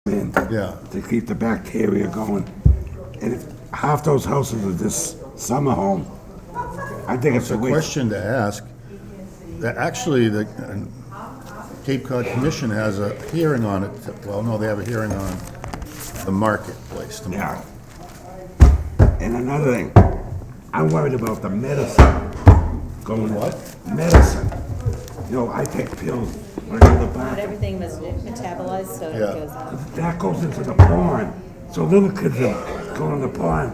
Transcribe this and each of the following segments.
in to keep the bacteria going. And if half those houses are this summer home, I think it's a waste. Question to ask, that actually the Cape Cod Commission has a hearing on it. Well, no, they have a hearing on the marketplace tomorrow. Yeah. And another thing, I'm worried about the medicine going. What? Medicine. You know, I take pills when I go to the Not bathroom. everything was metabolized, so it Yeah. goes out. That goes into the pond. So little kids are going in the pond.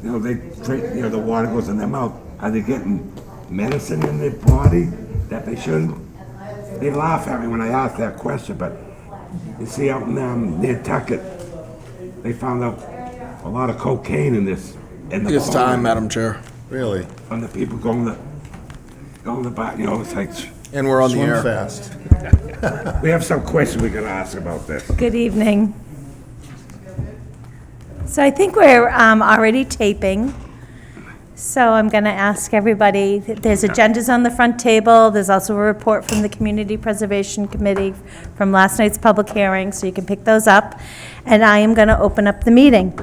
You know, they drink, you know, the water goes in their mouth. Are they getting medicine in their body that they shouldn't? They laugh at me when I ask that question, but you see out in near Tuckett, they found out a lot of cocaine in this. In the It's pond. time, Madam Chair. Really? From the people going to back, you know, it's like, And we're on the Swim air. fast. we have some questions we can ask about this. Good evening. So I think we're already taping. So I'm going to ask everybody, there's agendas on the front table. There's also a report from the Community Preservation Committee from last night's public hearing, so you can pick those up. And I am going to open up the meeting.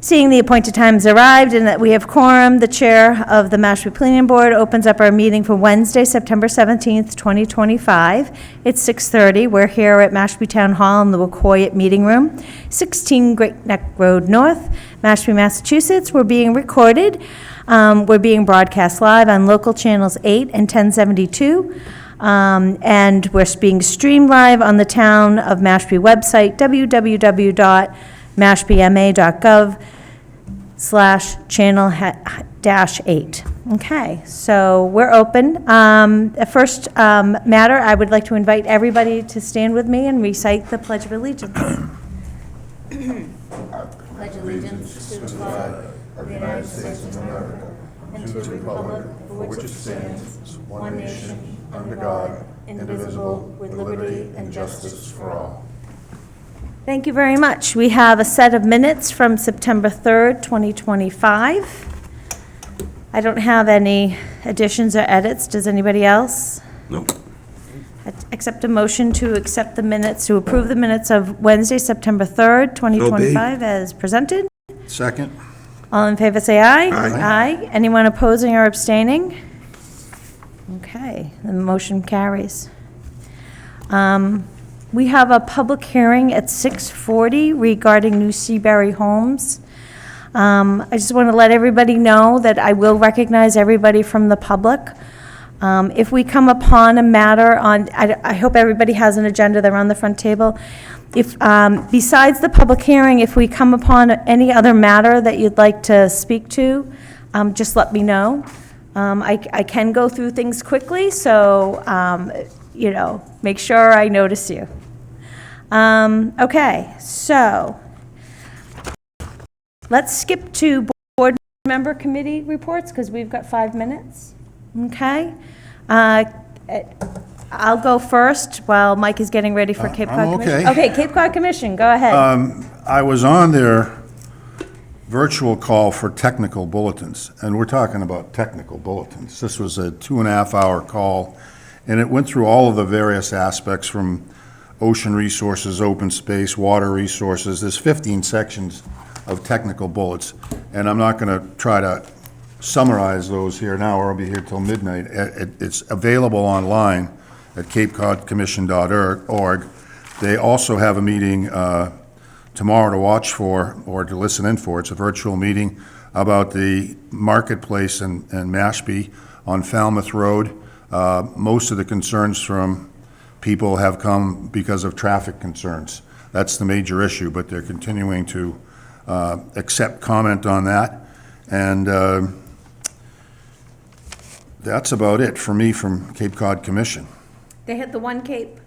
Seeing the appointed times arrived and that we have quorum, the chair of the Mashpee Planning Board opens up our meeting for Wednesday, September 17th, 2025. It's 6:30. We're here at Mashpee Town Hall in the Wacoit Meeting Room, 16 Great Neck Road North, Mashpee, Massachusetts. We're being recorded. We're being broadcast live on local channels 8 and 1072. And we're being streamed live on the Town of Mashpee website, www.mashpee.gov/channel-8. Okay, so we're open. The first matter, I would like to invite everybody to stand with me and recite the Pledge of Allegiance. Pledge allegiance to the flag of the United States of America and to the republic for which it stands, one nation, under God, indivisible, with liberty and justice for all. Thank you very much. We have a set of minutes from September 3rd, 2025. I don't have any additions or edits. Does anybody else? No. Accept a motion to accept the minutes, to approve the minutes of Wednesday, September 3rd, 2025 as presented. Second? All in favor, say aye. Aye. Aye. Anyone opposing or abstaining? Okay, the motion carries. We have a public hearing at 6:40 regarding New Seabury Homes. I just want to let everybody know that I will recognize everybody from the public. If we come upon a matter on, I hope everybody has an agenda, they're on the front table. If, besides the public hearing, if we come upon any other matter that you'd like to speak to, just let me know. I can go through things quickly, so, you know, make sure I notice you. Okay, so let's skip to board member committee reports because we've got 5 minutes. Okay? I'll go first while Mike is getting ready for Cape Cod I'm Commission. okay. Okay, Cape Cod Commission, go ahead. I was on their virtual call for technical bulletins, and we're talking about technical bulletins. This was a 2.5-hour call, and it went through all of the various aspects from ocean resources, open space, water resources. There's 15 sections of technical bullets, and I'm not going to try to summarize those here now, or I'll be here till midnight. It's available online at capecodcommission.org. They also have a meeting tomorrow to watch for, or to listen in for. It's a virtual meeting about the marketplace in Mashpee on Falmouth Road. Most of the concerns from people have come because of traffic concerns. That's the major issue, but they're continuing to accept comment on that. And that's about it for me from Cape Cod Commission. They had the one Cape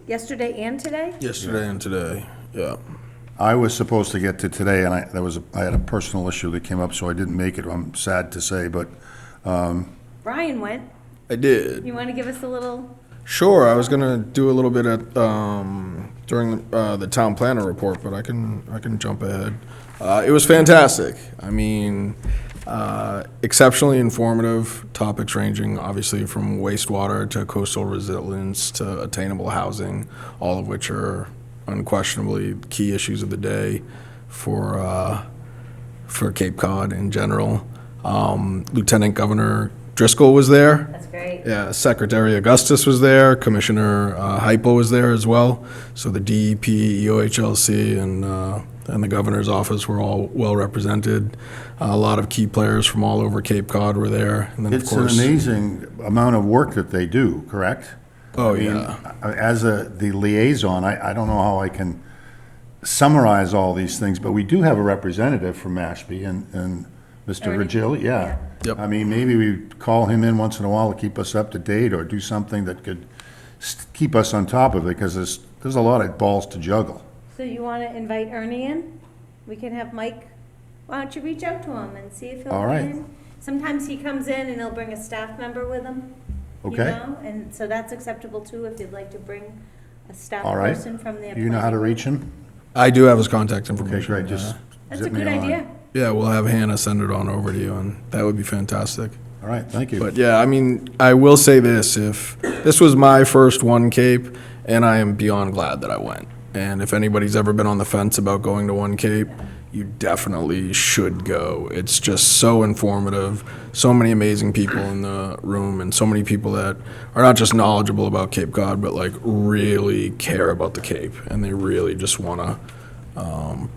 yesterday and today? Yesterday and today, yeah. I was supposed to get to today, and I had a personal issue that came up, so I didn't make it. I'm sad to say, but Brian went. I did. You want to give us a little? Sure, I was gonna do a little bit at, during the town planner report, but I can jump ahead. It was fantastic. I mean, exceptionally informative, topics ranging obviously from wastewater to coastal resilience to attainable housing, all of which are unquestionably key issues of the day for Cape Cod in general. Lieutenant Governor Driscoll was there. That's great. Yeah, Secretary Augustus was there, Commissioner Hypo was there as well. So the DEP, EOHLC, and the governor's office were all well represented. A lot of key players from all over Cape Cod were there. And then, of It's an course, amazing amount of work that they do, correct? oh I mean, yeah, As the liaison, I don't know how I can summarize all these things, but we do have a representative from Mashpee and Mr. Ernie. Virgil, yeah. Yep. I mean, maybe we call him in once in a while to keep us up to date or do something that could keep us on top of it, because there's a lot of balls to juggle. So you want to invite Ernie in? We can have Mike, why don't you reach out to him and see if he'll All come right. in? Sometimes he comes in and he'll bring a staff member with him. You Okay. know, and so that's acceptable too, if you'd like to bring a staff All right. person from their. Do you know how to planning reach him? I do have his contact Okay, information. great, just That's a zip me good a line. idea. Yeah, we'll have Hannah send it on over to you, and that would be fantastic. All right, thank you. But yeah, I mean, I will say this, if this was my first One Cape, and I am beyond glad that I went. And if anybody's ever been on the fence about going to One Cape, you definitely should go. It's just so informative, so many amazing people in the room, and so many people that are not just knowledgeable about Cape Cod, but like really care about the Cape, and they really just want to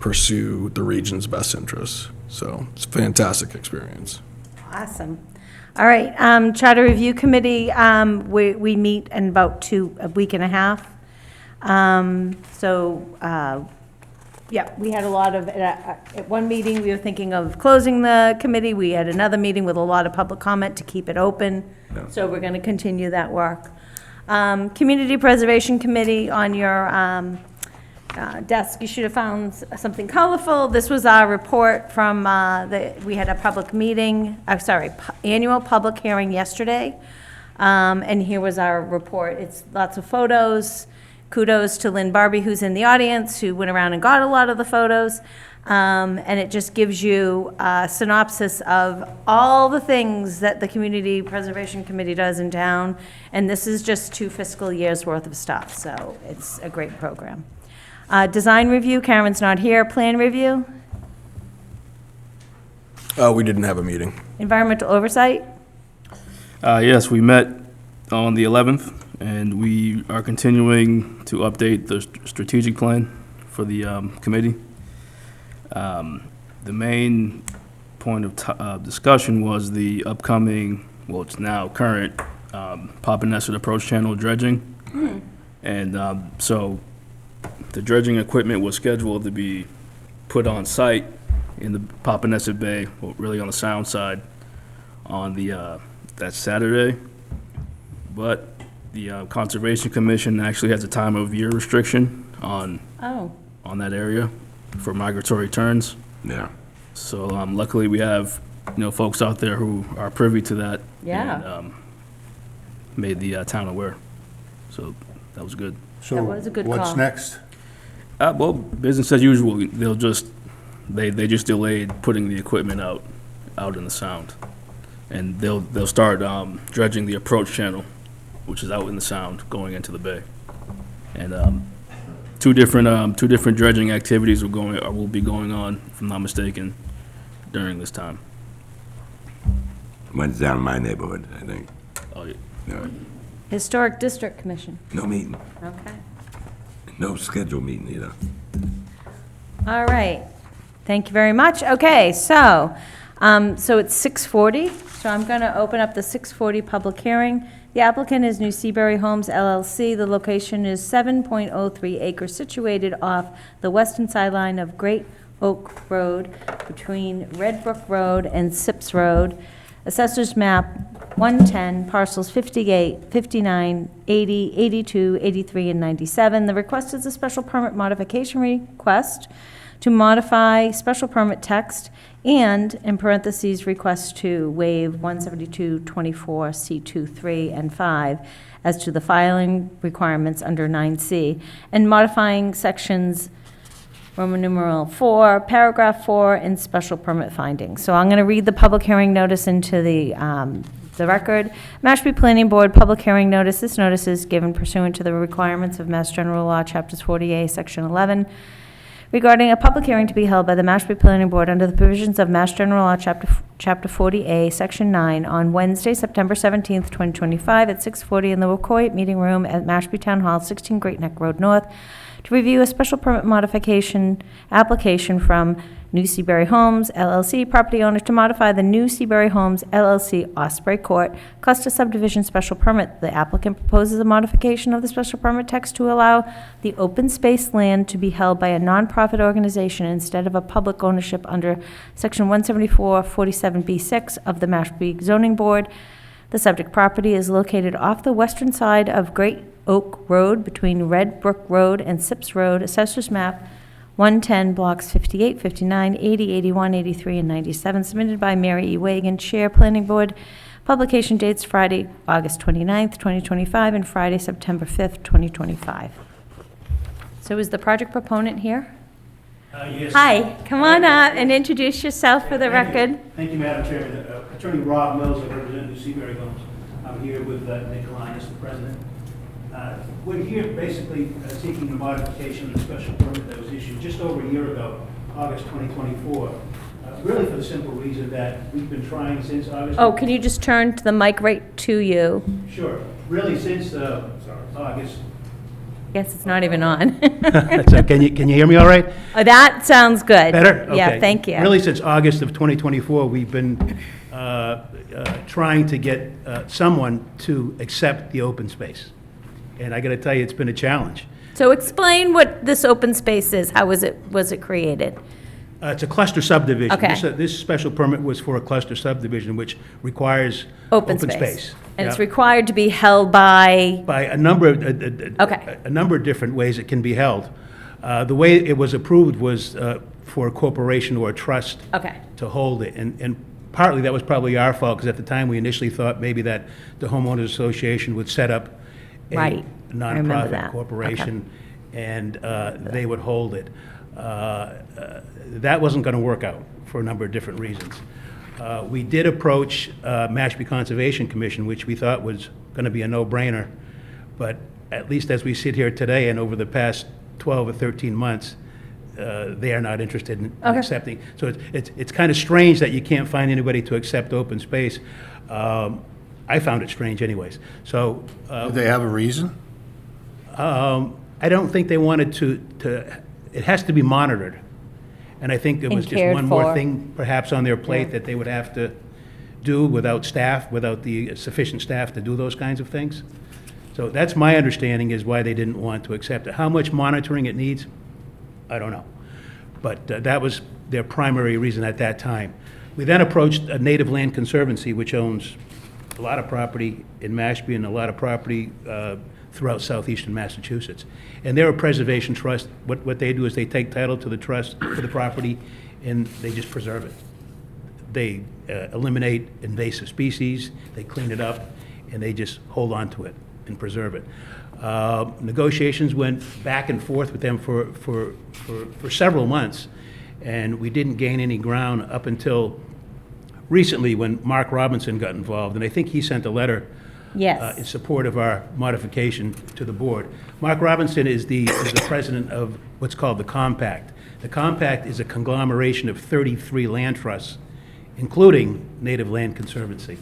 pursue the region's best interests. So it's a fantastic experience. Awesome. All right, Charter Review Committee, we meet in about a week and a half. Yeah, we had a lot of, at one meeting, we were thinking of closing the committee. We had another meeting with a lot of public comment to keep it open. So we're going to continue that work. Community Preservation Committee, on your desk, you should have found something colorful. This was our report from, we had a public meeting, annual public hearing yesterday. And here was our report. It's lots of photos. Kudos to Lynn Barbie, who's in the audience, who went around and got a lot of the photos. And it just gives you a synopsis of all the things that the Community Preservation Committee does in town. And this is just 2 fiscal years' worth of stuff, so it's a great program. Design review, Karen's not here. Plan review, We didn't have a meeting. environmental oversight. Yes, we met on the 11th, and we are continuing to update the strategic plan for the committee. The main point of discussion was the upcoming, well, it's now current, Papaneset Approach Channel dredging. And so the dredging equipment was scheduled to be put on site in the Papaneset Bay, well, really on the sound side, on the that Saturday. But the Conservation Commission actually has a time of year restriction on that area for migratory terns. Yeah. So luckily we have, folks out there who are privy to that. Yeah. And made the town aware. So that was good. So That was a good what's call. next? Well, business as usual. They'll just, they just delayed putting the equipment out in the sound. And they'll start dredging the approach channel, which is out in the sound going into the bay. And two different dredging activities will be going on, if I'm not mistaken, during this time. Went down in my neighborhood, I think. Oh, yeah. No, Historic District Commission. no meeting, Okay. no scheduled meeting either. All right. Thank you very much. Okay, so it's 6:40, so I'm going to open up the 6:40 public hearing. The applicant is New Seabury Homes LLC. The location is 7.03 acres situated off the western sideline of Great Oak Road between Red Brook Road and Sips Road. Assessors map 110, parcels 58, 59, 80, 82, 83, and 97. The request is a special permit modification request to modify special permit text and, in parentheses, request to waive 172-24 C2, 3, and 5 as to the filing requirements under 9C, and modifying sections Roman numeral 4, paragraph 4, and special permit findings. So I'm going to read the public hearing notice into the the record. Mashpee Planning Board Public Hearing Notice. This notice is given pursuant to the requirements of Mass General Law, Chapters 40A, Section 11, regarding a public hearing to be held by the Mashpee Planning Board under the provisions of Mass General Law, Chapter 40A, Section 9, on Wednesday, September 17th, 2025, at 6:40 in the Wacoit Meeting Room at Mashpee Town Hall, 16 Great Neck Road North, to review a special permit modification application from New Seabury Homes LLC, property owner, to modify the New Seabury Homes LLC Osprey Court cluster subdivision special permit. The applicant proposes a modification of the special permit text to allow the open space land to be held by a nonprofit organization instead of a public ownership under Section 174-47B6 of the Mashpee Zoning Board. The subject property is located off the western side of Great Oak Road between Red Brook Road and Sips Road, Assessor's Map 110, Blocks 58, 59, 80, 81, 83, and 97, submitted by Mary E. Wagon, Chair, Planning Board. Publication dates Friday, August 29th, 2025, and Friday, September 5th, 2025. So is the project proponent here? Yes. Hi, come on up and introduce yourself for the record. Thank you, Madam Chairman. Attorney Rob Mills, I represent New Seabury Homes. I'm here with Nick Linus, the president. We're here basically seeking a modification of the special permit that was issued just over a year ago, August 2024. Really for the simple reason that we've been trying since August. Oh, can you just turn to the mic right to you? Sure. Really since August. Guess it's not even on. So can you hear me all right? Oh, that sounds good. Better? Yeah, Okay. thank you. Really, since August of 2024, we've been trying to get someone to accept the open space. And I got to tell you, it's been a challenge. So explain what this open space is. How was it created? It's a cluster subdivision. Okay. This special permit was for a cluster subdivision, which requires Open space. And it's Yeah. required to be held by, By a number of, Okay. a number of different ways it can be held. The way it was approved was for a corporation or a trust okay, to hold it. And partly that was probably our fault, because at the time, we initially thought maybe that the homeowners association would set up a Right. I remember nonprofit that. corporation, and they would hold it. That wasn't going to work out for a number of different reasons. We did approach Mashpee Conservation Commission, which we thought was going to be a no-brainer, but at least as we sit here today and over the past 12 or 13 months, they are not interested in Okay. accepting. So it's kind of strange that you can't find anybody to accept open space. I found it strange anyways. So Do they have a reason? I don't think they wanted to, it has to be monitored. And I think there was And just cared one more for. thing perhaps on their plate that they would have to do without staff, without the sufficient staff to do those kinds of things. So that's my understanding is why they didn't want to accept it. How much monitoring it needs, I don't know. But that was their primary reason at that time. We then approached a Native Land Conservancy, which owns a lot of property in Mashpee and a lot of property throughout southeastern Massachusetts. And they're a preservation trust. What they do is they take title to the trust, to the property, and they just preserve it. They eliminate invasive species, they clean it up, and they just hold on to it and preserve it. Negotiations went back and forth with them for several months, and we didn't gain any ground up until recently when Mark Robinson got involved, and I think he sent a letter in yes. support of our modification to the board. Mark Robinson is the president of what's called the Compact. The Compact is a conglomeration of 33 land trusts, including Native Land Conservancy.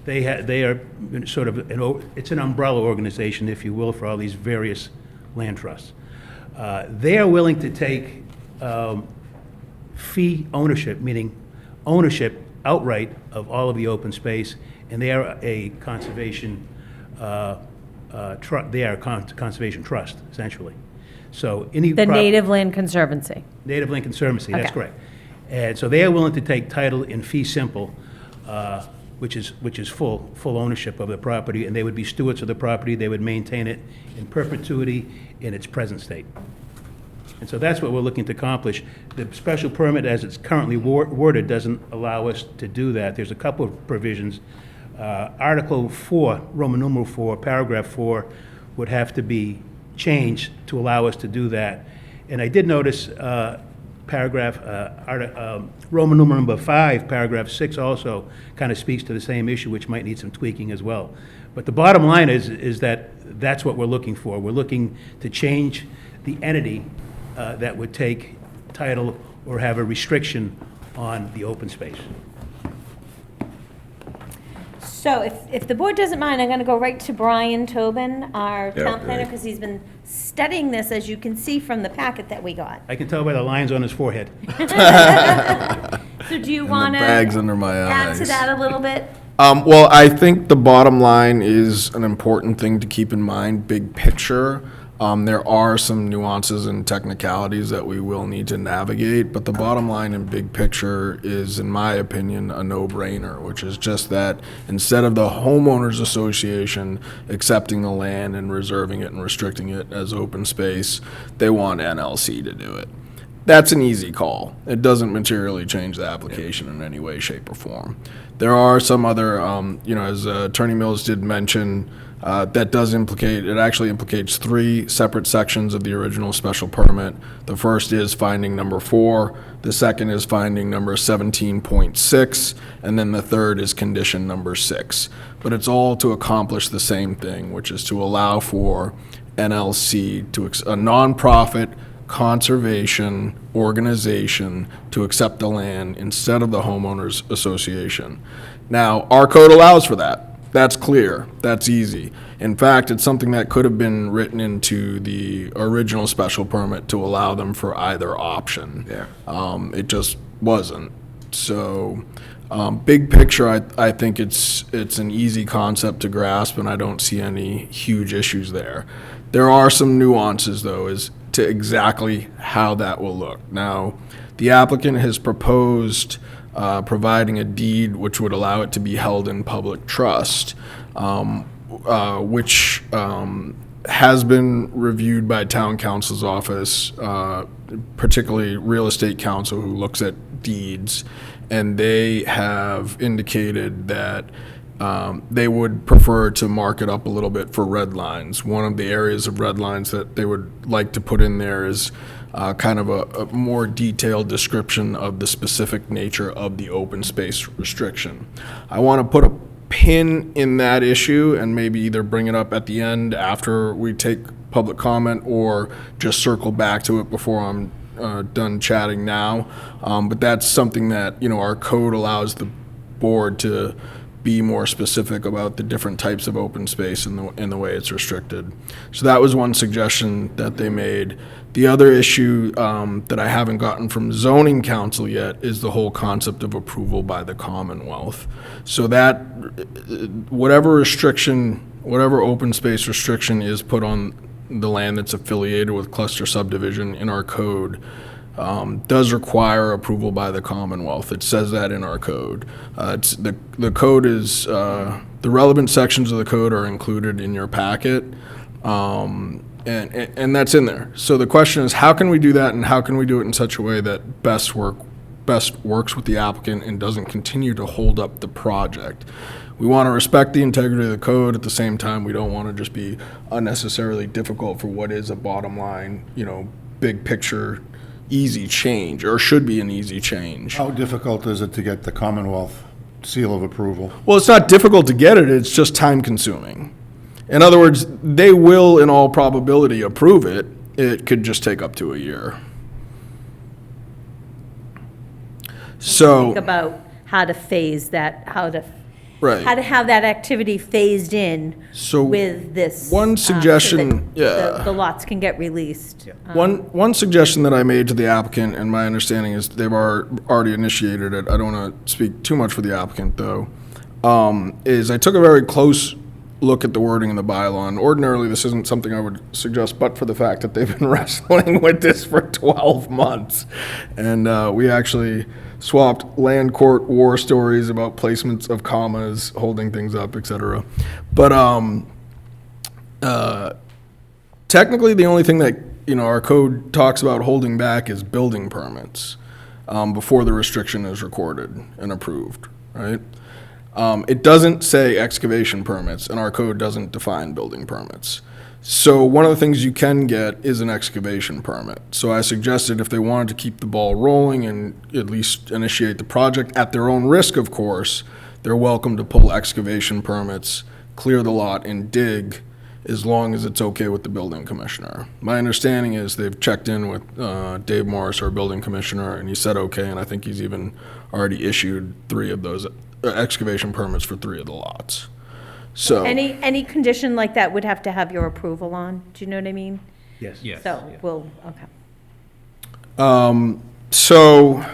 They are sort of, it's an umbrella organization, if you will, for all these various land trusts. They are willing to take fee ownership, meaning ownership outright of all of the open space, and they are a conservation conservation trust, essentially. So any The Native Land Conservancy. Native Land Conservancy, that's Okay. correct. And so they are willing to take title in fee simple, which is full ownership of the property, and they would be stewards of the property. They would maintain it in perpetuity in its present state. And so that's what we're looking to accomplish. The special permit, as it's currently worded, doesn't allow us to do that. There's a couple of provisions. Article 4, Roman numeral 4, paragraph 4, would have to be changed to allow us to do that. And I did notice paragraph, Roman numeral number 5, paragraph 6 also kind of speaks to the same issue, which might need some tweaking as well. But the bottom line is that that's what we're looking for. We're looking to change the entity that would take title or have a restriction on the open space. So if the board doesn't mind, I'm going to go right to Brian Tobin, our Yeah, town planner, right. because he's been studying this, as you can see from the packet that we got. I can tell by the lines on his forehead. So do you And want the to bags under my add to eyes. that a little bit? Well, I think the bottom line is an important thing to keep in mind, big picture. There are some nuances and technicalities that we will need to navigate, but the bottom line in big picture is, in my opinion, a no-brainer, which is just that instead of the homeowners association accepting the land and reserving it and restricting it as open space, they want NLC to do it. That's an easy call. It doesn't materially change the application in any way, shape, or form. There are some other, as Attorney Mills did mention, that does implicate, it actually implicates 3 separate sections of the original special permit. The first is finding number 4, the second is finding number 17.6, and then the third is condition number 6. But it's all to accomplish the same thing, which is to allow for NLC, a nonprofit conservation organization, to accept the land instead of the homeowners association. Now, our code allows for that. That's clear. That's easy. In fact, it's something that could have been written into the original special permit to allow them for either option. Yeah. It just wasn't. So, big picture, I think it's an easy concept to grasp, and I don't see any huge issues there. There are some nuances, though, as to exactly how that will look. Now, the applicant has proposed providing a deed which would allow it to be held in public trust, which has been reviewed by town council's office, particularly real estate counsel who looks at deeds, and they have indicated that they would prefer to mark it up a little bit for red lines. One of the areas of red lines that they would like to put in there is kind of a more detailed description of the specific nature of the open space restriction. I want to put a pin in that issue and maybe either bring it up at the end after we take public comment, or just circle back to it before I'm done chatting now. But that's something that, our code allows the board to be more specific about the different types of open space and the way it's restricted. So that was one suggestion that they made. The other issue that I haven't gotten from zoning council yet is the whole concept of approval by the Commonwealth. So that whatever open space restriction is put on the land that's affiliated with cluster subdivision in our code, does require approval by the Commonwealth. It says that in our code. The code is, the relevant sections of the code are included in your packet, and that's in there. So the question is, how can we do that, and how can we do it in such a way that best works with the applicant and doesn't continue to hold up the project? We want to respect the integrity of the code. At the same time, we don't want to just be unnecessarily difficult for what is a bottom line, big picture, easy change, or should be an easy change. How difficult is it to get the Commonwealth seal of approval? Well, it's not difficult to get it, it's just time consuming. In other words, they will in all probability approve it. It could just take up to a year. So, Think about how to phase that, how to right. have that activity phased in So with this. one so that suggestion, yeah. The lots can get released. One suggestion that I made to the applicant, and my understanding is they've already initiated it, I don't want to speak too much for the applicant though, is I took a very close look at the wording in the bylaw, and ordinarily this isn't something I would suggest, but for the fact that they've been wrestling with this for 12 months. And we actually swapped land court war stories about placements of commas, holding things up, etc. But technically the only thing that our code talks about holding back is building permits before the restriction is recorded and approved, right? It doesn't say excavation permits, and our code doesn't define building permits. So one of the things you can get is an excavation permit. So I suggested if they wanted to keep the ball rolling and at least initiate the project at their own risk, of course, they're welcome to pull excavation permits, clear the lot, and dig, as long as it's okay with the building commissioner. My understanding is they've checked in with Dave Morris, our building commissioner, and he said okay, and I think he's even already issued 3 of those excavation permits for 3 of the lots. So, Any condition like that would have to have your approval on, do you know what I mean? Yes. So, we'll, okay. so,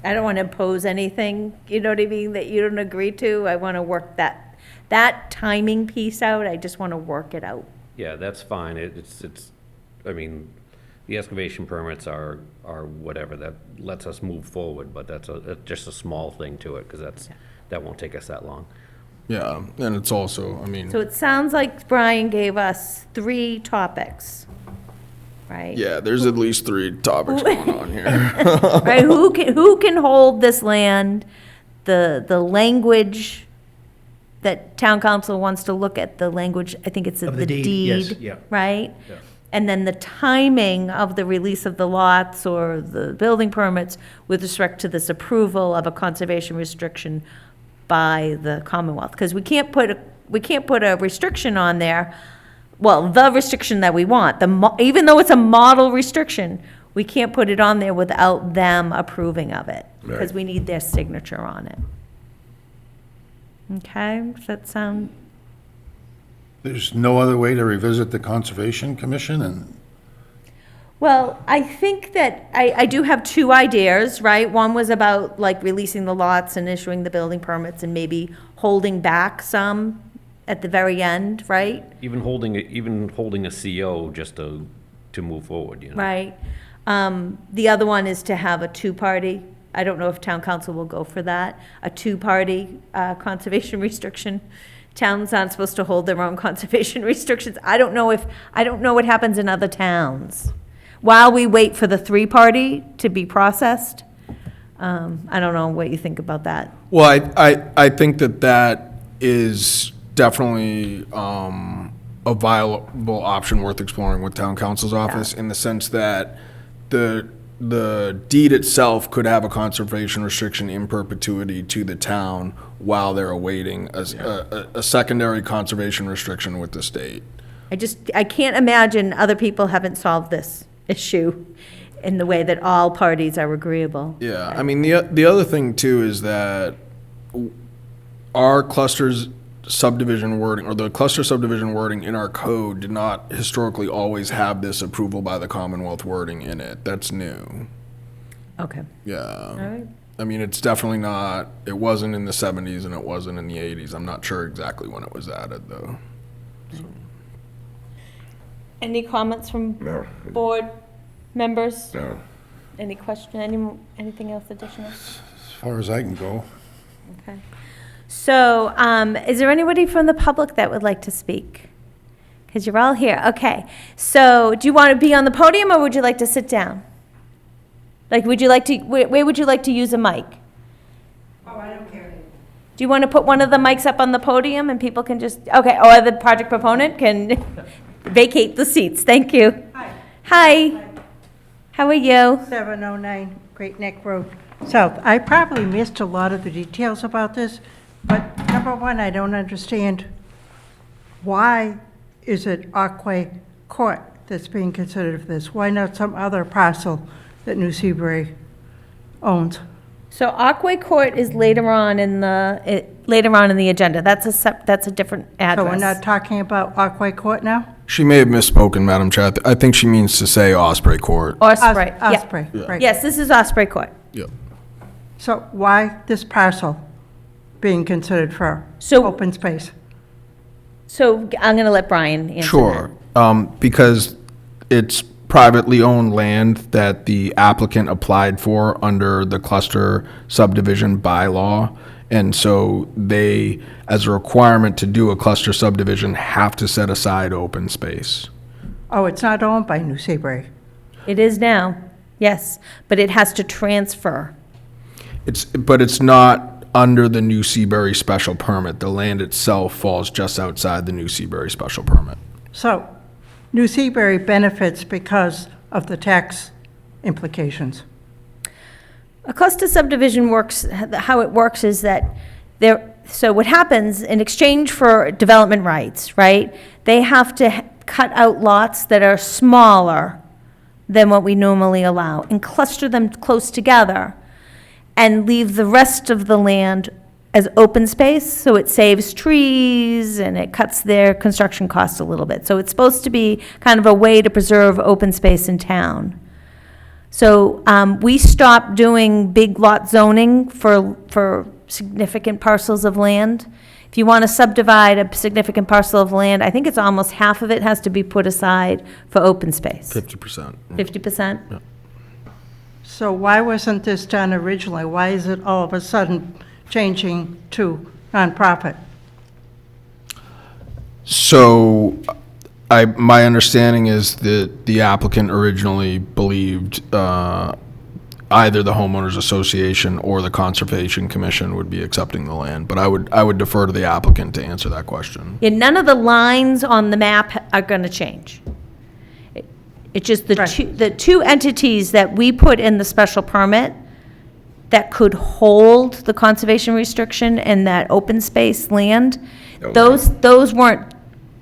I don't want to impose anything, you know what I mean, that you don't agree to. I want to work that timing piece out. I just want to work it out. Yeah, that's fine. I mean, the excavation permits are whatever, that lets us move forward, but that's just a small thing to it, because that won't take us that long. yeah, and it's also, I mean, So it sounds like Brian gave us 3 topics, right? yeah, there's at least 3 topics going on here. Right, who can hold this land, the language that town council wants to look at, the language, I think it's Of the the deed, yes, deed, yeah. right? Yeah. And then the timing of the release of the lots or the building permits with respect to this approval of a conservation restriction by the Commonwealth. Because we can't put a restriction on there, well, the restriction that we want, even though it's a model restriction, we can't put it on there without them approving of it, because we need their signature on it. Okay, does that sound? There's no other way to revisit the Conservation Commission and Well, I think that, I do have 2 ideas, right? One was about like releasing the lots and issuing the building permits and maybe holding back some at the very end, right? Even holding a CO just to move forward, you know? Right. The other one is to have a 2-party, I don't know if town council will go for that, a 2-party conservation restriction. Towns aren't supposed to hold their own conservation restrictions. I don't know what happens in other towns. While we wait for the 3-party to be processed, I don't know what you think about that. Well, I think that is definitely a viable option worth exploring with town council's office, in the sense that the deed itself could have a conservation restriction in perpetuity to the town while they're awaiting a secondary conservation restriction with the state. I can't imagine other people haven't solved this issue in the way that all parties are agreeable. Yeah, I mean, the other thing too is that our clusters subdivision wording, or the cluster subdivision wording in our code, did not historically always have this approval by the Commonwealth wording in it. That's new. Okay, Yeah. all right. I mean, it's definitely not, it wasn't in the 70s and it wasn't in the 80s. I'm not sure exactly when it was added, though. Any comments from No, board members? no. Any question, anything else additional? as far as I can go. Okay. So, is there anybody from the public that would like to speak? Because you're all here. Okay. So, do you want to be on the podium or would you like to sit down? Like, would you like to, where would you like to use a mic? Oh, I don't care. Do you want to put one of the mics up on the podium and people can just, okay, or the project proponent can vacate the seats? Thank you. Hi. Hi. How are you? 709 Great Neck Road South. I probably missed a lot of the details about this, but number one, I don't understand why is it Aquay Court that's being considered for this? Why not some other parcel that New Seabury owns? So Aquay Court is later on in the agenda. That's a different address. So we're not talking about Aquay Court now? She may have misspoken, Madam Chair. I think she means to say Osprey Court. Osprey, yeah. Osprey, right. Yes, this is Osprey Court. Yep. So why this parcel being considered for So- open space? So I'm going to let Brian answer Sure, because it's privately owned land that the applicant applied for under the cluster subdivision bylaw. And so they, as a requirement to do a cluster subdivision, have to set aside open space. Oh, it's not owned by New Seabury? that. It is now, yes, but it has to transfer. But it's not under the New Seabury special permit. The land itself falls just outside the New Seabury special permit. So, New Seabury benefits because of the tax implications. A cluster subdivision works, how it works is that so what happens in exchange for development rights, right? They have to cut out lots that are smaller than what we normally allow and cluster them close together and leave the rest of the land as open space, so it saves trees and it cuts their construction costs a little bit. So it's supposed to be kind of a way to preserve open space in town. So we stopped doing big lot zoning for significant parcels of land. If you want to subdivide a significant parcel of land, I think it's almost half of it has to be put aside for open space. 50%. 50%? So why wasn't this done originally? Why is it all of a sudden changing to nonprofit? So, my understanding is that the applicant originally believed either the homeowners association or the conservation commission would be accepting the land, but I would defer to the applicant to answer that question. Yeah, none of the lines on the map are going to change. It's just the two entities that we put in the special permit that could hold the conservation restriction and that open space land, those weren't,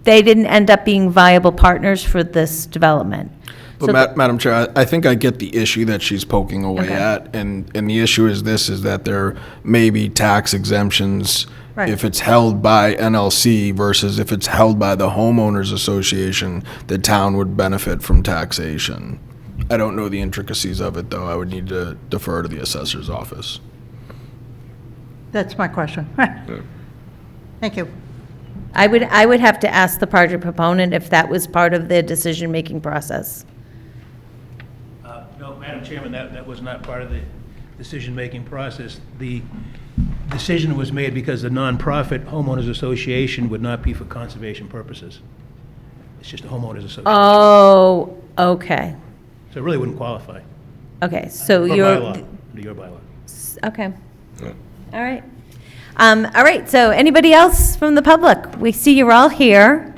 they didn't end up being viable partners for this development. But Madam Chair, I think I get the issue that she's poking away Okay. at, and the issue is this, is that there may be tax exemptions Right. if it's held by NLC versus if it's held by the homeowners association, the town would benefit from taxation. I don't know the intricacies of it, though. I would need to defer to the assessor's office. That's my question. Thank you. I would have to ask the project proponent if that was part of their decision-making process. No, Madam Chairman, that was not part of the decision-making process. The decision was made because the nonprofit homeowners association would not be for conservation purposes. It's just a homeowners association. Oh, okay. So it really wouldn't qualify. Okay, so For you're, bylaw, under your bylaw. okay. All right. All right, so anybody else from the public? We see you're all here.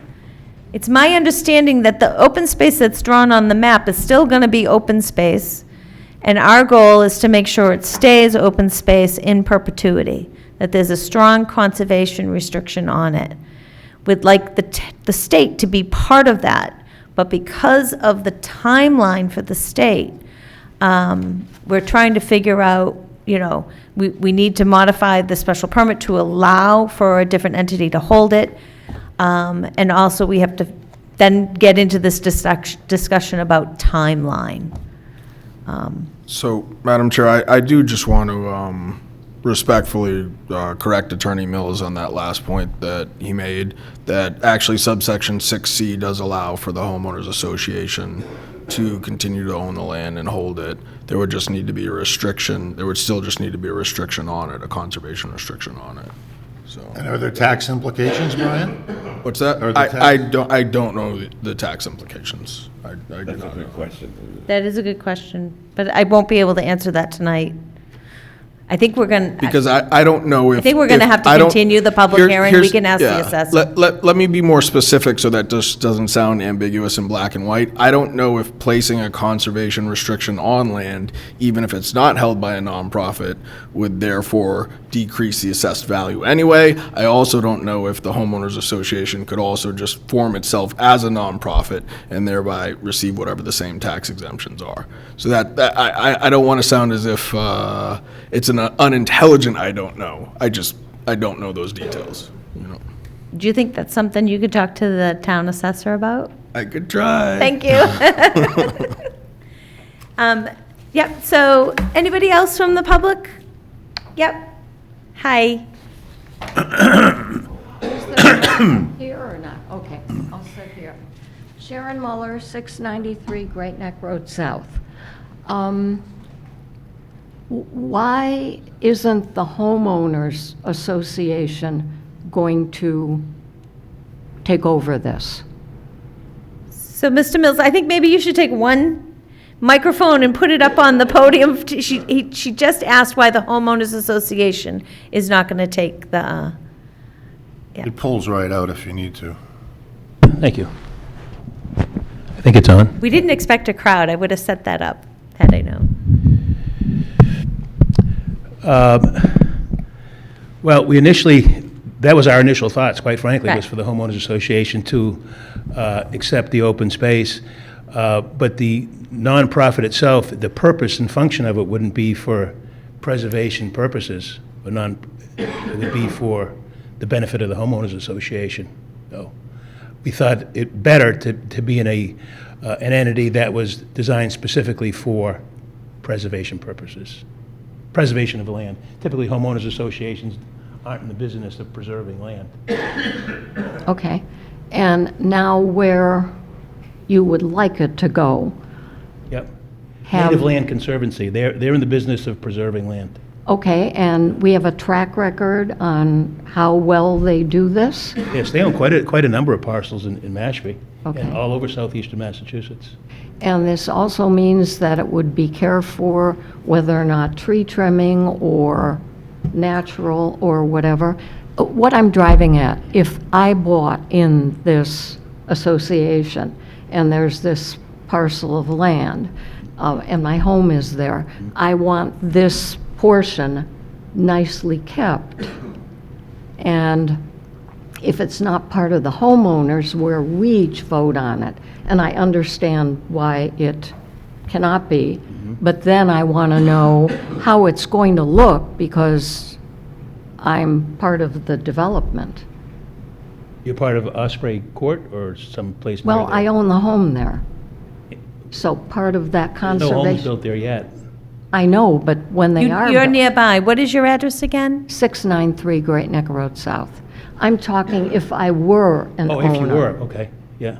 It's my understanding that the open space that's drawn on the map is still going to be open space, and our goal is to make sure it stays open space in perpetuity, that there's a strong conservation restriction on it. We'd like the state to be part of that, but because of the timeline for the state, we're trying to figure out, we need to modify the special permit to allow for a different entity to hold it. And also, we have to then get into this discussion about timeline. So, Madam Chair, I do just want to respectfully correct Attorney Mills on that last point that he made, that actually subsection 6C does allow for the homeowners association to continue to own the land and hold it. There would just need to be a restriction, there would still just need to be a restriction on it, a conservation restriction on it. So, And are there tax implications, Brian? what's that? Are the I don't know the tax implications. I do That's a not know. good question. That is a good question, but I won't be able to answer that tonight. I think we're going to. Because I don't know if. I think we're gonna if- have to I don't- continue the public Here- hearing. here's- We can ask the yeah. assessor. Let me be more specific so that just doesn't sound ambiguous in black and white. I don't know if placing a conservation restriction on land, even if it's not held by a nonprofit, would therefore decrease the assessed value anyway. I also don't know if the homeowners association could also just form itself as a nonprofit and thereby receive whatever the same tax exemptions are. So I don't want to sound as if it's an unintelligent I don't know. I don't know those details, Do you think that's something you could talk to the town assessor about? I could try. Thank you. Yep, so anybody else from the public? Yep. Hi. Here or not? Okay, I'll sit here. Sharon Muller, 693 Great Neck Road South. Why isn't the homeowners association going to take over this? So, Mr. Mills, I think maybe you should take 1 microphone and put it up on the podium. She just asked why the homeowners association is not going to take the, It pulls right out if you need to. Thank you. I think it's on. we didn't expect a crowd. I would have set that up had I known. Well, that was our initial thoughts, quite frankly, was Right. for the homeowners association to accept the open space. But the nonprofit itself, the purpose and function of it wouldn't be for preservation purposes, it would be for the benefit of the homeowners association. So we thought it better to be in an entity that was designed specifically for preservation purposes, preservation of the land. Typically, homeowners associations aren't in the business of preserving land. Okay. And now where you would like it to go? Yep. Have- Native Land Conservancy, they're in the business of preserving land. Okay, and we have a track record on how well they do this? Yes, they own quite a number of parcels in Mashpee, Okay. and all over southeastern Massachusetts. And this also means that it would be cared for whether or not tree trimming or natural or whatever. What I'm driving at, if I bought in this association and there's this parcel of land and my home is there, I want this portion nicely kept. And if it's not part of the homeowners where we each vote on it, and I understand why it cannot be, but then I want to know how it's going to look because I'm part of the development. You're part of Osprey Court or someplace near Well, there? I own the home there. So part of that No homes conservation, built there yet. I know, but when they are You're built- nearby. What is your address again? 693 Great Neck Road South. I'm talking if I were an owner. Oh, if you were, okay, yeah.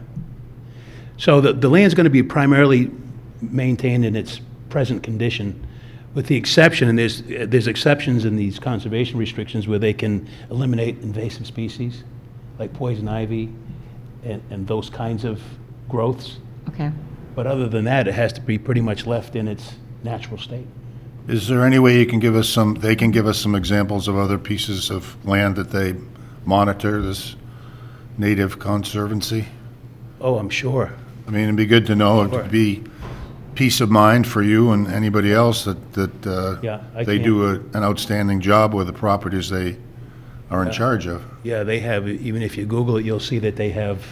So the land's going to be primarily maintained in its present condition, with the exception, and there's exceptions in these conservation restrictions where they can eliminate invasive species, like poison ivy and those kinds of growths. Okay. But other than that, it has to be pretty much left in its natural state. Is there any way you can give us they can give us some examples of other pieces of land that they monitor, this native conservancy? Oh, I'm sure. I mean, it'd be good to know, Sure. it'd be peace of mind for you and anybody else that Yeah, I they can't- do an outstanding job with the properties they are in charge of. Yeah, they have, even if you Google it, you'll see that they have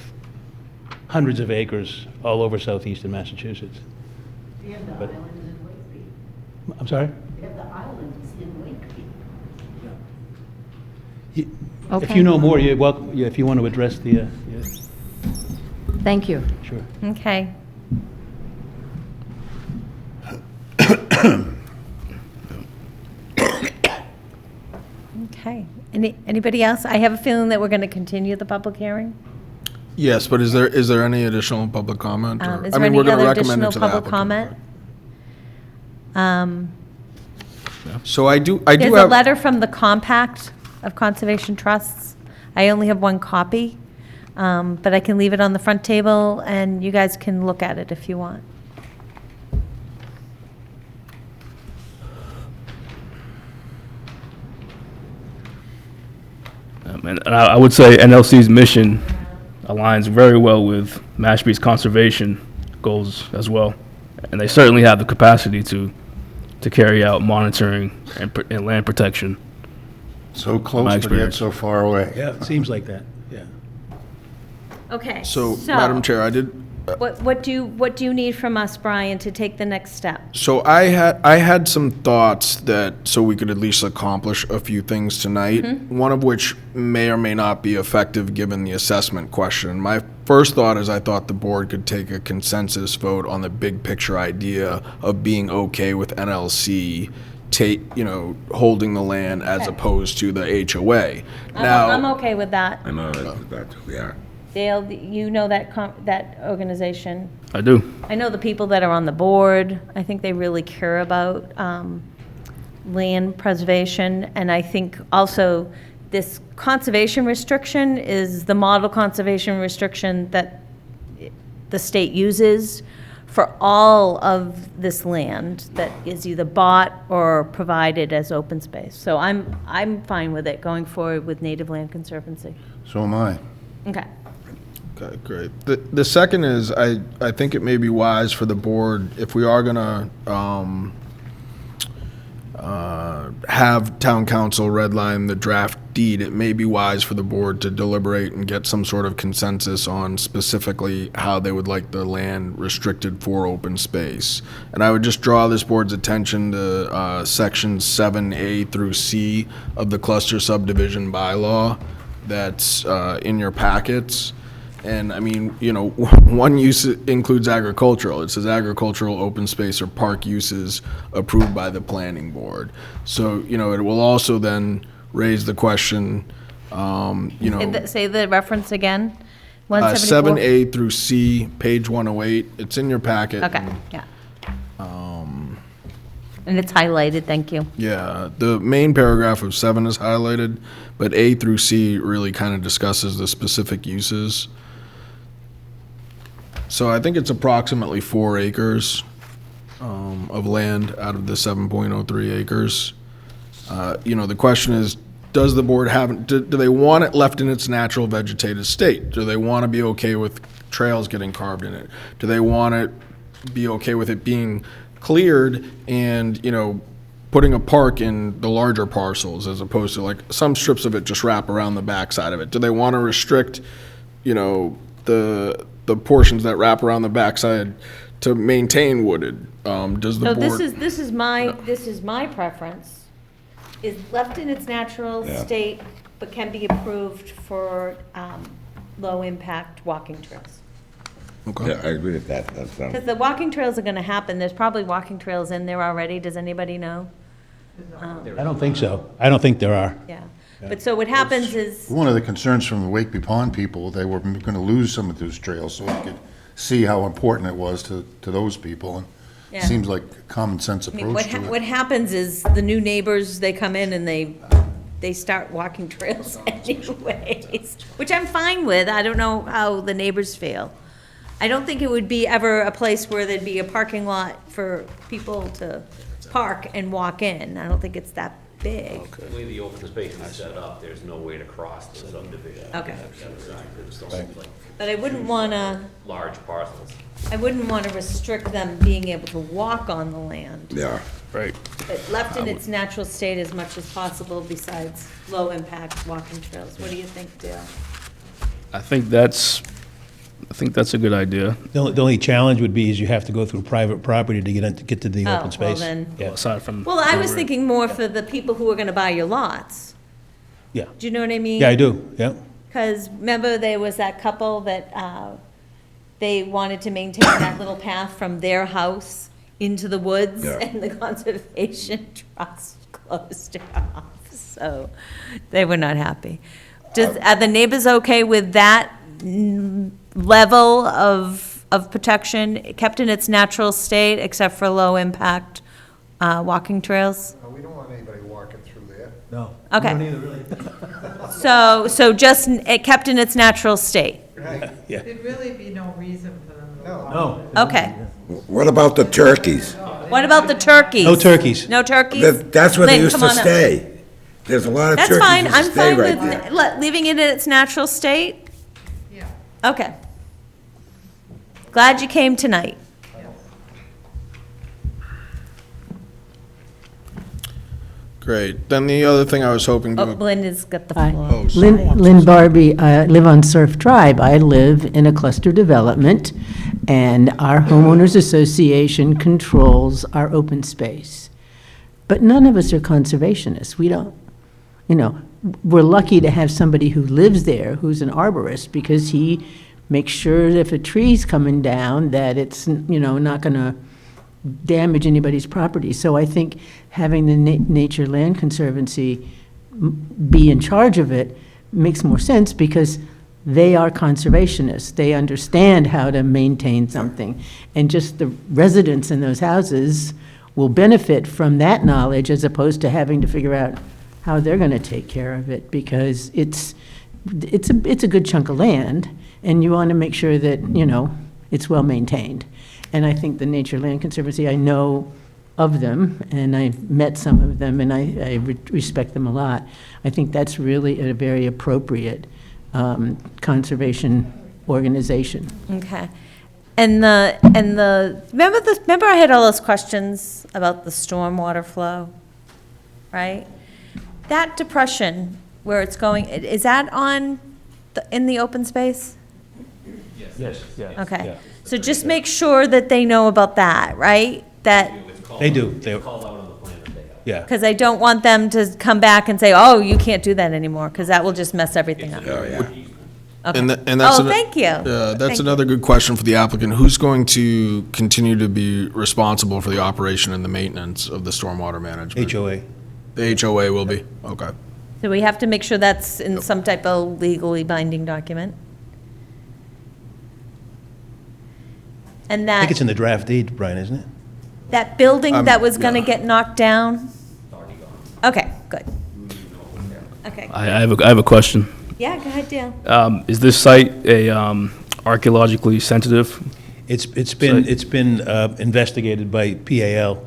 hundreds of acres all over southeastern Massachusetts. But- I'm sorry? If Okay. you know more, you're welcome, yeah, if you want to address the, yeah, Thank you. sure. Okay. Okay. Anybody else? I have a feeling that we're going to continue the public hearing. Yes, but is there any additional public comment? or- Is I there mean, we're any gonna other recommend it additional to the public applicant. comment? So I do There's a have, letter from the Compact of Conservation Trusts. I only have one copy, but I can leave it on the front table, and you guys can look at it if you want. And I would say NLC's mission aligns very well with Mashpee's conservation goals as well. And they certainly have the capacity to carry out monitoring and land protection. So My close, but yet experience. so far away. Yeah, it seems like that, yeah. Okay. so, Madam Chair, I did, What do you need from us, Brian, to take the next step? so I had some thoughts so we could at least accomplish a few things tonight, one of which may or may not be effective given the assessment question. My first thought is I thought the board could take a consensus vote on the big picture idea of being okay with NLC holding the land as Okay. opposed to the HOA. I'm Now, okay with that. I know that, yeah. Dale, you know that organization. I do. I know the people that are on the board. I think they really care about land preservation. And I think also this conservation restriction is the model conservation restriction that the state uses for all of this land that is either bought or provided as open space. So I'm fine with it going forward with Native Land Conservancy. So am I. Okay. Okay, great. The second is, I think it may be wise for the board, if we are gonna, have town council redline the draft deed, it may be wise for the board to deliberate and get some sort of consensus on specifically how they would like the land restricted for open space. And I would just draw this board's attention to sections 7A through C of the cluster subdivision bylaw that's in your packets. And I mean, you know, one use includes agricultural. It says agricultural, open space, or park uses approved by the planning board. So, you know, it will also then raise the question, you know. Say the reference again. 174? 7A through C, page 108. It's in your packet. Okay, yeah. And it's highlighted, thank you. Yeah, the main paragraph of 7 is highlighted, but A through C really kind of discusses the specific uses. So I think it's approximately 4 acres of land out of the 7.03 acres. You know, the question is, does the board have, do they want it left in its natural vegetative state? Do they want to be okay with trails getting carved in it? Do they want to be okay with it being cleared and, you know, putting a park in the larger parcels as opposed to like some strips of it just wrap around the backside of it? Do they want to restrict, you know, the portions that wrap around the backside to maintain wooded? Does the So board? this is my preference, is left in its natural state, but can be approved for low-impact walking trails. Okay. Yeah, I agree with that. That's, Because the walking trails are gonna happen, there's probably walking trails in there already, does anybody know? I don't think so. I don't think there are. Yeah, but so what happens is, One of the concerns from the Wakeby Pond people, they were going to lose some of those trails, so we could see how important it was to those people. And it Yeah. seems like a common sense I mean, approach to what it. happens is the new neighbors, they come in and they start walking trails anyways, which I'm fine with. I don't know how the neighbors feel. I don't think it would be ever a place where there'd be a parking lot for people to park and walk in. I don't think it's that big. The way the open space is set up, there's no way to cross the subdivision. Okay. It's like But I wouldn't wanna, large parcels. restrict them being able to walk on the land. yeah. Right. But left in its natural state as much as possible besides low-impact walking trails. What do you think, Dale? I think that's a good idea. The only challenge would be is you have to go through private property to get to the Oh, open space. well then, Yeah. Aside from. well, I was thinking more for the people who are gonna buy your lots. Yeah. Do you know what I mean? Yeah, I do, yeah. Because remember, there was that couple that, they wanted to maintain that little path from their house into the woods, Yeah. and the Conservation Trust closed it off, so they were not happy. Are the neighbors okay with that level of protection, kept in its natural state, except for low-impact walking trails? We don't want anybody walking through there. No. Okay. So just kept in its natural state? There'd really be no reason for them to. No. Okay. What about the turkeys? What about the turkeys? No turkeys. No turkeys? That's where they Lynn, used come to on up. stay. There's a lot of That's turkeys fine, used to I'm stay fine right with there. leaving it in its natural state? Yeah. Okay. Glad you came tonight. Great. Then the other thing I was hoping Oh, to. Linda's got the Hi. floor. Oh, sorry. Lynn Barbie, I live on Surf Tribe. I live in a cluster development, and our homeowners association controls our open space. But none of us are conservationists. We don't, we're lucky to have somebody who lives there who's an arborist, because he makes sure that if a tree's coming down, that it's, not going to damage anybody's property. So I think having the Nature Land Conservancy be in charge of it makes more sense, because they are conservationists. They understand how to maintain something. And just the residents in those houses will benefit from that knowledge, as opposed to having to figure out how they're going to take care of it, because it's a good chunk of land, and you want to make sure that, it's well-maintained. And I think the Nature Land Conservancy, I know of them, and I've met some of them, and I respect them a lot. I think that's really a very appropriate conservation organization. Okay. Remember I had all those questions about the stormwater flow, right? That depression where it's going, is that in the open space? Yes, yeah. Okay. So just make sure that they know about that, right? That, They do. Yeah. because I don't want them to come back and say, oh, you can't do that anymore, because that will just mess everything up. Okay. And that's Oh, thank you. Yeah, Thank that's you. another good question for the applicant. Who's going to continue to be responsible for the operation and the maintenance of the stormwater management? HOA. The HOA will be, okay. So we have to make sure that's in some type of legally binding document. And I think that, it's in the draft deed, Brian, isn't it? that building that was gonna yeah. get knocked down? Okay, good. Okay, I have a question. yeah, go ahead, Dale. Is this site a archaeologically sensitive? It's been investigated by PAL,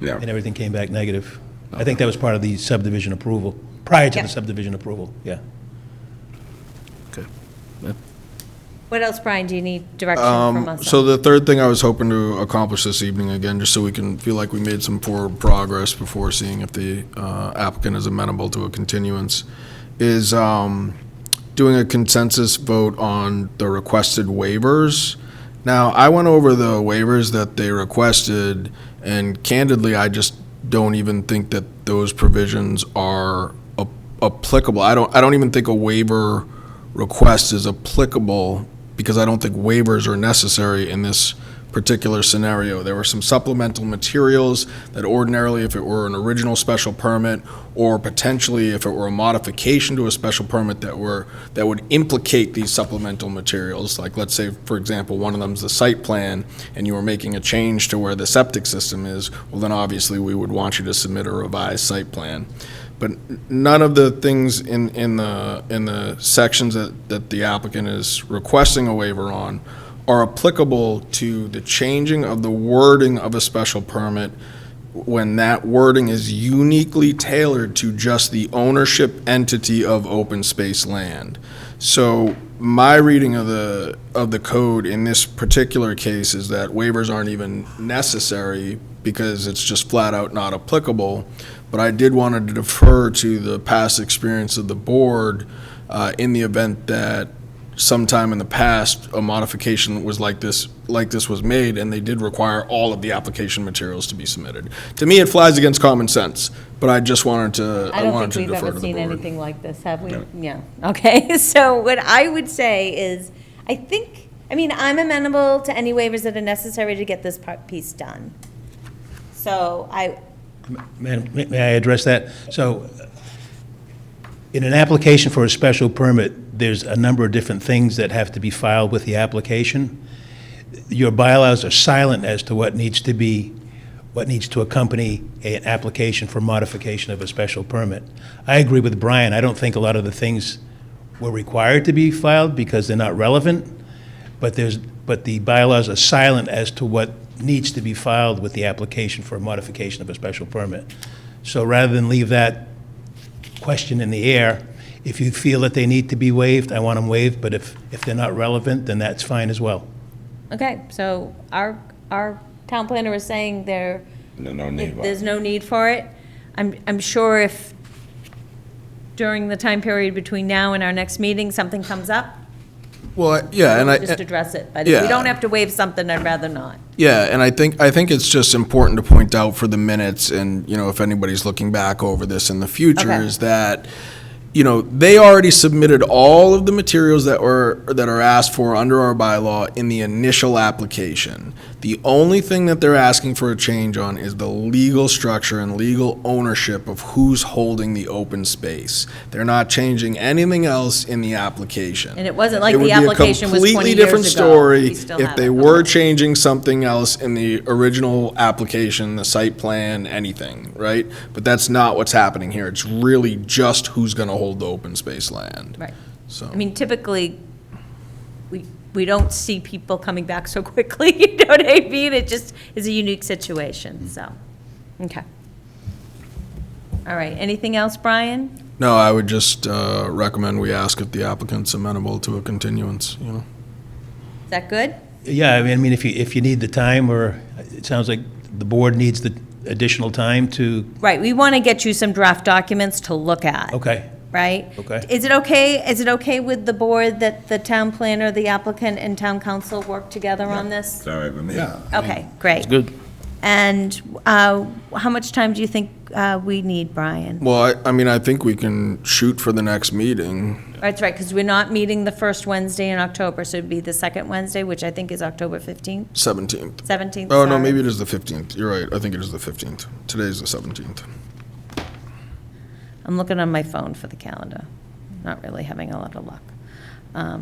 Yeah. and everything came back negative. I think that was part of the subdivision approval, prior to Yeah. the subdivision approval, yeah. Okay. What else, Brian, do you need direction from us So on? the third thing I was hoping to accomplish this evening, again, just so we can feel like we made some forward progress before seeing if the applicant is amenable to a continuance, is doing a consensus vote on the requested waivers. Now, I went over the waivers that they requested, and candidly, I just don't even think that those provisions are applicable. I don't even think a waiver request is applicable, because I don't think waivers are necessary in this particular scenario. There were some supplemental materials that ordinarily, if it were an original special permit, or potentially if it were a modification to a special permit that would implicate these supplemental materials, like let's say, for example, one of them is the site plan, and you were making a change to where the septic system is, well, then obviously we would want you to submit a revised site plan. But none of the things in the sections that the applicant is requesting a waiver on are applicable to the changing of the wording of a special permit when that wording is uniquely tailored to just the ownership entity of open space land. So my reading of the code in this particular case is that waivers aren't even necessary because it's just flat out not applicable. But I did want to defer to the past experience of the board in the event that sometime in the past, a modification was like this was made, and they did require all of the application materials to be submitted. To me, it flies against common sense, but I just wanted to, I I don't wanted think to we've defer ever to the seen board. anything like this, have we? Yeah, okay, so what I would say is, I'm amenable to any waivers that are necessary to get this piece done. So Madam, may I address that? So, in an application for a special permit, there's a number of different things that have to be filed with the application. Your bylaws are silent as to what needs to accompany an application for modification of a special permit. I agree with Brian. I don't think a lot of the things were required to be filed because they're not relevant, but the bylaws are silent as to what needs to be filed with the application for a modification of a special permit. So rather than leave that question in the air, if you feel that they need to be waived, I want them waived, but if they're not relevant, then that's fine as well. okay, so our town planner is saying there's no need for it. I'm sure if during the time period between now and our next meeting, something comes up, Well, yeah, and we'll I. just address it. But if we yeah. don't have to waive something, I'd rather not. Yeah, and I think it's just important to point out for the minutes, and, if anybody's looking back over this in the future, Okay. is that, they already submitted all of the materials that are asked for under our bylaw in the initial application. The only thing that they're asking for a change on is the legal structure and legal ownership of who's holding the open space. They're not changing anything else in the application. And it wasn't like It would the be a application was 20 completely years different ago. story We still if have they it. were Okay. changing something else in the original application, the site plan, anything, right? But that's not what's happening here. It's really just who's going to hold the open space land. Right. So, I mean, typically, we don't see people coming back so quickly, you know what I mean? It just is a unique situation, so, okay. All right, anything else, Brian? No, I would just recommend we ask if the applicant's amenable to a continuance, you know? Is that good? Yeah, I mean, if you need the time, or it sounds like the board needs the additional time to, Right, we want to get you some draft documents to look at. okay, Right? Okay. Is it okay with the board that the town planner, the applicant, and town council work together on this? Sorry, with me. Yeah. Okay, great. Good. And how much time do you think we need, Brian? Well, I mean, I think we can shoot for the next meeting. That's right, because we're not meeting the first Wednesday in October, so it'd be the second Wednesday, which I think is October 15th, 17th. 17th, Oh, no, sorry. maybe it is the 15th. You're right. I think it is the 15th. Today's the 17th. I'm looking on my phone for the calendar. Not really having a lot of luck. Yeah,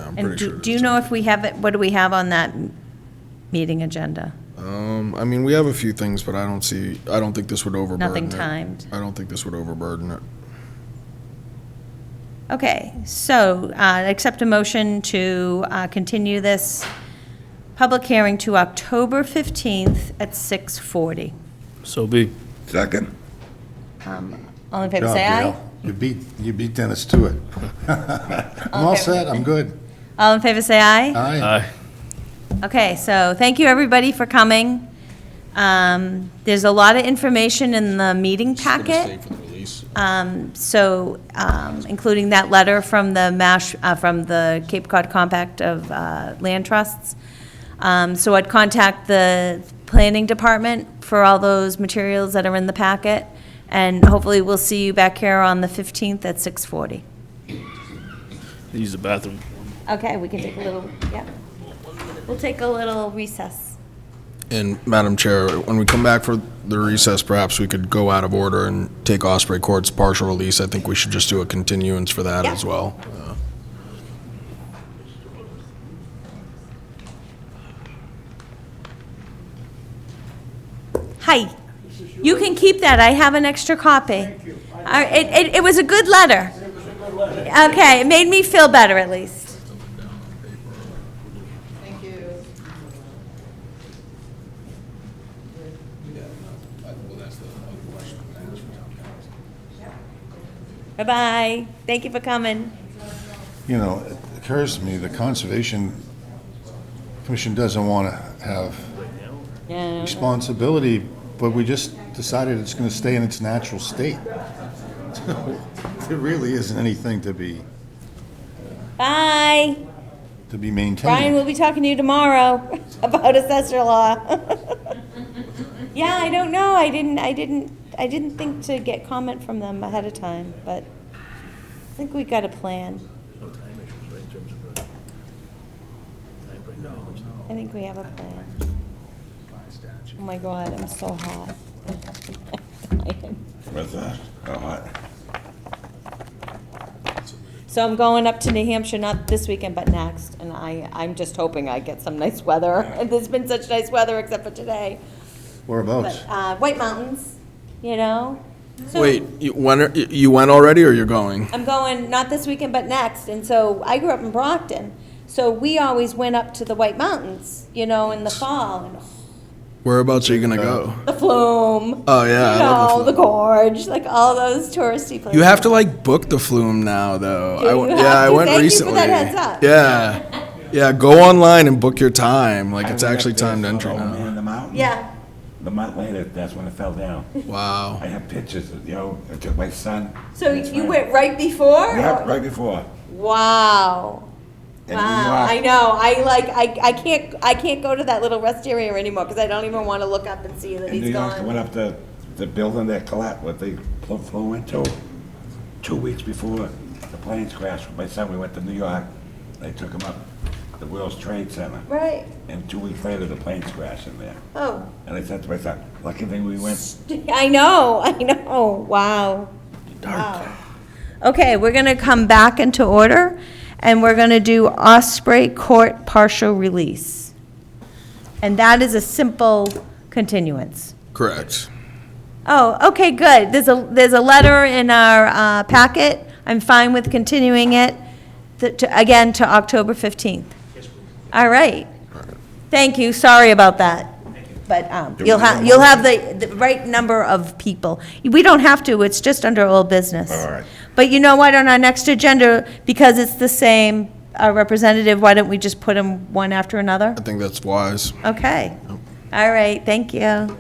I'm And pretty sure. do you know if we have it, what do we have on that meeting agenda? I mean, we have a few things, but I don't think this would overburden Nothing it. timed. I don't think this would overburden it. Okay, so accept a motion to continue this public hearing to October 15th at 6:40. So be. Second. All in favor, Job, say aye. Dale. You beat Dennis to it. I'm all set, I'm good. All in favor, say aye. Aye. Aye. Okay, so thank you, everybody, for coming. There's a lot of information in the meeting packet. For the release. So, including that letter from the Cape Cod Compact of Land Trusts. So I'd contact the planning department for all those materials that are in the packet, and hopefully we'll see you back here on the 15th at 6:40. Use the bathroom. Okay, we can take a little, yeah. We'll take a little recess. And Madam Chair, when we come back for the recess, perhaps we could go out of order and take Osprey Court's partial release. I think we should just do a continuance for that Yeah. as well. Hi, you can keep that, I have an extra copy. Thank you. It was a good letter. Okay, it made me feel better at least. Thank you. Bye-bye, thank you for coming. You know, it occurs to me, the Conservation Commission doesn't want to have Yeah. responsibility, but we just decided it's going to stay in its natural state. There really isn't anything to be Bye. maintained. Brian, we'll be talking to you tomorrow about assessor law. Yeah, I don't know, I didn't think to get comment from them ahead of time, but I think we got a plan. I think we have a plan. Oh my God, I'm so hot. What's that? Oh, what? So I'm going up to New Hampshire, not this weekend, but next, and I'm just hoping I get some nice weather. And there's been such nice weather except for today. Whereabouts? But, White Mountains, you know? So Wait, you went already or you're going? I'm going, not this weekend, but next, and so I grew up in Brockton. So we always went up to the White Mountains, you know, in the fall, and Whereabouts are you gonna go? the Flume. Oh, yeah, I love the You know, the Gorge, like all those touristy places. You have to like book the Flume now, though. Do you yeah, have I to? went Thank you for recently. that heads up. Yeah, yeah. Go online and book your time. Like it's actually timed entry Oh, now. man, the mountain. Yeah, The month later, that's when it fell down. Wow. I have pictures of, you know, I took my son. so you went right before? Yeah, right before. Wow. In New Wow, I York. know, I can't go to that little rest area anymore, because I don't even want to look up and see that In New he's York, I went gone. up to the building that collapsed, what they flew into. 2 weeks before the planes crashed with my son, we went to New York. They took him up the World Trade Center. Right, And 2 weeks later, the planes crashed in there. oh, And I said to my son, lucky thing we went. I know, wow. Wow. Okay, we're gonna come back into order, and we're gonna do Osprey Court partial release. And that is a simple continuance. Correct. Oh, okay, good. There's a letter in our packet I'm fine with continuing it, again, to October 15th. All right. Thank you, sorry about that. But you'll have the right number of people. We don't have to, it's just under old business. All right. But you know what, on our next agenda, because it's the same representative, why don't we just put them one after another? I think that's wise. Okay. All right, thank you.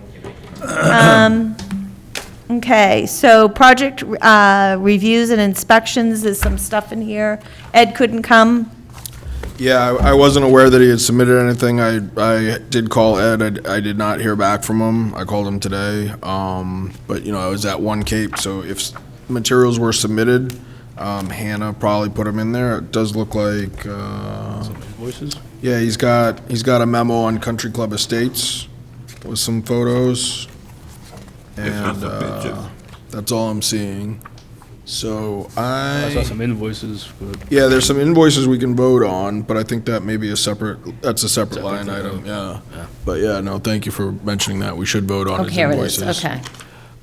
Okay, so project reviews and inspections, there's some stuff in here. Ed couldn't come. Yeah, I wasn't aware that he had submitted anything. I did call Ed. I did not hear back from him. I called him today. But, I was at One Cape, so if materials were submitted, Hannah probably put them in there. It does look like, Voices? yeah, he's got a memo on Country Club Estates with some photos. And that's all I'm seeing. So I saw some invoices, but yeah, there's some invoices we can vote on, but I think that may be a separate line item, yeah. But yeah, no, thank you for mentioning that. We should vote on his Here it is, invoices. okay.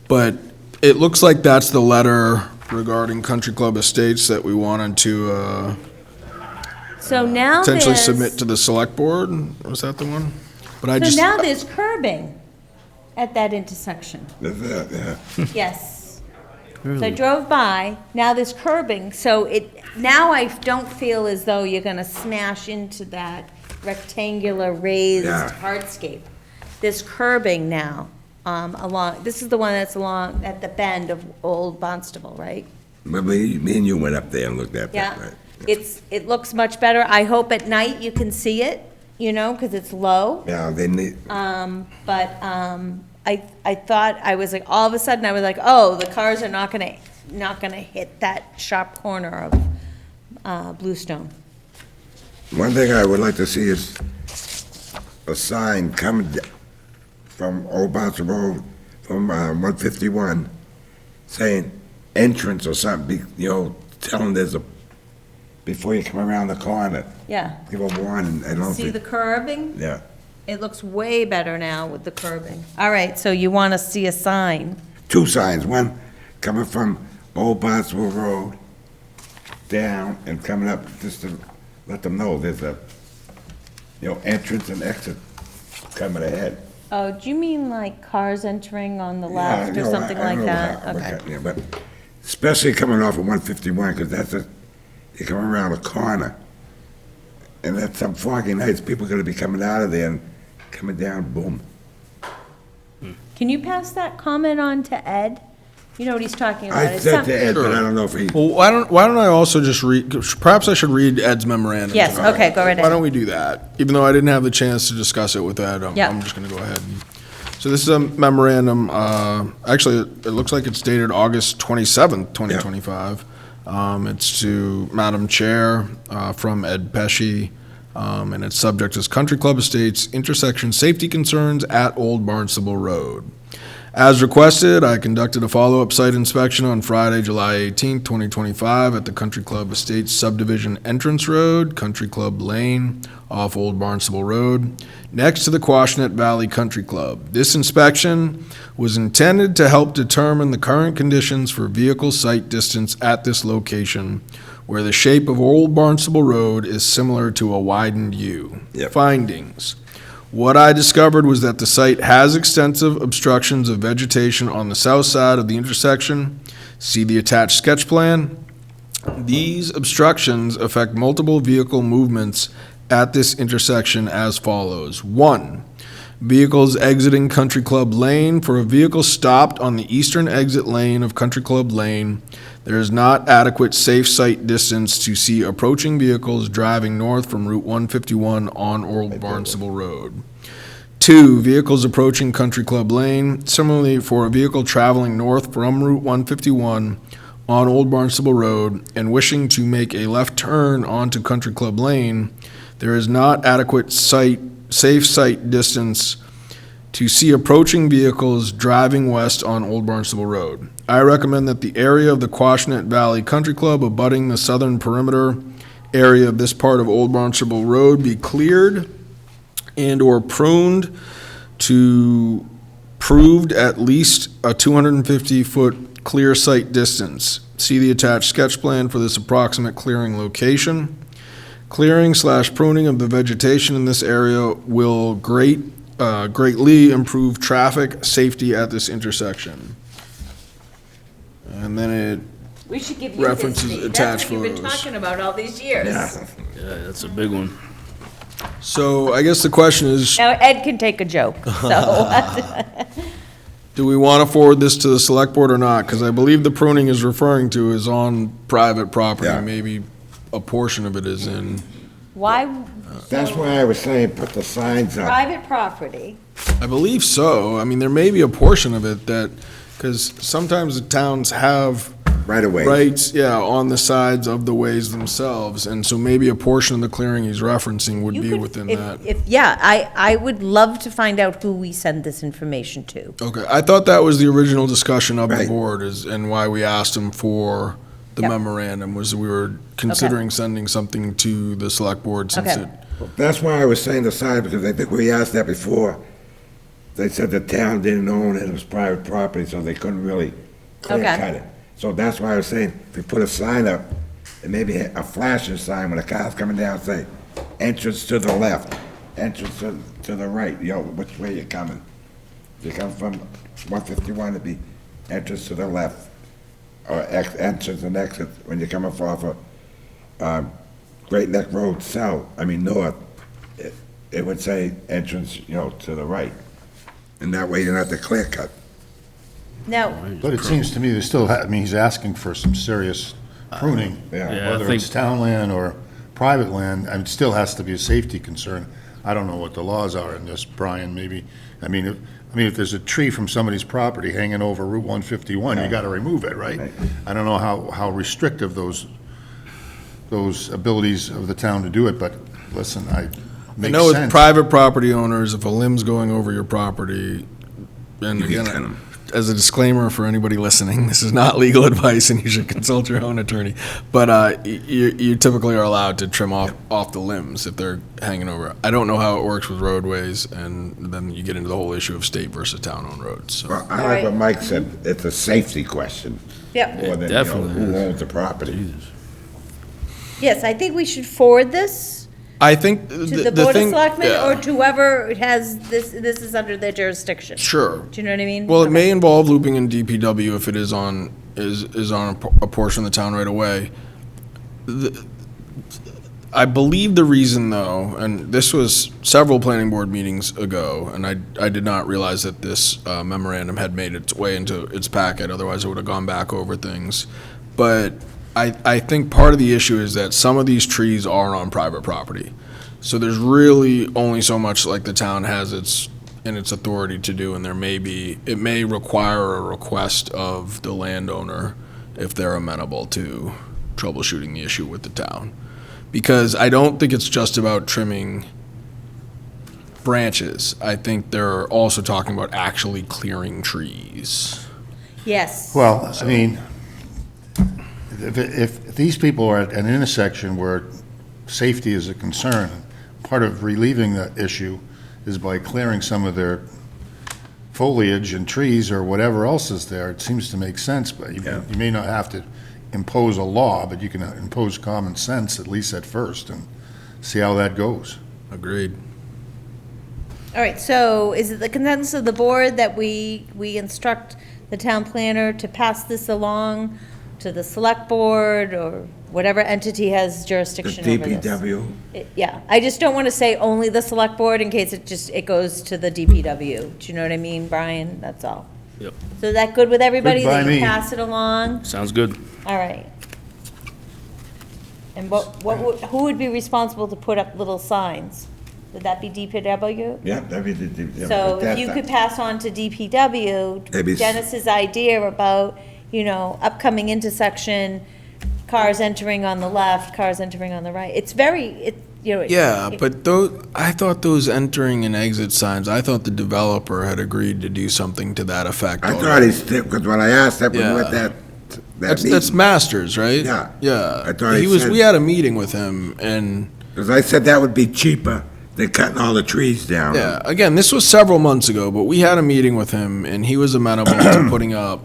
But it looks like that's the letter regarding Country Club Estates that we wanted to So now potentially there's, submit to the select board. Was that the one? But I so just, now there's curbing at that intersection. That's it, yeah. Yes. So I drove by, now there's curbing, so now I don't feel as though you're gonna smash into that rectangular raised Yeah. hardscape. There's curbing now, this is the one that's along, at the bend of Old Barnstable, right? But me and you went up there and looked at that, Yeah, right? it looks much better. I hope at night you can see it, because it's low. Yeah, they need, I thought, I was like, all of a sudden, I was like, oh, the cars are not gonna hit that sharp corner of Bluestone. one thing I would like to see is a sign coming from Old Boston Road, from 151, saying entrance or something, telling there's before you come around the corner, Yeah. give a warning, I don't See the think, curbing? yeah. It looks way better now with the curbing. All right, so you want to see a sign. Two signs, one coming from Old Barnstable Road down and coming up, just to let them know there's a, entrance and exit coming ahead. Oh, do you mean like cars entering on the Yeah, left or something I like know that? how- Okay. yeah, but especially coming off of 151, because you come around a corner, and that's some foggy nights, people are gonna be coming out of there and coming down, boom. Can you pass that comment on to Ed? You know what he's talking about. I It's said some- to Ed, but I don't know if he, well, why don't I also just read, perhaps I should read Ed's memorandum. Yes, tonight. okay, go right Why ahead. don't we do that? Even though I didn't have the chance to discuss it with Ed, Yeah. I'm just gonna go ahead. So this is a memorandum, actually, it looks like it's dated August 27th, 2025. It's to Madam Chair, from Ed Pesci, and its subject is Country Club Estates intersection safety concerns at Old Barnstable Road. As requested, I conducted a follow-up site inspection on Friday, July 18th, 2025, at the Country Club Estates Subdivision Entrance Road, Country Club Lane, off Old Barnstable Road, next to the Quashnet Valley Country Club. This inspection was intended to help determine the current conditions for vehicle sight distance at this location, where the shape of Old Barnstable Road is similar to a widened U. Yep. Findings. What I discovered was that the site has extensive obstructions of vegetation on the south side of the intersection. See the attached sketch plan. These obstructions affect multiple vehicle movements at this intersection as follows. 1. Vehicles exiting Country Club Lane. For a vehicle stopped on the eastern exit lane of Country Club Lane, there is not adequate safe sight distance to see approaching vehicles driving north from Route 151 on Old Barnstable Road. 2, vehicles approaching Country Club Lane. Similarly, for a vehicle traveling north from Route 151 on Old Barnstable Road and wishing to make a left turn onto Country Club Lane, there is not adequate safe sight distance to see approaching vehicles driving west on Old Barnstable Road. I recommend that the area of the Quashnet Valley Country Club abutting the southern perimeter area of this part of Old Barnstable Road be cleared and/or pruned to proved at least a 250-foot clear sight distance. See the attached sketch plan for this approximate clearing location. Clearing/pruning of the vegetation in this area will greatly improve traffic safety at this intersection. And then it We should give you References history. attached That's what you've been photos. talking about all these years. Yeah. Yeah, that's a big one. So I guess the question is, Now, Ed can take a joke, so. do we want to forward this to the select board or not? Because I believe the pruning is referring to is on private property. Yeah. Maybe a portion of it is in, Why, That's why I was saying, put the signs up. private property, I believe so. I mean, there may be a portion of it that, because sometimes the towns have Right away. rights, yeah, on the sides of the ways themselves. And so maybe a portion of the clearing he's referencing would you be could, within if, that. yeah, I would love to find out who we send this information to. Okay, I thought that was the original discussion of the Right. board is, and why we asked him for the Yep. memorandum, was we were considering sending something to the select board since Okay. it, That's why I was saying the sign, because I think we asked that before. They said the town didn't own it, it was private property, so they couldn't really clear Okay. cut it. So that's why I was saying, if we put a sign up, and maybe a flashing sign when a car's coming down, say, entrance to the left, entrance to the right, you know, which way you're coming. If you come from 151, it'd be entrance to the left, or entrance and exit when you're coming off of, Great Neck Road south, north. It would say entrance, you know, to the right. And that way you don't have to clear cut. Now, But it seems to me there's still, he's asking for some serious pruning. Yeah. Yeah, I Whether think- it's town land or private land, and it still has to be a safety concern. I don't know what the laws are in this, Brian, maybe. If there's a tree from somebody's property hanging over Route 151, you gotta remove it, right? Right. I don't know how restrictive those abilities of the town to do it, but listen, I makes know with sense. private property owners, if a limb's going over your property, and You can cut again, 'em. as a disclaimer for anybody listening, this is not legal advice and you should consult your own attorney. But you typically are allowed to trim off the limbs if they're hanging over. I don't know how it works with roadways, and then you get into the whole issue of state versus town-owned roads, so. Well, I like what Mike said, it's a safety question, yep, more than, definitely who is. owns the property. yes, I think we should forward this I think to the Board of thing- Selectmen yeah. or to whoever has this is under their jurisdiction. Sure. Do you know what I mean? Well, it Okay. may involve looping in DPW if it is on a portion of the town right away. I believe the reason though, and this was several planning board meetings ago, and I did not realize that this memorandum had made its way into its packet, otherwise I would have gone back over things. But I think part of the issue is that some of these trees are on private property. So there's really only so much like the town has in its authority to do, and it may require a request of the landowner if they're amenable to troubleshooting the issue with the town. Because I don't think it's just about trimming branches. I think they're also talking about actually clearing trees. Yes. Well, if these people are at an intersection where safety is a concern, part of relieving the issue is by clearing some of their foliage and trees or whatever else is there. It seems to make sense, but you may not have to impose a law, but you can impose common sense, at least at first, and see how that goes. Agreed. All right, so is it the consensus of the board that we instruct the town planner to pass this along to the select board or whatever entity has The jurisdiction over this? DPW, Yeah, I just don't want to say only the select board in case it goes to the DPW. Do you know what I mean, Brian? That's all. Yep. So is that good with everybody? Good by That you me. pass it along? Sounds good. All right. And who would be responsible to put up little signs? Would that be DPW? yeah, that'd be the DPW. So if That's you a- could pass on to DPW, Maybe s- Dennis's idea about, upcoming intersection, cars entering on the left, cars entering on the right. It's very, Yeah, but I thought those entering and exit signs, I thought the developer had agreed to do something to that effect I already. thought he's, because when I asked that, we Yeah. were at that That's meeting, Masters, right? Yeah. Yeah. I thought he said- We had a meeting with him, and, because I said that would be cheaper than cutting all the trees down. yeah, again, this was several months ago, but we had a meeting with him, and he was amenable to putting up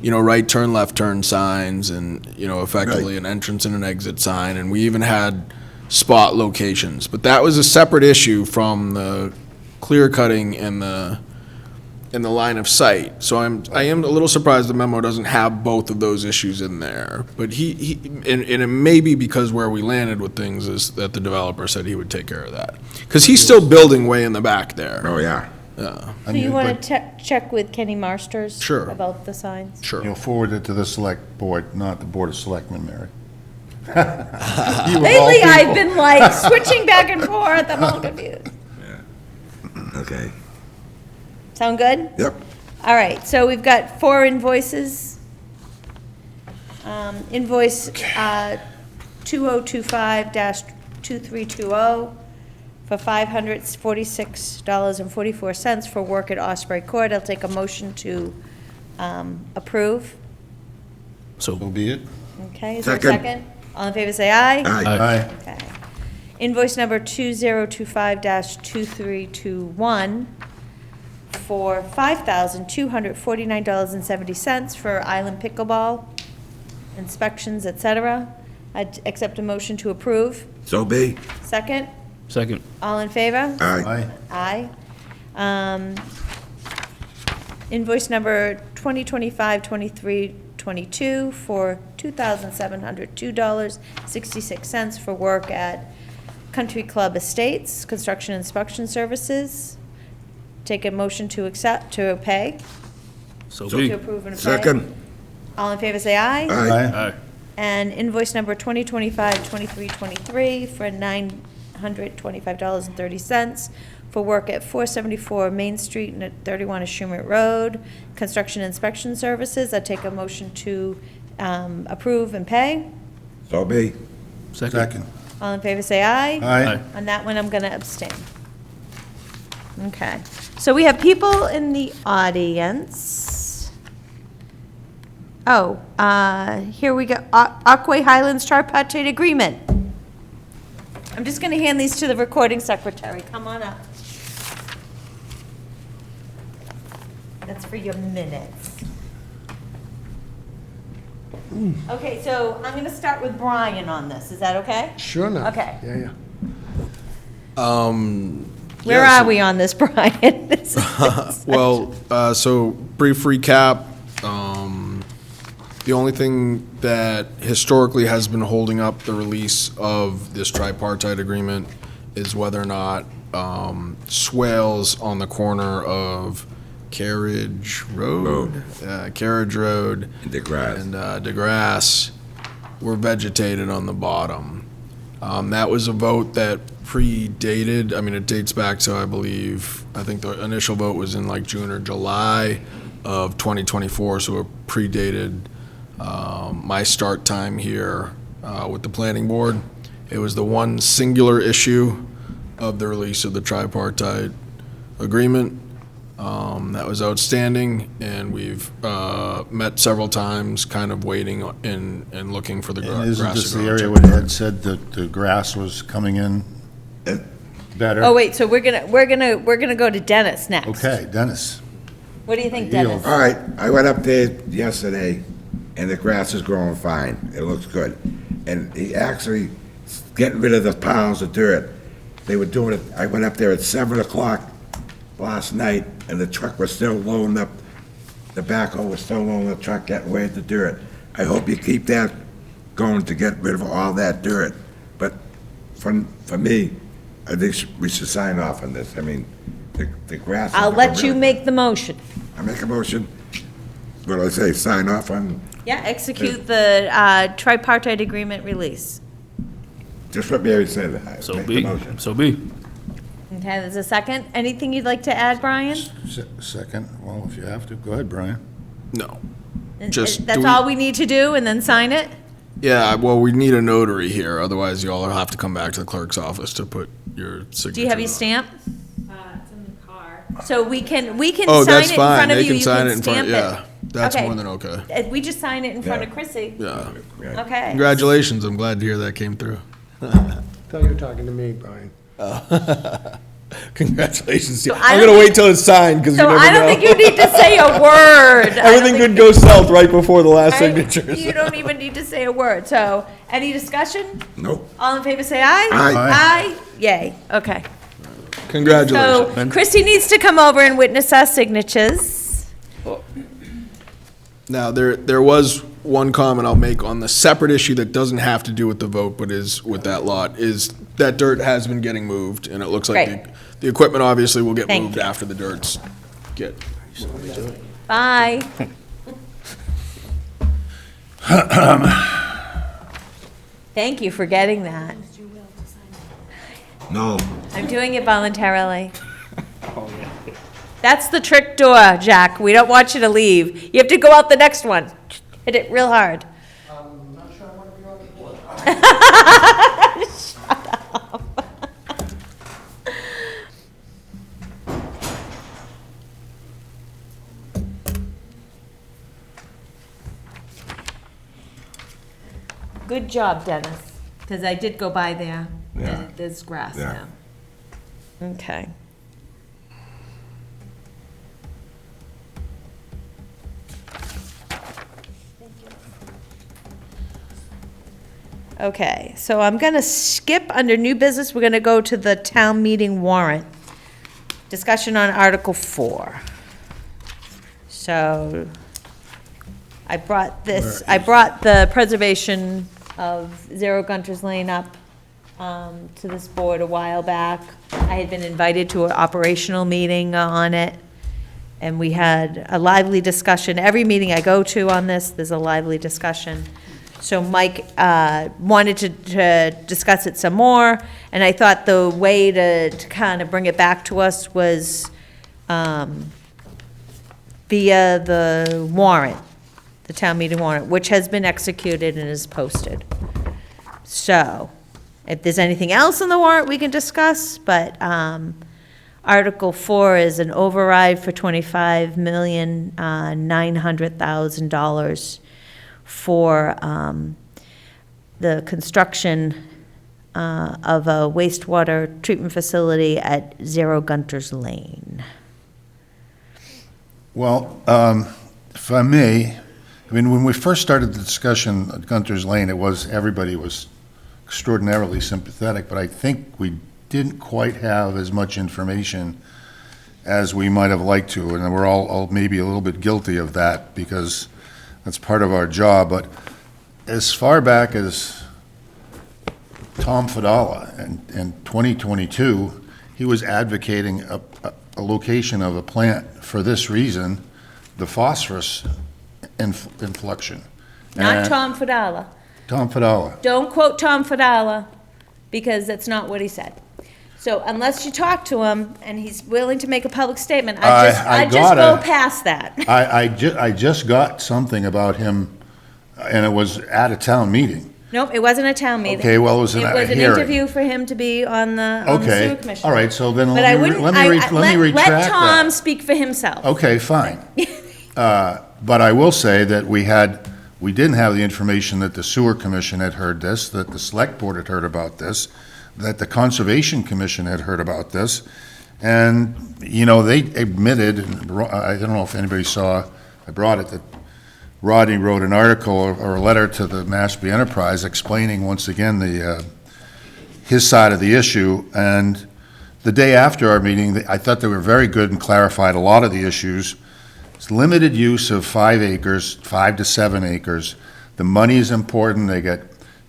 right turn, left turn signs and, effectively an entrance and an exit sign. And we even had spot locations. But that was a separate issue from the clear cutting and the line of sight. So I am a little surprised the memo doesn't have both of those issues in there. But and it may be because where we landed with things is that the developer said he would take care of that. Because he's still building way in the back there. Oh, yeah. Yeah, So you want to check with Kenny Marsters? Sure. About the signs? sure. You'll forward it to the select board, not the Board of Selectmen, Mary. Lately, I've been like switching back and forth. I'm all confused. Okay. Sound good? Yep. All right, so we've got 4 invoices. Invoice 2025-2320 for $546.44 for work at Osprey Court. I'll take a motion to approve. So be it. Okay, is there a Second. second? All in favor, say aye. Aye. Okay. Invoice number 2025-2321 for $5,249.70 for Island Pickleball inspections, et cetera. I'd accept a motion to approve. So be. Second? Second. All in favor? Aye. Aye. Invoice number 2025-2322 for $2,702.66 for work at Country Club Estates, construction inspection services. Take a motion to accept, to pay, So to be. approve and pay. Second. All in favor, say aye. Aye. Aye. And invoice number 2025-2323 for $925.30 for work at 474 Main Street and at 31 Ashumet Road, construction inspection services. I take a motion to approve and pay. So be. Second. All in favor, say aye. Aye. On that one, I'm going to abstain. Okay. So we have people in the audience. Oh, here we go. Aquay Highlands Tripartite Agreement. I'm just going to hand these to the recording secretary. Come on up. That's for your minutes. Okay, so I'm going to start with Brian on this. Is that okay? Sure enough. Okay. Yeah. Where Yeah, are so- we on this, Brian? This is- Well, so brief recap. The only thing that historically has been holding up the release of this tripartite agreement is whether or not swales on the corner of Carriage Road and DeGrasse. DeGrasse were vegetated on the bottom. That was a vote that predated, it dates back to, I think the initial vote was in like June or July of 2024, so it predated my start time here with the planning board. It was the one singular issue of the release of the tripartite agreement that was outstanding, and we've met several times, kind of waiting and looking for the And grass. isn't to this the grow. area where Ed said that the grass was coming in better? Oh, wait, so we're gonna go to Dennis next. Okay, Dennis. What do you think, Yield. Dennis? All right, I went up there yesterday, and the grass is growing fine. It looks good. And he actually getting rid of the piles of dirt. They were doing it, I went up there at 7 o'clock last night, and the truck was still loading up, the backhoe was still loading the truck, getting away with the dirt. I hope you keep that going to get rid of all that dirt. But for me, I think we should sign off on this. The grass. is I'll looking let you really- make the motion. I make a motion, what do I say, sign off on, Yeah, execute the tripartite agreement release. just what Mary said. I So make the be. motion. So be. Okay, there's a second. Anything you'd like to add, Brian? Second, well, if you have to, go ahead, Brian. No. And- Just That's do we- all we need to do, and then sign it? Yeah, well, we need a notary here, otherwise you all will have to come back to the clerk's office to put your signature. Do you have your on. stamp? It's in the car. So we can Oh, sign that's it in fine. front of They you, can you sign it can in front, stamp yeah. it. That's Okay. more than okay. We just sign it in front of Chrissy. Yeah. Okay. Congratulations, I'm glad to hear that came through. Thought you were talking to me, Brian. Congratulations. So I I'm don't gonna wait think- till it's signed, because you So never I don't know. think you need to say a word. I don't Everything think- could go south right before the last I- signatures. You don't even need to say a word. So, any discussion? Nope. All in favor, say aye. Aye. Aye. Yay. Okay. Congratulations. So Christy needs to come over and witness our signatures. Now, there was one comment I'll make on the separate issue that doesn't have to do with the vote, but is with that lot, is that dirt has been getting moved, and it looks like Great. the equipment obviously will get Thank moved you. after the dirt's get. Bye. Thank you for getting that. No. I'm doing it voluntarily. That's the trick door, Jack. We don't want you to leave. You have to go out the next one. Hit it real hard. I'm not sure I want to be on the board. Shut up. Good job, Dennis, because I did go by there. Yeah. And there's grass Yeah. now. Okay. Okay, so I'm gonna skip under new business. We're gonna go to the town meeting warrant. Discussion on Article 4. So I brought the preservation of Zero Gunter's Lane up to this board a while back. I had been invited to an operational meeting on it, and we had a lively discussion. Every meeting I go to on this, there's a lively discussion. So Mike wanted to discuss it some more, and I thought the way to kind of bring it back to us was via the warrant, the town meeting warrant, which has been executed and is posted. So, if there's anything else in the warrant, we can discuss, but Article 4 is an override for $25,900,000 for the construction of a wastewater treatment facility at Zero Gunter's Lane. Well, if I may, I mean, when we first started the discussion at Gunter's Lane, everybody was extraordinarily sympathetic, but I think we didn't quite have as much information as we might have liked to, and we're all maybe a little bit guilty of that, because that's part of our job. But as far back as Tom Fadala in 2022, he was advocating a location of a plant for this reason, the phosphorus influction. Not And- Tom Fadala. Tom Fadala. Don't quote Tom Fadala, because that's not what he said. So unless you talk to him and he's willing to make a public statement, I just go gotta- past that. I just got something about him, and it was at a town meeting. Nope, it wasn't a town meeting. Okay, well, it was an an hearing. interview for him to be on the sewer Okay, commission. all right, so then But I let wouldn't, me retract let Tom that. speak for himself. Okay, fine. But I will say that we didn't have the information that the sewer commission had heard this, that the select board had heard about this, that the conservation commission had heard about this. And, you know, they admitted, and I don't know if anybody saw, I brought it, that Rodney wrote an article or a letter to the Mashpee Enterprise explaining once again his side of the issue. And the day after our meeting, I thought they were very good and clarified a lot of the issues. It's limited use of 5 acres, 5 to 7 acres. The money is important. They get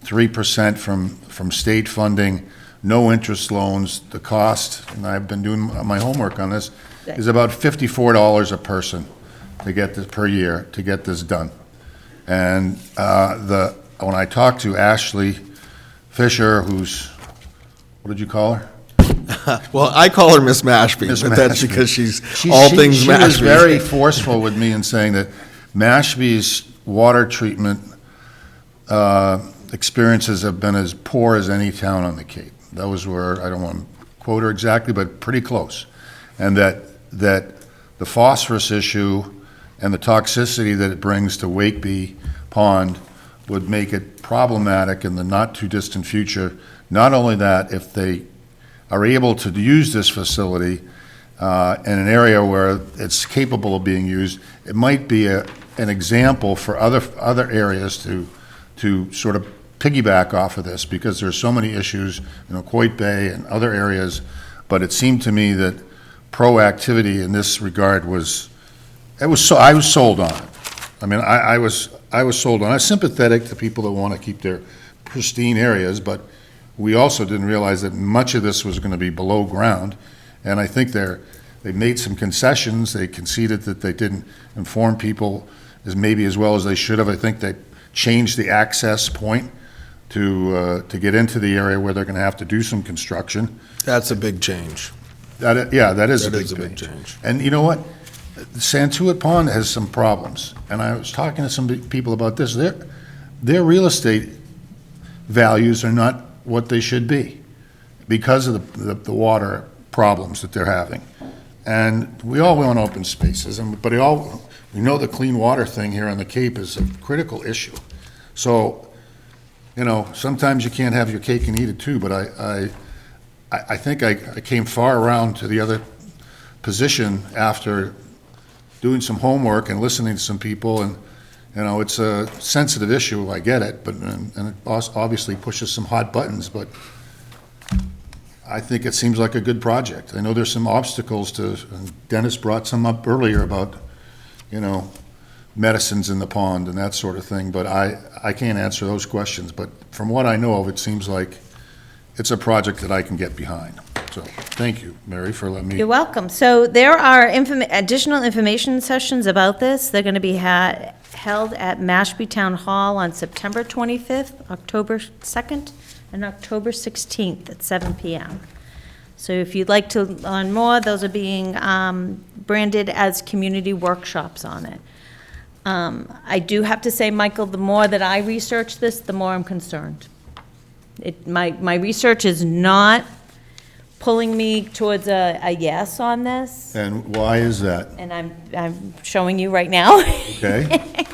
3% from state funding, no interest loans. The cost, and I've been doing my homework on this, is about $54 a person to get this, per year, to get this done. And when I talked to Ashley Fisher, who's, what did you call her? Well, I call her Miss Mashpee, Miss but that's Mashpee. because she's all things She Mashpee. was very forceful with me in saying that Mashpee's water treatment experiences have been as poor as any town on the Cape. That was where, I don't want to quote her exactly, but pretty close. And that the phosphorus issue and the toxicity that it brings to Wakeby Pond would make it problematic in the not-too-distant future. Not only that, if they are able to use this facility in an area where it's capable of being used, it might be an example for other areas to sort of piggyback off of this, because there's so many issues, Coit Bay and other areas, but it seemed to me that proactivity in this regard I was sold on it. I mean, I was sold on it. I'm sympathetic to people that want to keep their pristine areas, but we also didn't realize that much of this was going to be below ground, and I think they made some concessions. They conceded that they didn't inform people as well as they should have. I think they changed the access point to get into the area where they're going to have to do some construction. That's a big change. That is a That big change. And you know what? Santuit Pond has some problems, and I was talking to some people about this. Their real estate values are not what they should be because of the water problems that they're having. And we all want open spaces, but we know the clean water thing here on the Cape is a critical issue. So, sometimes you can't have your cake and eat it too, but I think I came far around to the other position after doing some homework and listening to some people, and, it's a sensitive issue, I get it, and it obviously pushes some hot buttons, but I think it seems like a good project. I know there's some obstacles and Dennis brought some up earlier about, medicines in the pond and that sort of thing, but I can't answer those questions, but from what I know of, it seems like it's a project that I can get behind. So, thank you, Mary, for letting me. You're welcome. So there are additional information sessions about this. They're going to be held at Mashpee Town Hall on September 25th, October 2nd, and October 16th at 7 p.m. So if you'd like to learn more, those are being branded as community workshops on it. I do have to say, Michael, the more that I research this, the more I'm concerned. My research is not pulling me towards a yes on this, And why is that? and I'm showing you right now. Okay?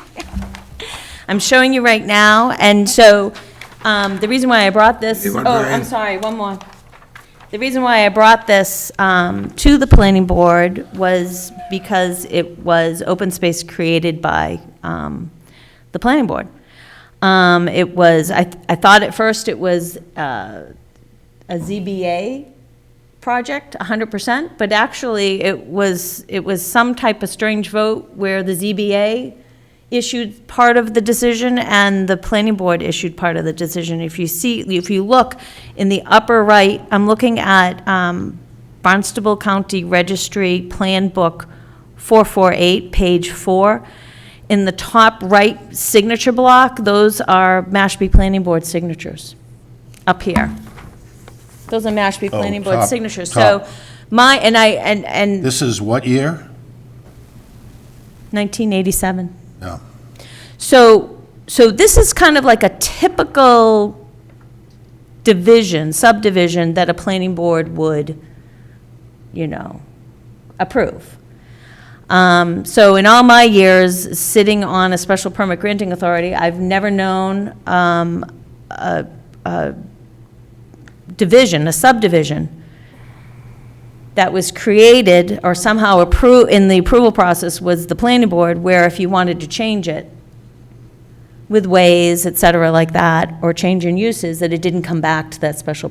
I'm showing you right now, and so, the reason why I brought this, You oh, want Brian? I'm sorry, one more. The reason why I brought this, to the planning board was because it was open space created by, the planning board. It was, I thought at first it was, a ZBA project, 100%, but actually it was some type of strange vote where the ZBA issued part of the decision and the planning board issued part of the decision. If you look in the upper right, I'm looking at Barnstable County Registry Plan Book 448, page 4. In the top right signature block, those are Mashpee Planning Board signatures, up here. Those are Mashpee Planning Board top, signatures. top. So and This is what year? 1987. Yeah. So this is kind of like a typical subdivision that a planning board would, approve. So in all my years sitting on a special permit granting authority, I've never known a subdivision that was created or somehow approved in the approval process was the planning board, where if you wanted to change it with ways, et cetera, like that, or change in uses, that it didn't come back to that special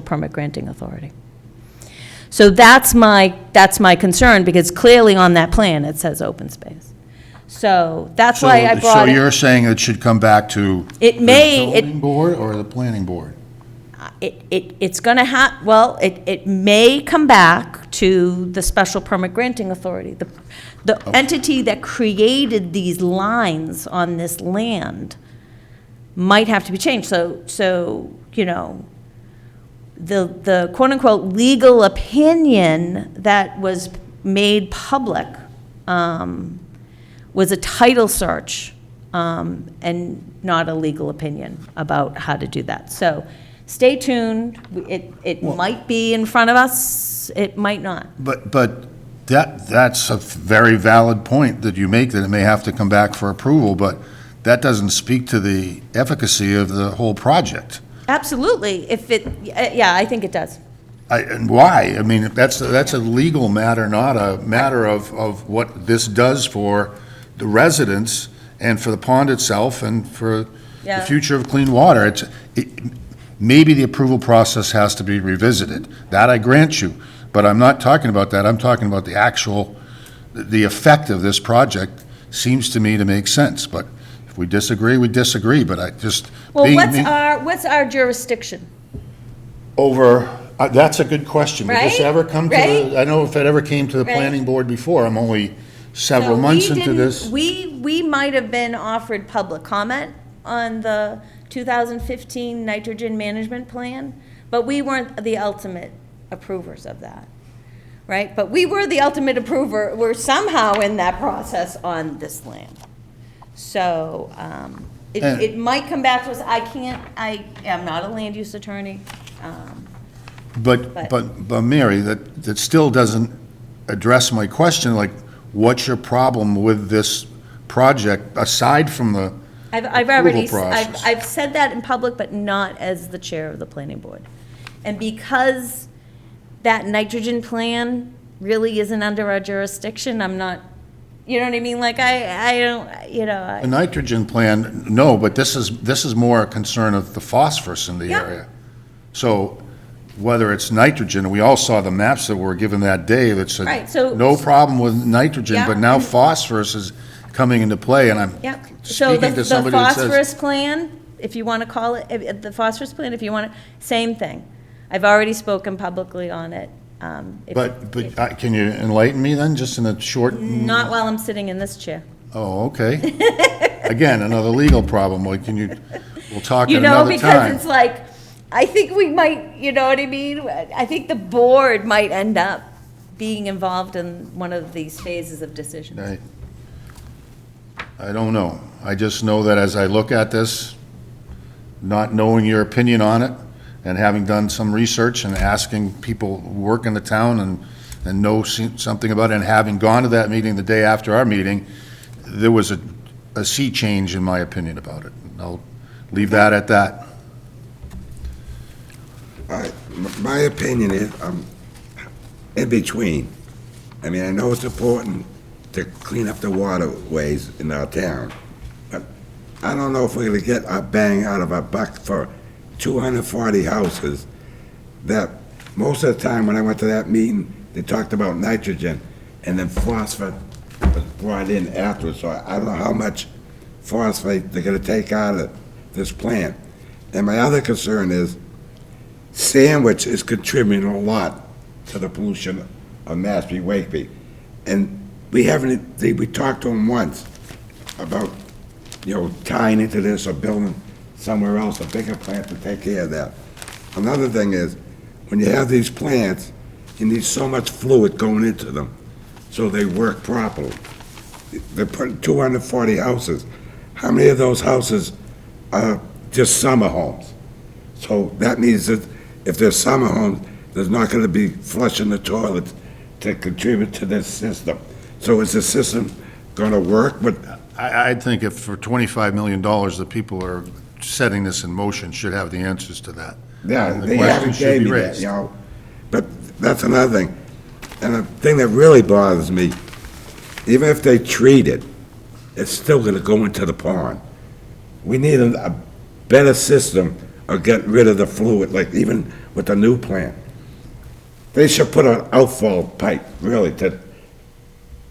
permit granting authority. So that's my concern, because clearly on that plan, it says open space. So that's why I brought So it. you're saying it should come back to It the may- zoning board or the planning board? It's going to it may come back to the special permit granting authority. The entity that created these lines on this land might have to be changed. So the quote-unquote legal opinion that was made public was a title search and not a legal opinion about how to do that. So stay tuned. It might be in front of us, it might not. But that's a very valid point that you make, that it may have to come back for approval, but that doesn't speak to the efficacy of the whole project. Absolutely, I think it does. And why? I mean, that's a legal matter, not a matter of what this does for the residents and for the pond itself and for the Yeah. future of clean water. Maybe the approval process has to be revisited. That I grant you. But I'm not talking about that. I'm talking about the effect of this project seems to me to make sense. But if we disagree, we disagree. But I just. Well, what's our jurisdiction? That's a good question. Did this Right? ever come to Right? I know if it ever came to the Right. planning board before, I'm only several So months we into didn't- this. We might have been offered public comment on the 2015 nitrogen management plan, but we weren't the ultimate approvers of that, right? But we were the ultimate approver, we're somehow in that process on this land. So, it might come back to us, I am not a land use attorney. But Mary, that still doesn't address my question, like, what's your problem with this project, aside from the I've already, approval process? I've said that in public, but not as the chair of the planning board. And because that nitrogen plan really isn't under our jurisdiction, I'm not, you know what I mean? Like, I don't, The nitrogen plan, no, but this is more a concern of the phosphorus in the Yeah. area. So whether it's nitrogen, we all saw the maps that were given that day that Right, said, so- no problem with nitrogen, Yeah, but now and- phosphorus is coming into play, and I'm Yep. So speaking to the somebody that phosphorus says, plan, if you want to call it, the phosphorus plan, if you want to, same thing. I've already spoken publicly on it. can you enlighten me then, just in a short? Not while I'm sitting in this chair. Oh, okay. Again, another legal problem, like, we'll talk You at know, another because time. it's like, I think we might, you know what I mean? I think the board might end up being involved in one of these phases of decision. I don't know. I just know that as I look at this, not knowing your opinion on it, and having done some research and asking people who work in the town and know something about it, and having gone to that meeting the day after our meeting, there was a sea change in my opinion about it. I'll leave that at that. My opinion is, in between. I mean, I know it's important to clean up the waterways in our town, but I don't know if we're gonna get a bang out of a buck for 240 houses that, most of the time when I went to that meeting, they talked about nitrogen, and then phosphate was brought in afterwards, so I don't know how much phosphate they're gonna take out of this plant. And my other concern is, Sandwich is contributing a lot to the pollution of Mashpee, Wakeby. And we talked to them once about, tying into this or building somewhere else, a bigger plant to take care of that. Another thing is, when you have these plants, you need so much fluid going into them so they work properly. They're putting 240 houses. How many of those houses are just summer homes? So that means that if there's summer homes, there's not gonna be flushing the toilets to contribute to this system. So is the system gonna work? But I think if for $25 million, the people are setting this in motion should have the answers to that. yeah, And the they question haven't should gave be me that, raised. But that's another thing. And the thing that really bothers me, even if they treat it, it's still gonna go into the pond. We need a better system of getting rid of the fluid, like even with the new plant. They should put an outfall pipe, really, to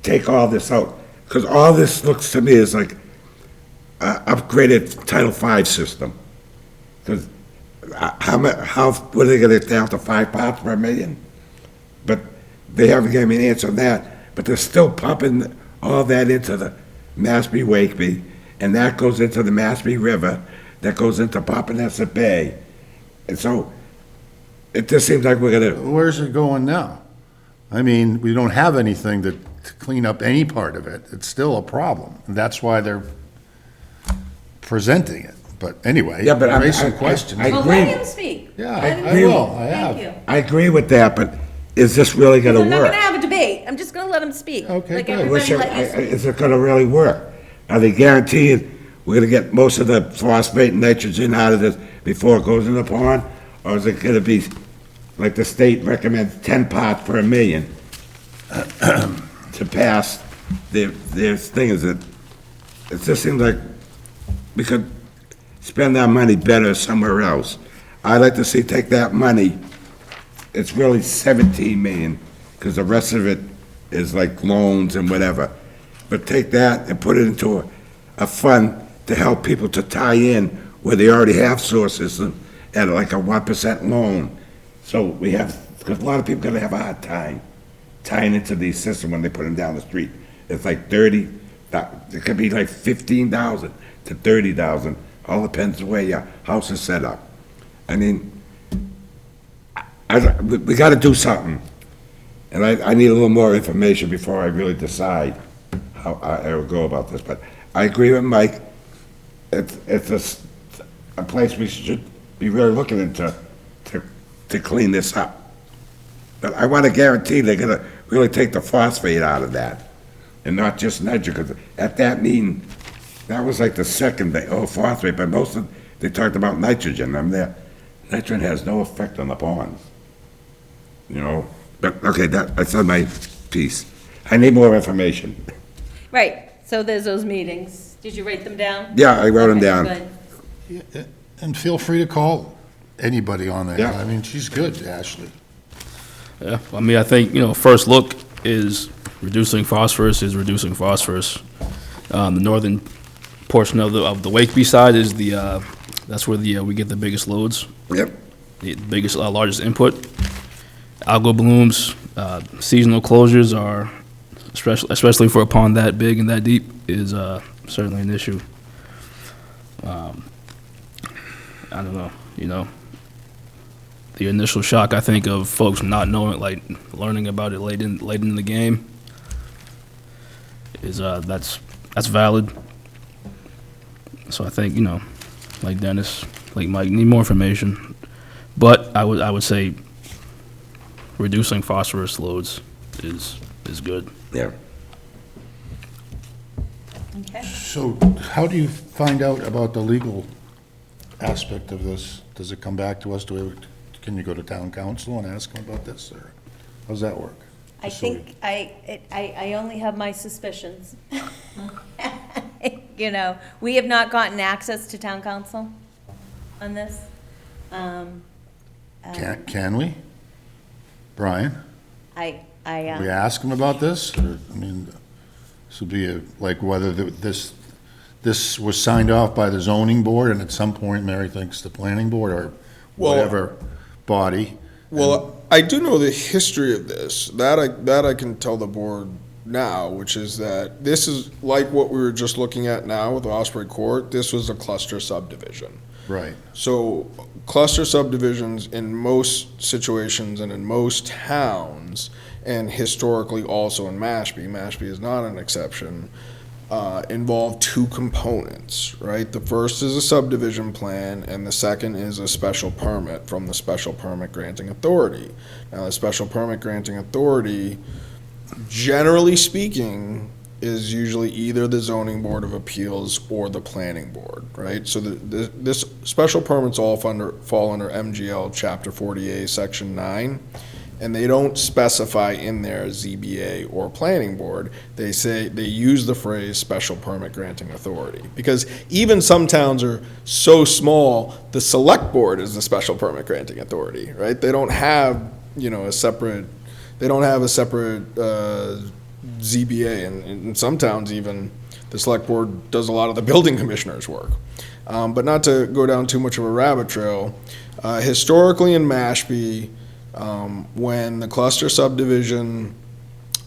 take all this out. Because all this looks to me is like upgraded Title V system. Because what are they gonna down to 5 parts per million? But they haven't given me an answer on that. But they're still pumping all that into the Mashpee Wakeby, and that goes into the Mashpee River, that goes into Papaneset Bay. And so, it just seems like we're gonna, Where's it going now? I mean, we don't have anything to clean up any part of it. It's still a problem. And that's why they're presenting it. But anyway, Yeah, but raise some questions. I Well, agree. let him speak. Yeah, Let him I speak. will. I have. Thank you. I agree with that, but is this really gonna I'm not work? gonna have a debate, I'm just gonna let him speak. Okay, Like good. everybody let you speak. Is it gonna really work? Are they guaranteed we're gonna get most of the phosphate and nitrogen out of this before it goes in the pond? Or is it gonna be like the state recommends 10 parts per million to pass their thing is that it just seems like we could spend our money better somewhere else. I'd like to see take that money, it's really 17 million, because the rest of it is like loans and whatever. But take that and put it into a fund to help people to tie in where they already have sewer systems at like a 1% loan. So we have, because a lot of people are gonna have a hard time tying into these systems when they put them down the street. It's like 30, it could be like 15,000 to 30,000, all depends the way your house is set up. I mean, we gotta do something. And I need a little more information before I really decide how I will go about this. But I agree with Mike, it's a place we should be really looking into to clean this up. But I want to guarantee they're gonna really take the phosphate out of that, and not just nitrogen, because at that meeting, that was like the second day, phosphate, but most of, they talked about nitrogen. I mean, nitrogen has no effect on the ponds, you know? But, okay, I said my piece. I need more information. Right, so there's those meetings. Did you write them down? Yeah, I wrote them Okay, down. good. And feel free to call anybody on that. Yeah. I mean, she's good, Ashley. Yeah, I mean, I think, first look is reducing phosphorus is reducing phosphorus. The northern portion of the Wakeby side is that's where we get the biggest loads, Yep. the biggest, largest input. Algal blooms, seasonal closures are, especially for a pond that big and that deep, is certainly an issue. I don't know, the initial shock, I think, of folks not knowing, like, learning about it late in the game is, that's valid. So I think, like Dennis, like Mike, need more information. But I would say reducing phosphorus loads is good. Yeah. Okay. So how do you find out about the legal aspect of this? Does it come back to us? Can you go to town council and ask them about this, or how does that work? I think I only have my suspicions. We have not gotten access to town council on this. Can we? Brian? We ask them about this? Or, I mean, this would be like whether this was signed off by the zoning board, and at some point Mary thinks the planning board or whatever body. Well, I do know the history of this. That I can tell the board now, which is that this is like what we were just looking at now with Osprey Court. This was a cluster subdivision. Right. So cluster subdivisions in most situations and in most towns, and historically also in Mashpee is not an exception, involve two components, right? The first is a subdivision plan, and the second is a special permit from the special permit granting authority. Now, the special permit granting authority, generally speaking, is usually either the zoning board of appeals or the planning board, right? So this special permits all fall under MGL Chapter 40A, Section 9. And they don't specify in there ZBA or planning board. They use the phrase special permit granting authority. Because even some towns are so small, the select board is the special permit granting authority, right? They don't have, a separate ZBA. And in some towns even, the select board does a lot of the building commissioner's work. But not to go down too much of a rabbit trail, historically in Mashpee, when the cluster subdivision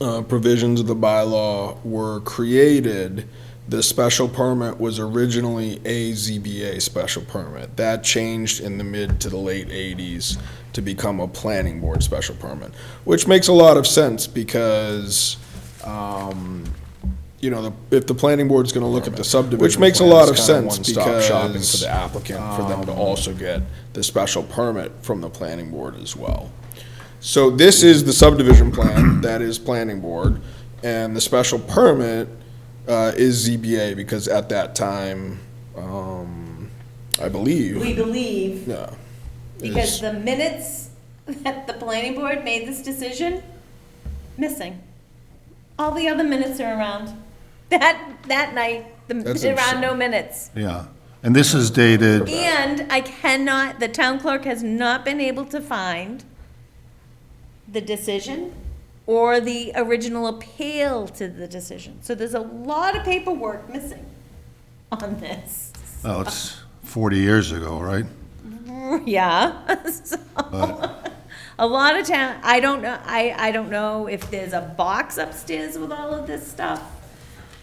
provisions of the bylaw were created, the special permit was originally a ZBA special permit. That changed in the mid to the late 80s to become a planning board special permit, which makes a lot of sense because if the planning board's going to look at the subdivision, which makes a lot of sense because shopping for the applicant for them to also get the special permit from the planning board as well. So this is the subdivision plan, that is planning board, and the special permit is ZBA because at that time, I believe. We believe, Yeah. because the minutes that the planning board made this decision, missing. All the other minutes are around. That night, That's there are insane. no minutes. Yeah. And this is dated, And I cannot, the town clerk has not been able to find the decision or the original appeal to the decision. So there's a lot of paperwork missing on this. well, it's 40 years ago, right? Yeah. So, a lot of town, I don't know, I don't know if there's a box upstairs with all of this stuff.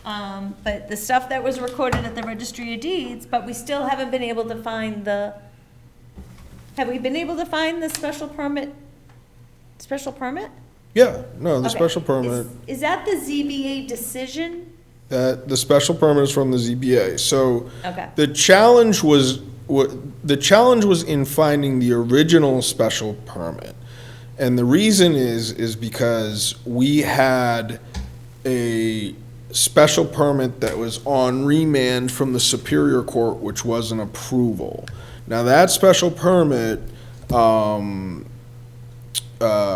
But the stuff that was recorded at the Registry of Deeds, but we still haven't been able to find have we been able to find the special permit? Special permit? Yeah, no, the Okay. special permit, Is that the ZBA decision? that, the special permit is from the ZBA. So Okay. the challenge was, the challenge was in finding the original special permit. And the reason is because we had a special permit that was on remand from the Superior Court, which was an approval. Now, that special permit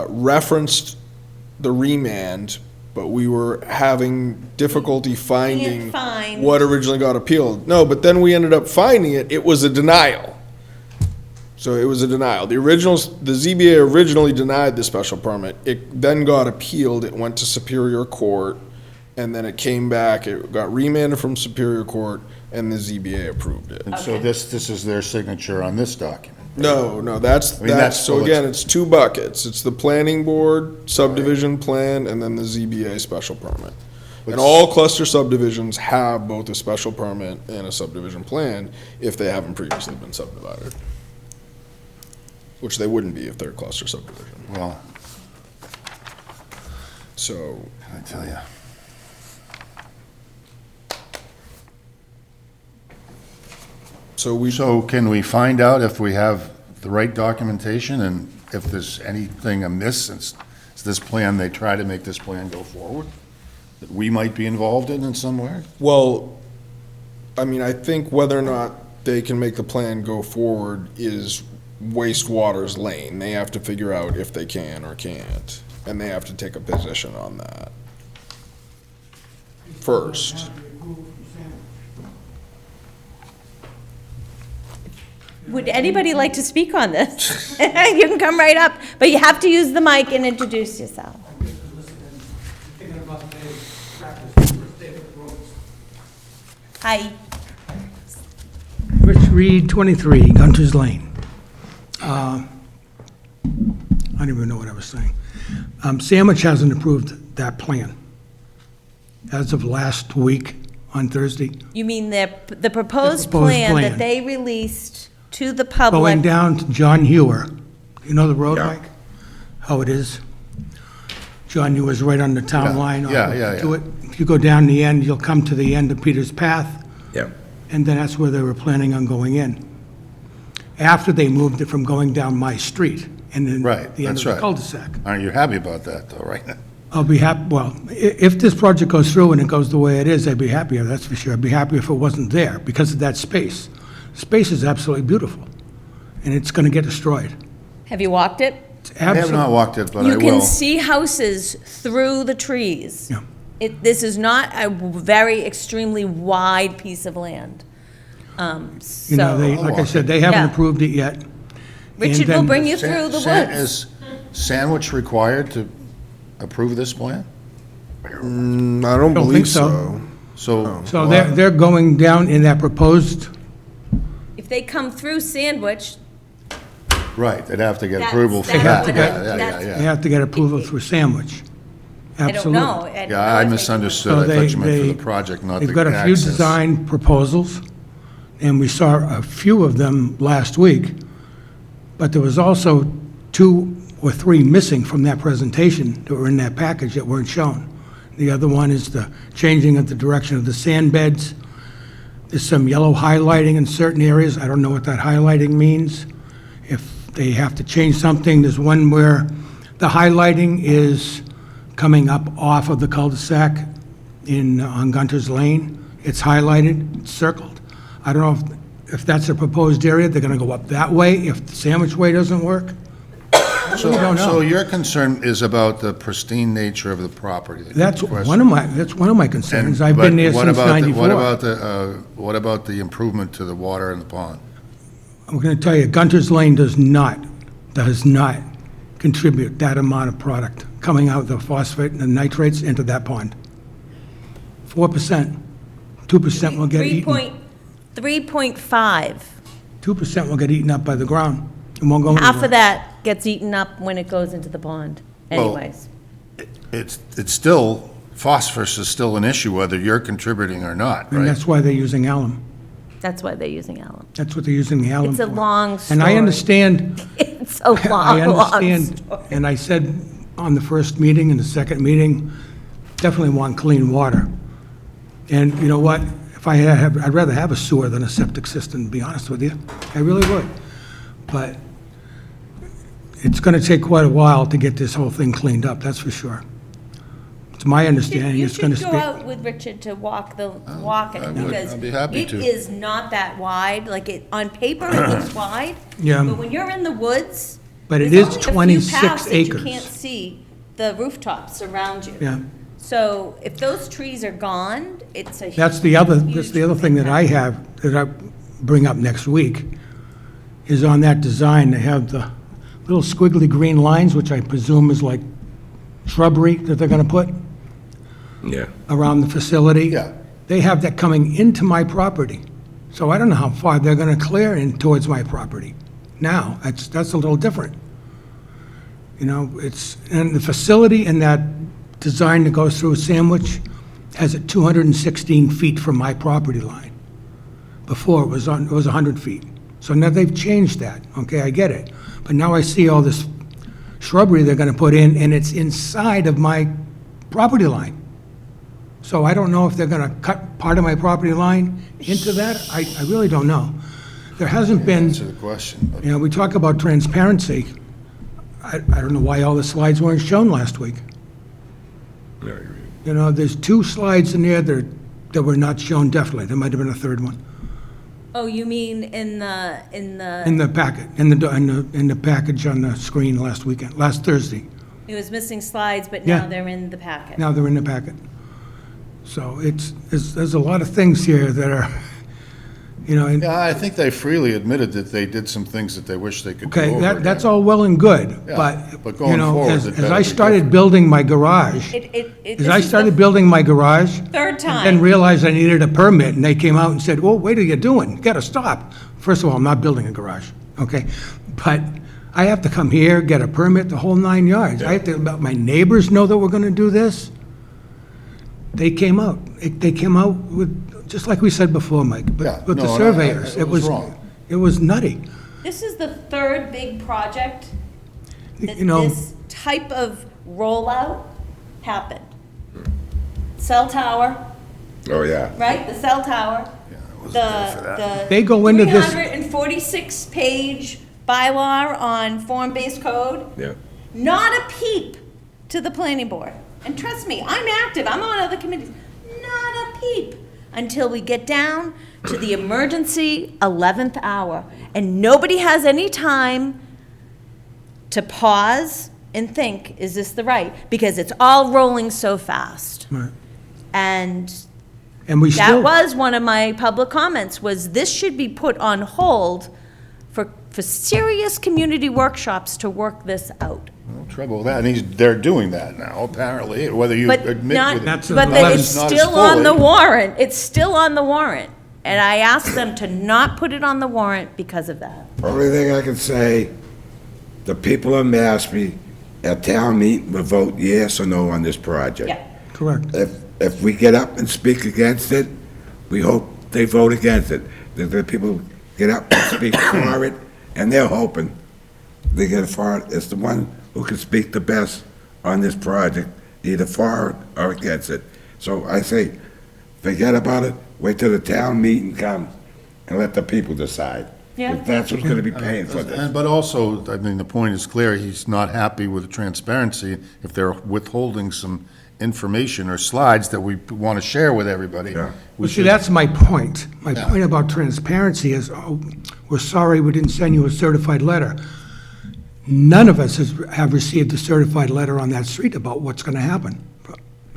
referenced the remand, but we were having difficulty finding find- what originally got appealed. No, but then we ended up finding it was a denial. So it was a denial. The ZBA originally denied the special permit. It then got appealed, it went to Superior Court, and then it came back, it got remanded from Superior Court, and the ZBA approved it. And so this is their signature on this document. No, mean, that's, that's- so so again, it's two buckets. It's the planning board subdivision plan, and then the ZBA special permit. And all cluster subdivisions have both a special permit and a subdivision plan if they haven't previously been subdivided. Which they wouldn't be if they're a cluster subdivision. Well, So, I tell you. So can we find out if we have the right documentation and if there's anything amiss since this plan, they try to make this plan go forward? That we might be involved in some way? well, I mean, I think whether or not they can make the plan go forward is wastewater's lane. They have to figure out if they can or can't, and they have to take a position on that first. Would anybody like to speak on this? You can come right up, but you have to use the mic and introduce yourself. Hi. Rich Reed, 23, Gunter's Lane. I don't even know what I was saying. Sandwich hasn't approved that plan. As of last week, on Thursday, You mean the proposed The proposed plan that plan. they released to the going public? down to John Hewer. You know the road, Mike? How it is? John Hewer's right on the town Yeah, line. yeah. To it. If you go down the end, you'll come to the end of Peter's Path, Yep. and then that's where they were planning on going in. After they moved it from going down my street, and then Right, the end that's of the right. cul-de-sac. Aren't you happy about that, though, right? I'll be happy, well, if this project goes through and it goes the way it is, I'd be happier, that's for sure. I'd be happy if it wasn't there, because of that space. Space is absolutely beautiful, and it's gonna get destroyed. Have you walked it? It's I have not absolutely, walked it, but I You will. can see houses through the trees. Yeah. This is not a very extremely wide piece of land. you know, they, So, like I said, they haven't Yeah. approved it yet. Richard will then- bring you through the woods. Is Sandwich required to approve this plan? I don't think believe so. so. So. So they're going down in that proposed, If they come through Sandwich, Right, they'd have to get That's- approval for that's that. what Yeah, it- yeah, that's- they yeah. have to get approval through Sandwich. I don't Absolutely. know. I don't Yeah, know I if they- misunderstood. So I thought you meant for they- the project, not the They've got a few access. design proposals, and we saw a few of them last week, but there was also 2 or 3 missing from that presentation that were in that package that weren't shown. The other one is the changing of the direction of the sand beds. There's some yellow highlighting in certain areas. I don't know what that highlighting means. If they have to change something, there's one where the highlighting is coming up off of the cul-de-sac on Gunter's Lane. It's highlighted, it's circled. I don't know if that's a proposed area, they're gonna go up that way if the Sandwich Way doesn't work. So, don't know. so your concern is about the pristine nature of the property? That's one of my concerns. I've But been there what since about the- '94. What about the improvement to the water in the pond? I'm going to tell you, Gunter's Lane does not contribute that amount of product coming out of the phosphate and the nitrates into that pond. 4%, 2% will get eaten. 3.5. 2% will get eaten up by the ground. It won't go Half anywhere. of that gets eaten up when it goes into the pond anyways. It's still, phosphorus is still an issue whether you're contributing or not, And right? that's why they're using alum. That's why they're using alum. That's what they're using the alum It's for. a long story. And I understand, It's a I long understand, story. and I said on the first meeting and the second meeting, definitely want clean water. And you know what? If I'd rather have a sewer than a septic system, to be honest with you. I really would. But it's going to take quite a while to get this whole thing cleaned up, that's for sure. It's my understanding You it's going should to go speak. out with Richard to walk it, I would. because I'd be happy it to. is not that wide, like on paper, it looks wide. Yeah. But when you're in the woods. But it there's is only a few 26 paths that acres. you can't see the rooftops around you. Yeah. So if those trees are gone, it's a That's the other huge thing that I have, that I bring up next week, is on that design, they have the little squiggly green lines, which I presume is like shrubbery that they're gonna put Yeah. around the facility. Yeah. They have that coming into my property. So I don't know how far they're gonna clear in towards my property. Now, that's a little different. You know, and the facility and that design that goes through Sandwich has it 216 feet from my property line. Before, it was 100 feet. So now they've changed that, okay, I get it. But now I see all this shrubbery they're gonna put in, and it's inside of my property line. So I don't know if they're gonna cut part of my property line into that, I really don't know. There hasn't been, Answer the question, but you know, we talk about transparency. I don't know why all the slides weren't shown last week. You know, there's 2 slides in there that were not shown definitely. There might have been a third one Oh, you mean in the? in the packet, in the package on the screen last Thursday. It was missing slides, but Yeah. now they're in the packet. Now they're in the packet. So there's a lot of things here that are, you know, and- yeah, I think they freely admitted that they did some things that they wish they could do okay, over that's again. all well and good, Yeah, but, but you going know, forward, as it as better I be started different. building my garage, As as I started building my garage, Third and time. realized I needed a permit, and they came out and said, well, what are you doing? You gotta stop. First of all, I'm not building a garage, okay? But I have to come here, get a permit, the whole 9 yards. I have to let my neighbors know that we're gonna do this. They came out with, just like we said before, Mike, Yeah, with the no, surveyors. it was wrong. It was nutty. This is the third big project that You know, this type of rollout happened. Cell tower, Oh, yeah. right? The cell tower. The They go into this- 346-page bylaw on form-based code. Yeah. Not a peep to the planning board. And trust me, I'm active, I'm on other committees. Not a peep until we get down to the emergency 11th hour. And nobody has any time to pause and think, is this the right? Because it's all rolling so fast. Right. And And we that still, was one of my public comments, was this should be put on hold for serious community workshops to work this out. No trouble with that, and they're doing that now, apparently, whether you But admit not, with it. That's but a- that it's Not as still on the fully. warrant, it's still on the warrant. And I asked them to not put it on the warrant because of that. Only thing I can say, the people of Mashpee at town meeting will vote yes or no on this project. Yeah. correct. If we get up and speak against it, we hope they vote against it. The people get up and speak for it, and they're hoping they get for it. It's the one who can speak the best on this project, either for it or against it. So I say, forget about it, wait till the town meeting comes, and let the people decide. Yeah. If that's who's gonna be paying for this. But also, I mean, the point is clear, he's not happy with the transparency if they're withholding some information or slides that we want to share with everybody. Yeah. We Well, see, should- that's my point. My Yeah. point about transparency is, oh, we're sorry we didn't send you a certified letter. none of us have received a certified letter on that street about what's going to happen.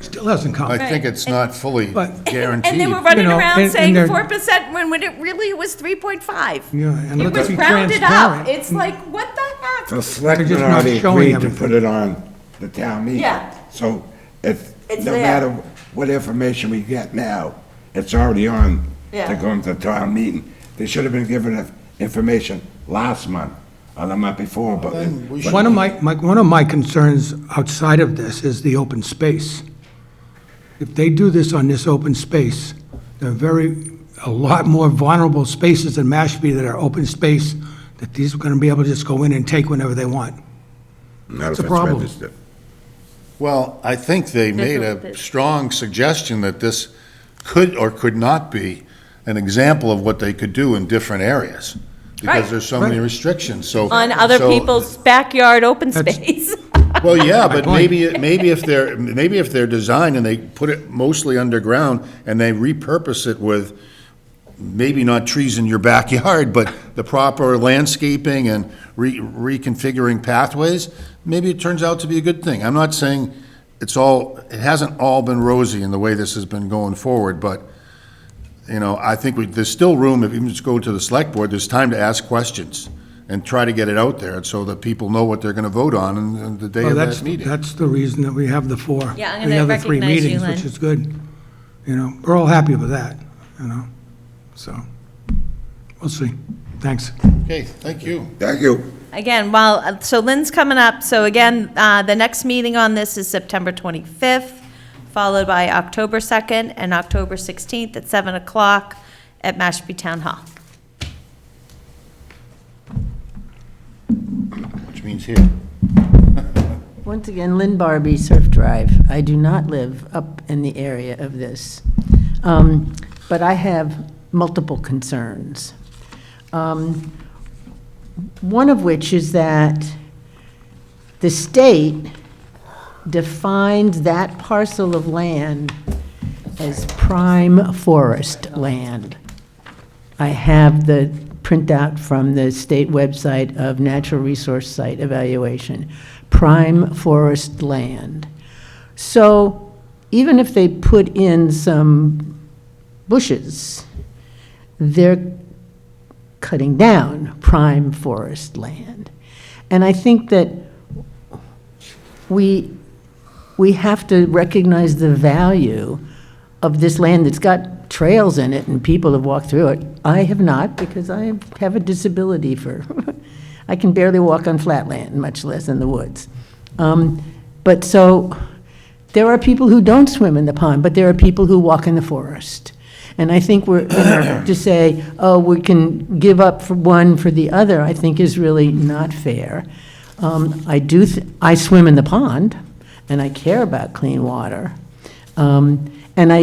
Still hasn't come. I think it's not fully But- guaranteed. And they were running You know, around and saying they're- 4% when it really was 3.5. Yeah, and It let's was be rounded up. transparent. It's like, what the heck? The selectmen just not already showing agreed to put everything. it on the town meeting. Yeah. So if, It's no there. matter what information we get now, it's already on Yeah. to go into the town meeting. They should have been given information last month or the month before, but. One of my concerns outside of this is the open space. If they do this on this open space, there are a lot more vulnerable spaces in Mashpee that are open space, that these are gonna be able to just go in and take whenever they want. Not It's if a it's problem. registered. Well, I think they made a strong suggestion that this could or could not be an example of what they could do in different areas, Right. because there's so many restrictions, so. On other so- people's backyard open That's- space. Well, yeah, but point. maybe if they're designed and they put it mostly underground and they repurpose it with maybe not trees in your backyard, but the proper landscaping and reconfiguring pathways, maybe it turns out to be a good thing. I'm not saying it hasn't all been rosy in the way this has been going forward, but, you know, I think there's still room, if you just go to the select board, there's time to ask questions and try to get it out there so that people know what they're gonna vote on in the day Well, of that's, that meeting. that's the reason that we have the Yeah, I'm the gonna other three recognize you, meetings, Lynn. which is good. You know, we're all happy with that, you know, so, we'll see. Thanks. Okay, thank you. Thank you. Again, so Lynn's coming up, so again, the next meeting on this is September 25th, followed by October 2nd and October 16th at 7 o'clock at Mashpee Town Hall. Which means here. Once again, Lynn Barbie, Surf Drive. I do not live up in the area of this, but I have multiple concerns. One of which is that the state defines that parcel of land as prime forest land. I have the printout from the state website of Natural Resource Site Evaluation, prime forest land. So even if they put in some bushes, they're cutting down prime forest land. And I think that we have to recognize the value of this land that's got trails in it and people have walked through it. I have not, because I have a disability I can barely walk on flat land, much less in the woods. But so, there are people who don't swim in the pond, but there are people who walk in the forest. And I think to say, oh, we can give up for one for the other, I think is really not fair. I swim in the pond, and I care about clean water. And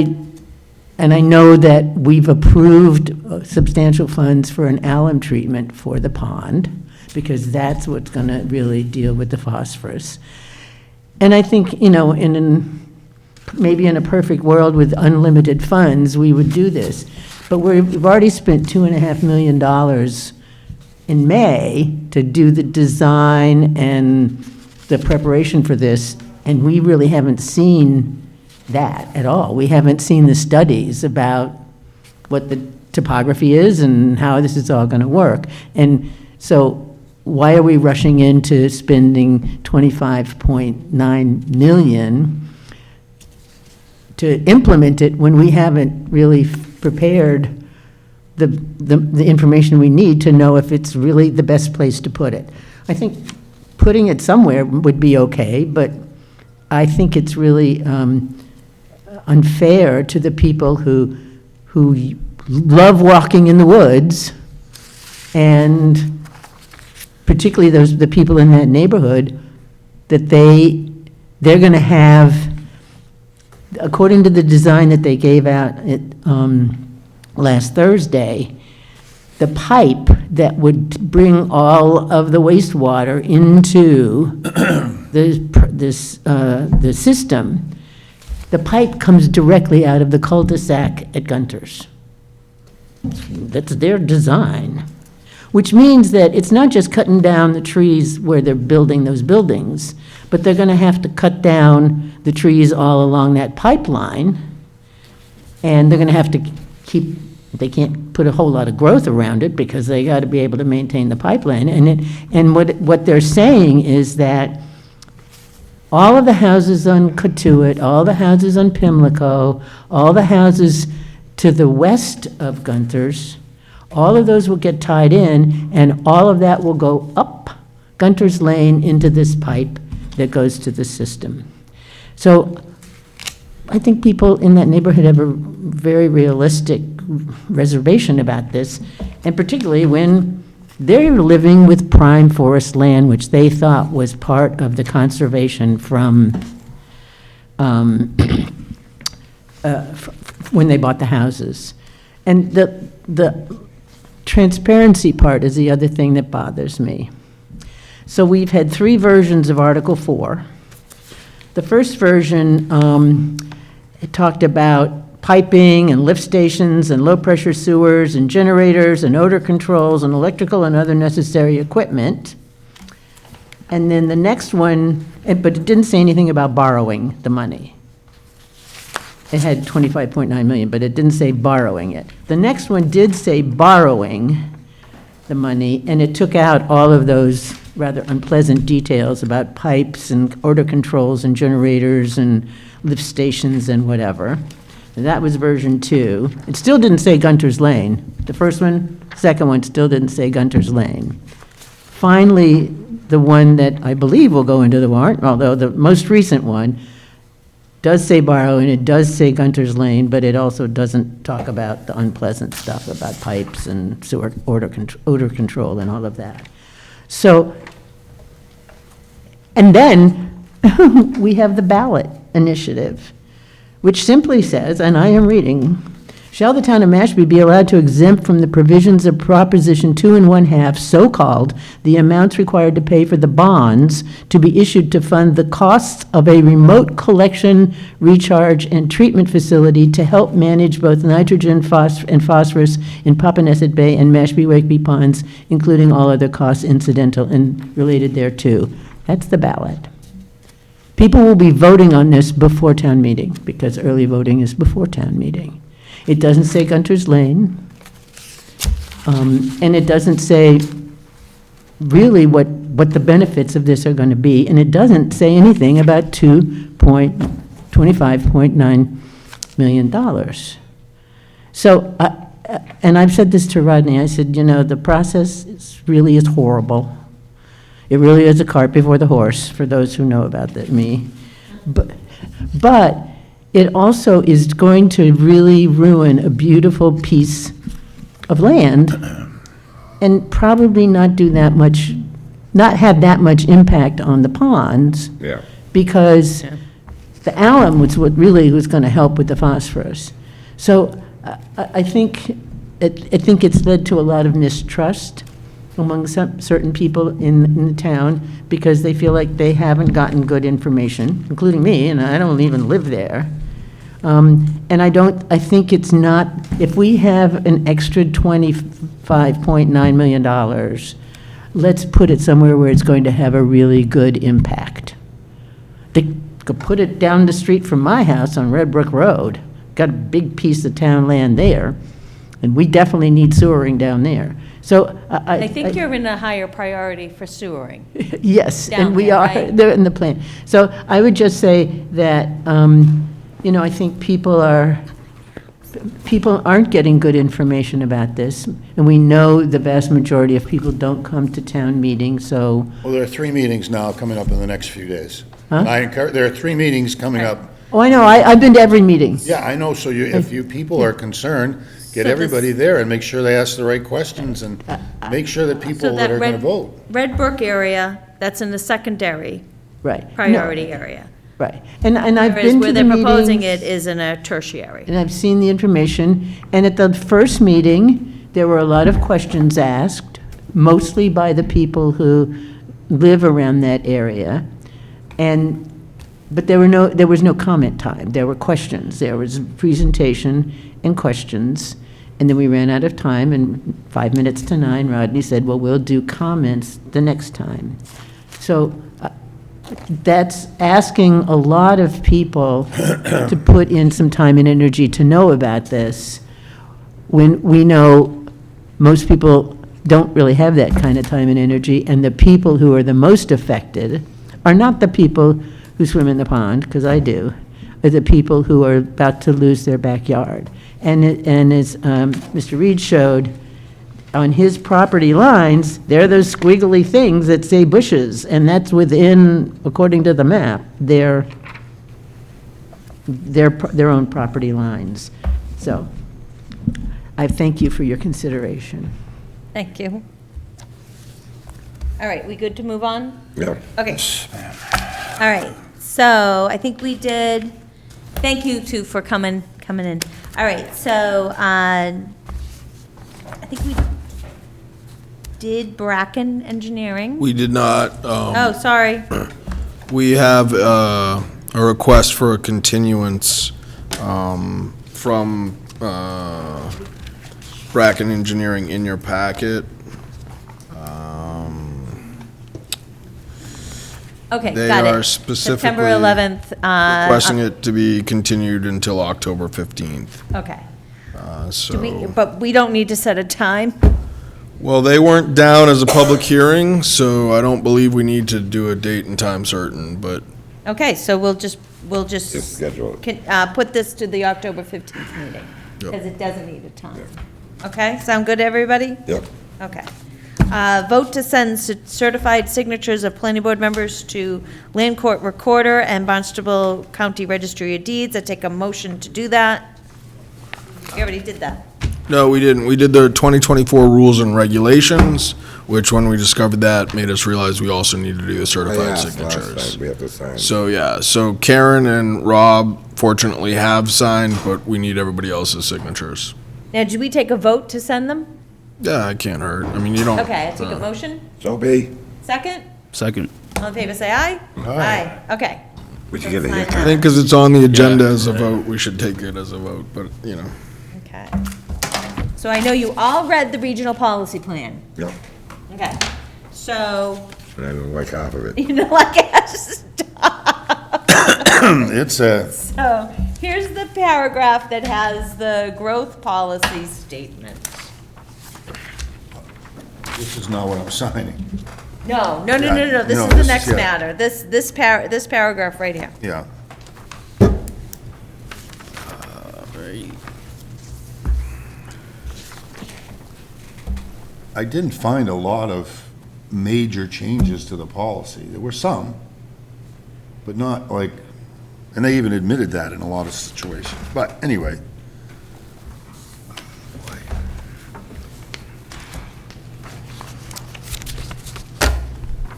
I know that we've approved substantial funds for an alum treatment for the pond, because that's what's going to really deal with the phosphorus. And I think, you know, maybe in a perfect world with unlimited funds, we would do this. But we've already spent $2.5 million in May to do the design and the preparation for this, and we really haven't seen that at all. We haven't seen the studies about what the topography is and how this is all going to work. And so why are we rushing into spending $25.9 million to implement it when we haven't really prepared the information we need to know if it's really the best place to put it? I think putting it somewhere would be okay, but I think it's really unfair to the people who love walking in the woods, and particularly the people in that neighborhood, that they're going to have, according to the design that they gave out last Thursday, the pipe that would bring all of the wastewater into the system, the pipe comes directly out of the cul-de-sac at Gunter's. That's their design, which means that it's not just cutting down the trees where they're building those buildings, but they're going to have to cut down the trees all along that pipeline, and they're going to have to keep, they can't put a whole lot of growth around it because they got to be able to maintain the pipeline. And what they're saying is that all of the houses on Katuitt, all the houses on Pimlico, all the houses to the west of Gunther's, all of those will get tied in, and all of that will go up Gunter's Lane into this pipe that goes to the system. So I think people in that neighborhood have a very realistic reservation about this, and particularly when they're living with prime forest land, which they thought was part of the conservation from when they bought the houses. And the transparency part is the other thing that bothers me. So we've had 3 versions of Article 4. The first version, it talked about piping and lift stations and low-pressure sewers and generators and odor controls and electrical and other necessary equipment. And then the next one, but it didn't say anything about borrowing the money. It had 25.9 million, but it didn't say borrowing it. The next one did say borrowing the money, and it took out all of those rather unpleasant details about pipes and odor controls and generators and lift stations and whatever. And that was version 2. It still didn't say Gunter's Lane. The first one, second one still didn't say Gunter's Lane. Finally, the one that I believe will go into the warrant, although the most recent one does say borrow, and it does say Gunter's Lane, but it also doesn't talk about the unpleasant stuff about pipes and sewer odor control and all of that. So, and then we have the ballot initiative, which simply says, and I am reading, shall the town of Mashpee be allowed to exempt from the provisions of Proposition 2 1/2, so-called, the amounts required to pay for the bonds to be issued to fund the costs of a remote collection, recharge, and treatment facility to help manage both nitrogen and phosphorus in Papaneset Bay and Mashpee-Wakeby ponds, including all other costs incidental and related thereto. That's the ballot. People will be voting on this before town meeting, because early voting is before town meeting. It doesn't say Gunter's Lane, and it doesn't say really what the benefits of this are going to be, and it doesn't say anything about $25.9 million. So, and I've said this to Rodney, I said, you know, the process really is horrible. It really is a cart before the horse, for those who know about that, me. But it also is going to really ruin a beautiful piece of land and probably not do that much, not have that much impact on the ponds. Yeah. Because the alum was what really was going to help with the phosphorus. So I think it's led to a lot of mistrust among certain people in the town, because they feel like they haven't gotten good information, including me, and I don't even live there. And I think it's not, if we have an extra $25.9 million, let's put it somewhere where it's going to have a really good impact. They could put it down the street from my house on Red Brook Road, got a big piece of town land there, and we definitely need sewering down there. So I think you're in a higher priority for sewering. Yes, Down and we there, are, right? they're in the plan. So I would just say that, you know, I think people aren't getting good information about this, and we know the vast majority of people don't come to town meetings, so. Well, there are 3 meetings now coming up in the next few days. Huh? And there are 3 meetings coming up. Oh, I know, I've been to every meeting. Yeah, I know, so if you people are concerned, get So everybody there and make sure they ask the right questions and make sure that So people that that are gonna vote. Red Brook area, that's in the secondary Right. No, priority area. Right, and I've Whereas been where to they're the proposing meetings, it is in a tertiary. and I've seen the information, and at the first meeting, there were a lot of questions asked, mostly by the people who live around that area, but there was no comment time. There were questions. There was presentation and questions, And then we ran out of time, and 5 minutes to 9, Rodney said, well, we'll do comments the next time. So that's asking a lot of people to put in some time and energy to know about this, when we know most people don't really have that kind of time and energy, and the people who are the most affected are not the people who swim in the pond, because I do, are the people who are about to lose their backyard. And as Mr. Reed showed, on his property lines, there are those squiggly things that say bushes, and that's within, according to the map, their own property lines. So I thank you for your consideration. Thank you. All right, we good to move on? Yeah. Okay. All right, so I think we did, thank you two for coming in. All right, so I think we did Bracken Engineering. We did not. Oh, sorry. We have a request for a continuance from Bracken Engineering in your packet. Okay, They got it. are specifically September 11th. requesting it to be continued until October 15th. Okay. So, But we don't need to set a time? well, they weren't down as a public hearing, so I don't believe we need to do a date and time certain, but Okay, so we'll just Just schedule it. put this to the October 15th meeting, Yep. because it doesn't need a time. Okay, sound good to everybody? Yep. Okay. Vote to send certified signatures of planning board members to Land Court Recorder and Barnstable County Registry of Deeds. I take a motion to do that. You already did that. no, we didn't. We did the 2024 rules and regulations, which when we discovered that, made us realize we also need to do the I certified asked last signatures. time, we have to sign. So, yeah, so Karen and Rob fortunately have signed, but we need everybody else's signatures. Now, did we take a vote to send them? Yeah, it can't hurt. I mean, you don't. Okay, I take a motion. So be, Second? Second. All in favor, say aye. Aye. Okay. we should get a Sign hiccup. I think because it's on the agenda as a vote, we should take it as a vote, but, you know. Okay. So I know you all read the regional policy plan. Yep, Okay. So, but I don't like half of it. you know, like, It's a, so here's the paragraph that has the growth policy statement. this is not what I'm signing. No, Yeah, this no, is the this is- next yeah. matter. This paragraph right here. Yeah. I didn't find a lot of major changes to the policy. There were some, but not like, and they even admitted that in a lot of situations. But anyway.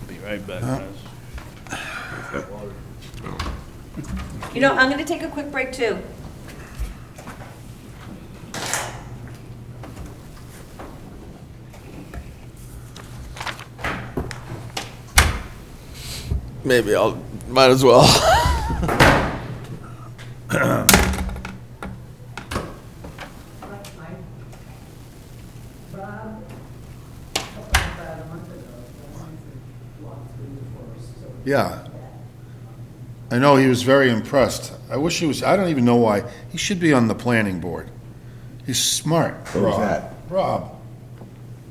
Be right back, guys. You know, I'm gonna take a quick break too. Maybe might as well. Yeah. I know, he was very impressed. I wish he was, I don't even know why. He should be on the planning board. He's smart. Who's Rob. that? Rob.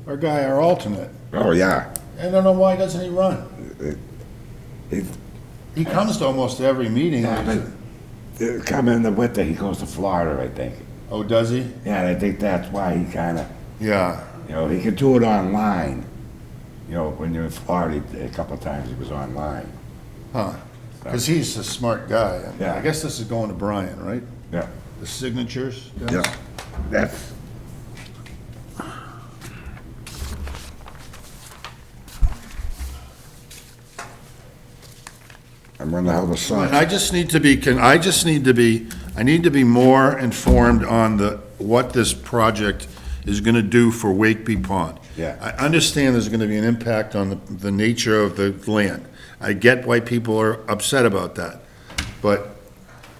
Our guy, our alternate. Oh, yeah. I don't know why doesn't he run? He's, He comes to almost every meeting. come in the winter, he goes to Florida, I think. Oh, does he? Yeah, and I think that's why he kinda, Yeah. you know, he could do it online. You know, when you're in Florida, a couple of times he was online. Huh. Because he's a smart guy. Yeah. I guess this is going to Brian, right? Yeah, The signatures? yeah. That's, I'm gonna have a And son. I just need to be, I need to be more informed on what this project is gonna do for Wakeby Pond. Yeah. I understand there's gonna be an impact on the nature of the land. I get why people are upset about that, but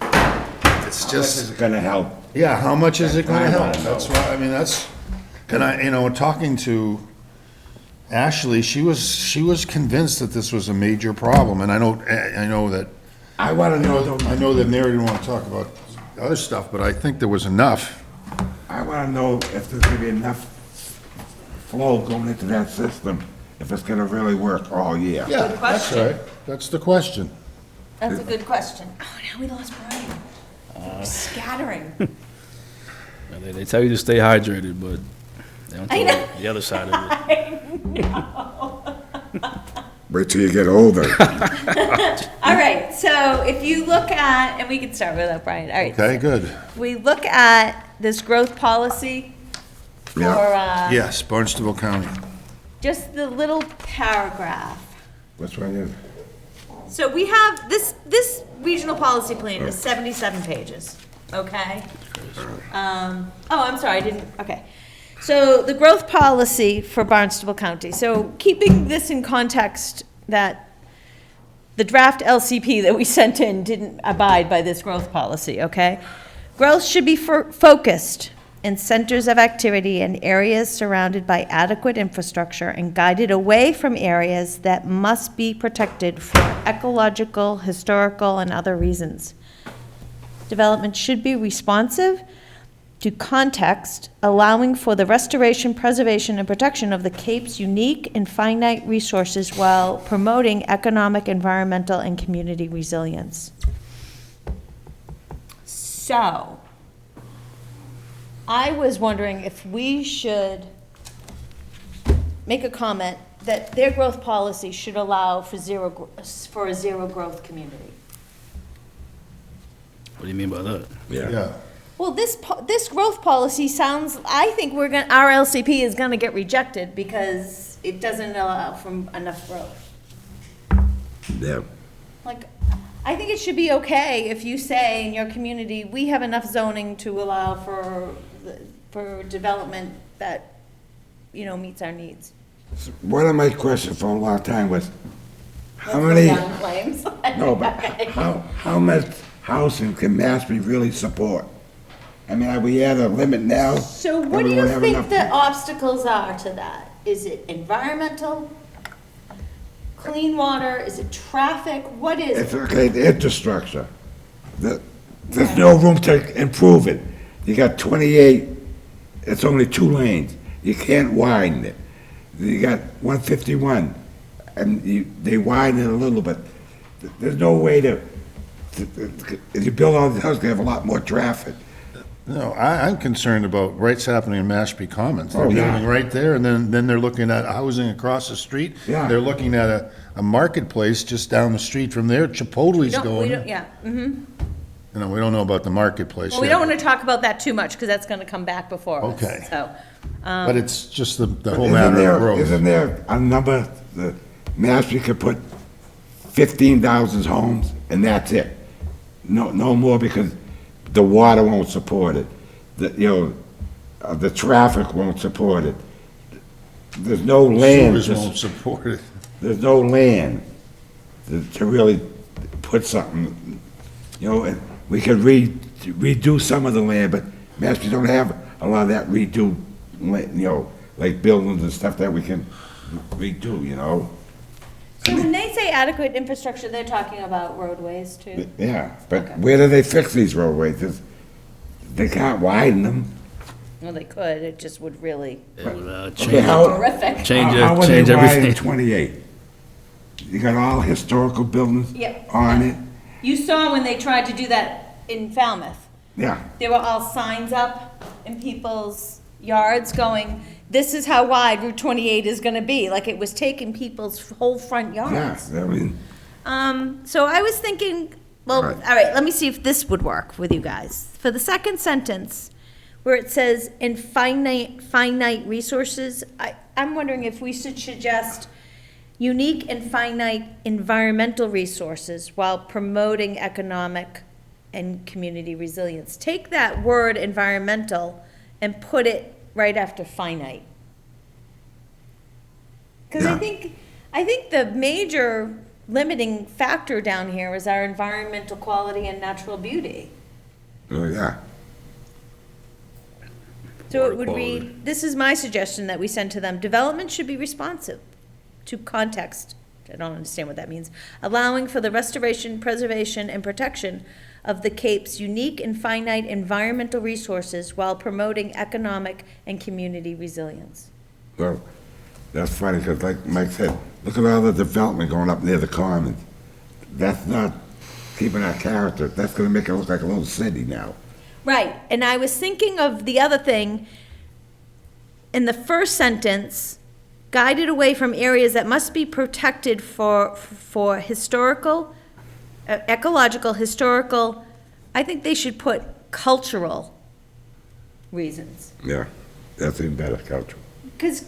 it's This is just, gonna help Yeah, how much is it gonna help? That's why, I mean, that's, and I, talking to Ashley, she was convinced that this was a major problem, and I know that, I wanna know, I know that Mary didn't wanna talk about other stuff, but I think there was enough. I wanna know if there's gonna be enough flow going into that system, if it's gonna really work all year. Yeah, that's right. That's the question. That's a good question. Oh, now we lost Brian. Scattering. They tell you to stay hydrated, but they don't I tell know. you the other side of it. Wait till you get older. All right, so if you look at, and we can start with that, Brian. All right. Okay, good. We look at this growth policy for, Yeah. Yes, Barnstable County. just the little paragraph. Which one is? So we have, this regional policy plan is 77 pages, okay? Oh, I'm sorry, I didn't, okay. So the growth policy for Barnstable County, so keeping this in context that the draft LCP that we sent in didn't abide by this growth policy, okay? Growth should be focused in centers of activity and areas surrounded by adequate infrastructure and guided away from areas that must be protected for ecological, historical, and other reasons. Development should be responsive to context, allowing for the restoration, preservation, and protection of the Cape's unique and finite resources while promoting economic, environmental, and community resilience. So, I was wondering if we should make a comment that their growth policy should allow for a zero growth community. What do you mean by that? Yeah. Well, this growth policy sounds, I think our LCP is gonna get rejected because it doesn't allow for enough growth. Yeah. Like, I think it should be okay if you say in your community, we have enough zoning to allow for development that, meets our needs. One of my questions for a long time was, how many, Down flames. no, but how much housing can Mashpee really support? I mean, are we at a limit now? So what do you Everyone have think enough- the obstacles are to that? Is it environmental? Clean water? Is it traffic? What is It's it? okay, the infrastructure. There's no room to improve it. You got 28, it's only 2 lanes. You can't widen it. You got 151, and they widen it a little bit. There's no way to if you build all these houses, you have a lot more traffic. No, I'm concerned about what's happening in Mashpee Commons. They're Oh, yeah. building right there, and then they're looking at housing across the street. Yeah. They're looking at a marketplace just down the street from there. Chipotle's We going. don't, yeah. Mhm. We don't know about the marketplace Well, we yet. don't want to talk about that too much because that's going to come back before us. Okay. So, But it's just the whole Isn't matter there- of growth. Isn't there a number, the Mashpee could put 15,000 homes, and that's it? No more, because the water won't support it. The traffic won't support it. There's no land. Sewers won't support it. There's no land to really put something, and we could redo some of the land, but Mashpee don't have a lot of that redo, like buildings and stuff that we can redo. so when they say adequate infrastructure, they're talking about roadways too? Yeah, but where do they fix these roadways? They can't widen them. Well, they could, it just would really It would Okay, change, how, horrific. change, how would they change widen everything. 28? You got all historical buildings Yep. on it? You saw when they tried to do that in Falmouth. Yeah. There were all signs up in people's yards going, this is how wide Route 28 is gonna be, like it was taking people's whole front Yeah, yards. I mean, So I was thinking, well, Right. all right, let me see if this would work with you guys. For the second sentence, where it says, "in finite resources," I'm wondering if we should suggest unique and finite environmental resources while promoting economic and community resilience. Take that word environmental and put it right after finite. Because Yeah. I think the major limiting factor down here is our environmental quality and natural beauty. oh, yeah. So water it would quality. read, this is my suggestion that we send to them, development should be responsive to context, I don't understand what that means, allowing for the restoration, preservation, and protection of the Cape's unique and finite environmental resources while promoting economic and community resilience. Well, that's funny, because like Mike said, look at all the development going up near the Commons. That's not keeping our character. That's gonna make it look like a little city now. Right, and I was thinking of the other thing, in the first sentence, guided away from areas that must be protected for historical, ecological, historical, I think they should put cultural reasons. Yeah, that's even better, cultural. Because,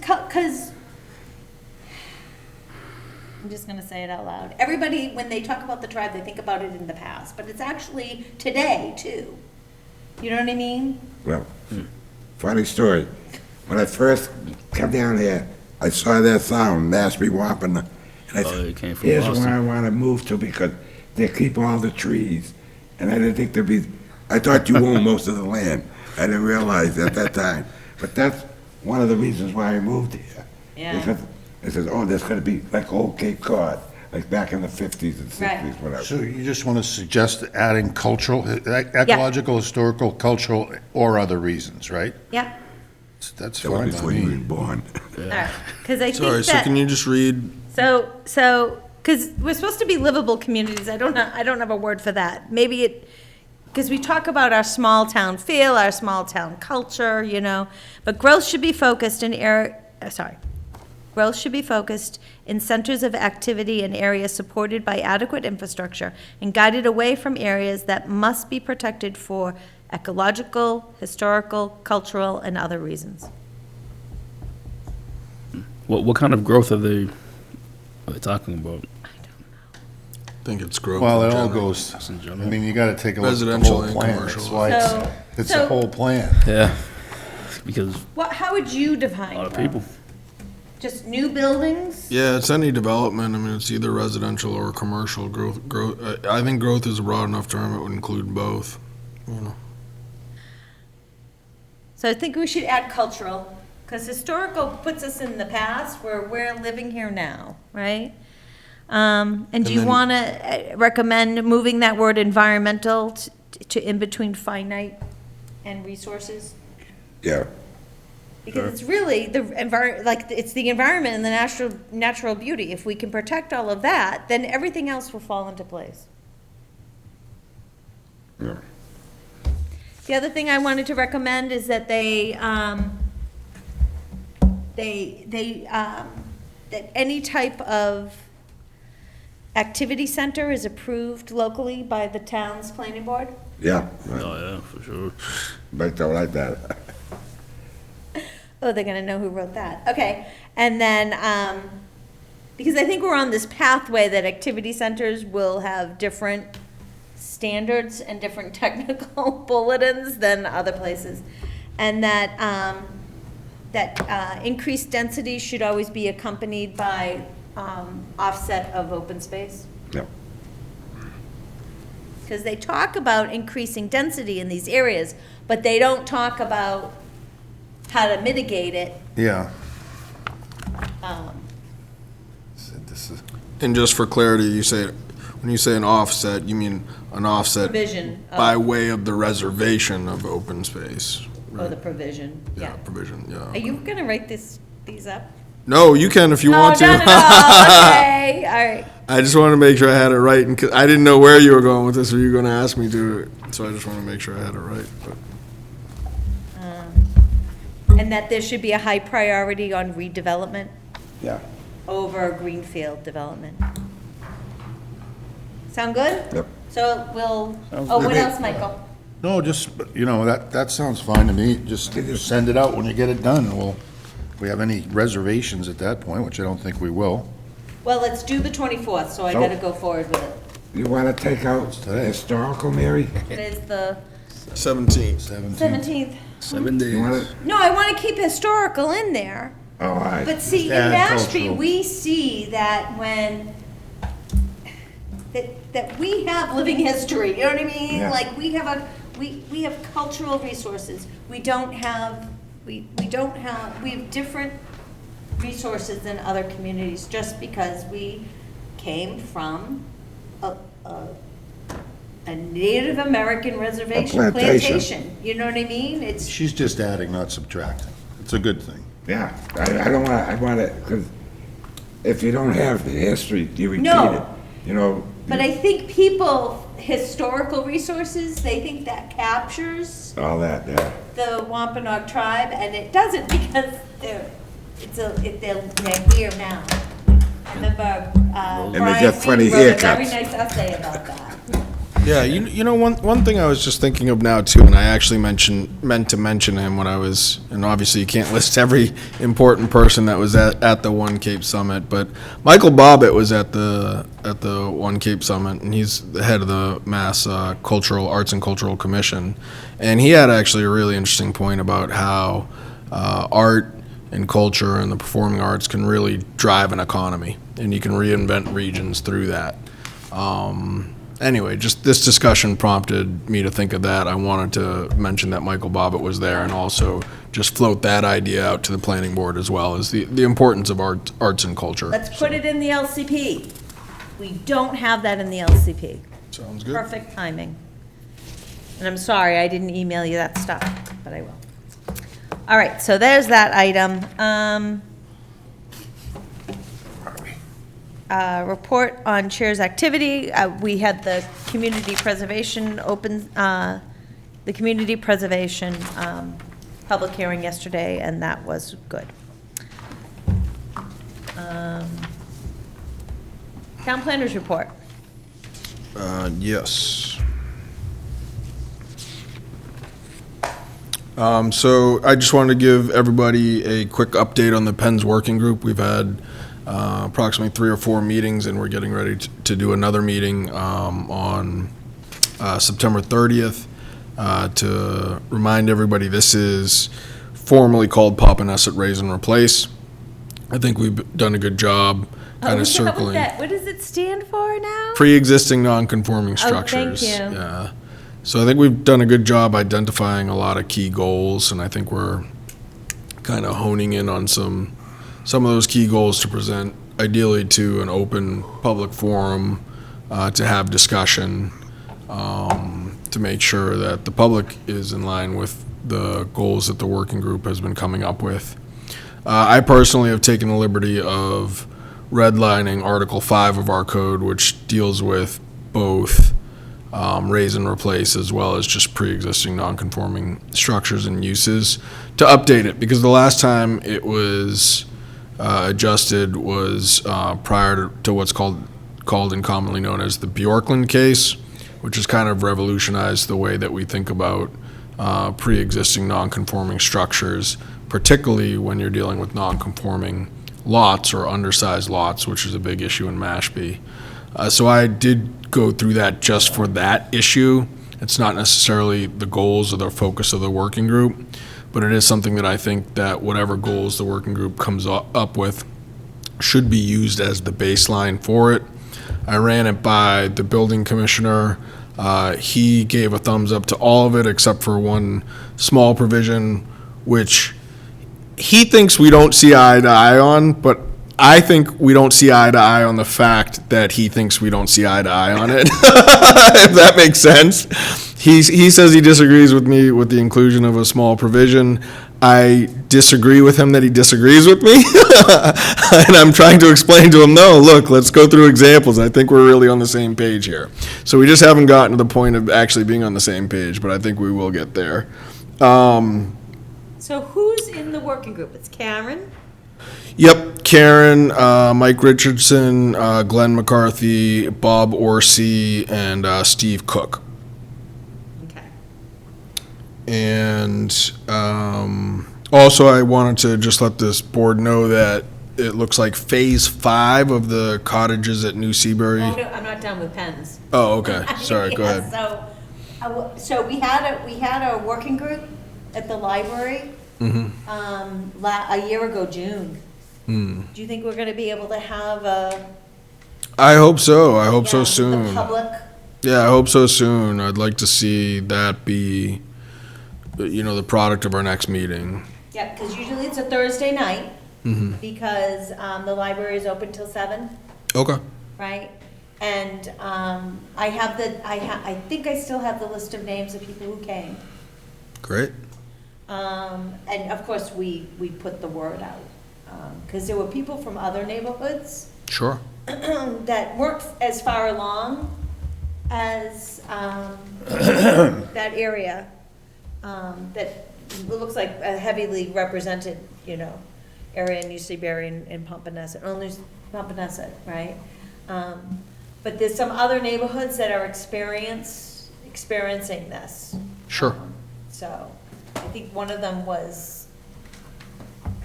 I'm just gonna say it out loud. Everybody, when they talk about the tribe, they think about it in the past, but it's actually today, too. You know what I mean? Well, funny story. When I first come down here, I saw that sound, Mashpee Wampanoag, and I Oh, said, it came from here's Boston. where I want to move to, because they keep all the trees. And I didn't think there'd be, I thought you owned most of the land. I didn't realize at that time. But that's one of the reasons why I moved here. Yeah. Because it says, oh, there's gonna be like old Cape Cod, like back in the 50s and 60s, Right. whatever. So you just want to suggest adding cultural, ecological, historical, cultural, or other reasons, right? Yeah, That's That was fine by before you were me. born. all right, because I Sorry, think so can that, you just read, so, because we're supposed to be livable communities, I don't have a word for that. Maybe it, because we talk about our small town feel, our small town culture, you know, but growth should be focused in growth should be focused in centers of activity and areas supported by adequate infrastructure and guided away from areas that must be protected for ecological, historical, cultural, and other reasons. What kind of growth are they talking about? I think it's growth. Well, in it all general. goes, Just in I general? mean, you got to take a look at the Residential whole and plan. commercial. That's why it's a So- whole plan. Yeah, because How would you define a lot of growth? people. Just new buildings? Yeah, it's any development. I mean, it's either residential or commercial growth. I think growth is a broad enough term. It would include both. You know. So I think we should add cultural, because historical puts us in the past where we're living here now, right? And do you then- want to recommend moving that word environmental to in between finite and resources? Yeah. Because it's really it's the environment and the natural beauty. If we can protect all of that, then everything else will fall into place. Yeah. The other thing I wanted to recommend is that that any type of activity center is approved locally by the town's planning board. Yeah, right. Oh, yeah, for sure. But don't like that. Oh, they're gonna know who wrote that. Okay, and then, because I think we're on this pathway that activity centers will have different standards and different technical bulletins than other places. And that, increased density should always be accompanied by, offset of open space. Yep. Because they talk about increasing density in these areas, but they don't talk about how to mitigate it. Yeah. Um, This is, And just for clarity, when you say an offset, you mean an offset Provision of- by way of the reservation of open space. Or the provision, yeah. Provision, Are yeah. you gonna write these up? No, you can if you want to. Oh, no, okay, all right. I just wanted to make sure I had it right, and 'cause I didn't know where you were going with this, or you were gonna ask me to, so I just want to make sure I had it right. But And that there should be a high priority on redevelopment Yeah. over greenfield development. Sound good? Yep. So we'll, what good. else, Michael? no, just, that sounds fine to me. Just send it out when you get it done, and if we have any reservations at that point, which I don't think we will. Well, let's do the 24th, so I So- gotta go forward with it. You want to take out today? historical, Mary? It is the 17. 17th. 7 days. You want to, No, I wanna keep historical in there. oh, all right. But see, in add Mashpee, cultural. we see that that we have living history, you know what I mean? Yeah. Like, we have cultural resources. We don't have we don't have, we have different resources than other communities just because we came from a Native American reservation, A plantation. plantation. You know what I mean? It's, She's just adding, not subtracting. It's a good thing. Yeah, I don't want, I want it, because if you don't have the history, you repeat No. it, you know? but I think people, historical resources, they think that captures All that, yeah. the Wampanoag tribe, and it doesn't because they're here now. I remember they Brian get funny Reed wrote a very haircuts. nice essay about that. Yeah, you know, one thing I was just thinking of now too, and I actually meant to mention him when I was, and obviously you can't list every important person that was at the One Cape Summit, but Michael Bobbitt was at the One Cape Summit, and he's the head of the Mass Arts and Cultural Commission, and he had actually a really interesting point about how art and culture and the performing arts can really drive an economy, and you can reinvent regions through that. Anyway, just this discussion prompted me to think of that. I wanted to mention that Michael Bobbitt was there and also just float that idea out to the planning board as well as the importance of arts and culture. Let's put it in the LCP. We don't have that in the LCP. Sounds good. Perfect timing. And I'm sorry, I didn't email you that stuff, but I will. All right, so there's that item. Report on chair's activity. We had the community preservation the community preservation public hearing yesterday, and that was good. Town planners report. Yes. So I just wanted to give everybody a quick update on the PENS working group. We've had approximately 3 or 4 meetings, and we're getting ready to do another meeting on September 30th. To remind everybody, this is formerly called Papaneset Raise and Replace. I think we've done a good job kind of circling. What does it stand for now? Pre-existing non-conforming Oh, thank structures. you. Yeah. So I think we've done a good job identifying a lot of key goals, and I think we're kind of honing in on some of those key goals to present ideally to an open public forum to have discussion to make sure that the public is in line with the goals that the working group has been coming up with. I personally have taken the liberty of redlining Article 5 of our code, which deals with both raise and replace as well as just pre-existing non-conforming structures and uses, to update it, because the last time it was adjusted was prior to what's called and commonly known as the Bjorkland case, which has kind of revolutionized the way that we think about pre-existing non-conforming structures, particularly when you're dealing with non-conforming lots or undersized lots, which is a big issue in Mashpee. So I did go through that just for that issue. It's not necessarily the goals or the focus of the working group, but it is something that I think that whatever goals the working group comes up with should be used as the baseline for it. I ran it by the building commissioner. He gave a thumbs up to all of it except for one small provision, which he thinks we don't see eye to eye on, but I think we don't see eye to eye on the fact that he thinks we don't see eye to eye on it, if that makes sense. He says he disagrees with me with the inclusion of a small provision. I disagree with him that he disagrees with me, and I'm trying to explain to him, no, look, let's go through examples. I think we're really on the same page here. So we just haven't gotten to the point of actually being on the same page, but I think we will get there. So who's in the working group? It's Karen? Yep, Karen, Mike Richardson, Glenn McCarthy, Bob Orsi, and Steve Cook. Okay. And also, I wanted to just let this board know that it looks like Phase 5 of the cottages at New Seabury. Oh, no, I'm not done with pens. Oh, okay. Sorry, go ahead. So we had a working group at the library a year ago, June. Do you think we're gonna be able to have I hope so. I hope so the soon. public? Yeah, I hope so soon. I'd like to see that be, the product of our next meeting. Yeah, because usually it's a Thursday night, because the library is open till 7, Okay. right? And I think I still have the list of names of people who came. Great. And of course, we put the word out, because there were people from other neighborhoods Sure. that weren't as far along as that area, that looks like a heavily represented, area in New Seabury and Pompanesett, only Pompanesett, right? But there's some other neighborhoods that are experiencing this. Sure. So, I think one of them was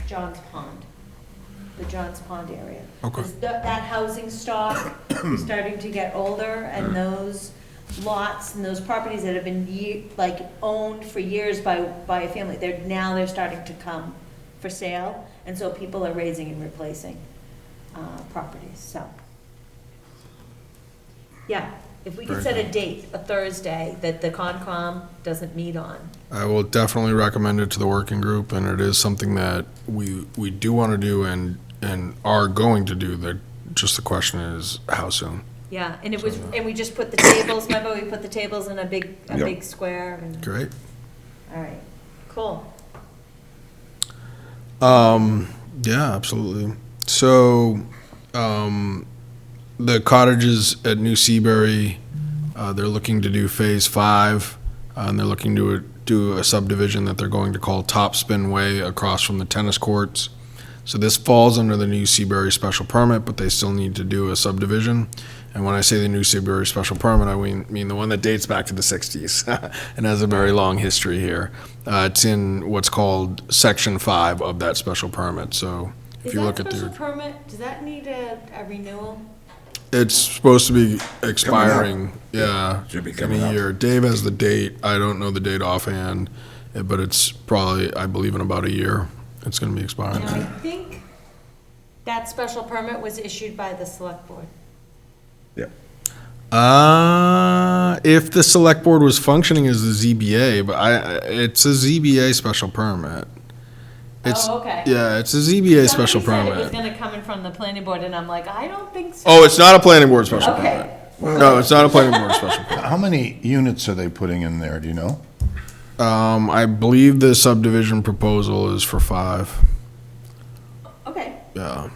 John's Pond, the John's Pond area. Okay. 'Cause that housing stock is starting to get older, and those lots and those properties that have been owned for years by a family, they're starting to come for sale, and so people are raising and replacing properties, so. Yeah, if we could set a date, a Thursday, that the Concom doesn't meet on. I will definitely recommend it to the working group, and it is something that we do want to do and are going to do. Just the question is, how soon? Yeah, and we just put the tables, remember we put the tables in a big square and, Great. all right, cool. Yeah, absolutely. So, the cottages at New Seabury, they're looking to do Phase 5, and they're looking to do a subdivision that they're going to call Topspin Way across from the tennis courts. So this falls under the New Seabury special permit, but they still need to do a subdivision. And when I say the New Seabury special permit, I mean the one that dates back to the 60s and has a very long history here. It's in what's called Section 5 of that special permit. So if you look at Is that the, special permit, does that need a renewal? it's supposed to be expiring, yeah, Should be in coming a up. year. Dave has the date. I don't know the date offhand, but it's probably, I believe, in about a year. It's going to be expiring. Now, I think that special permit was issued by the select board. Yeah. If the select board was functioning as the ZBA, but it's a ZBA special permit. It's, Oh, okay. yeah, it's a ZBA special Somebody said it was permit. gonna come in from the planning board, and I'm like, I don't think so. Oh, it's not a planning board special Okay. permit. No, it's not a planning board special permit. How many units are they putting in there, do you know? I believe the subdivision proposal is for 5. Okay, Yeah.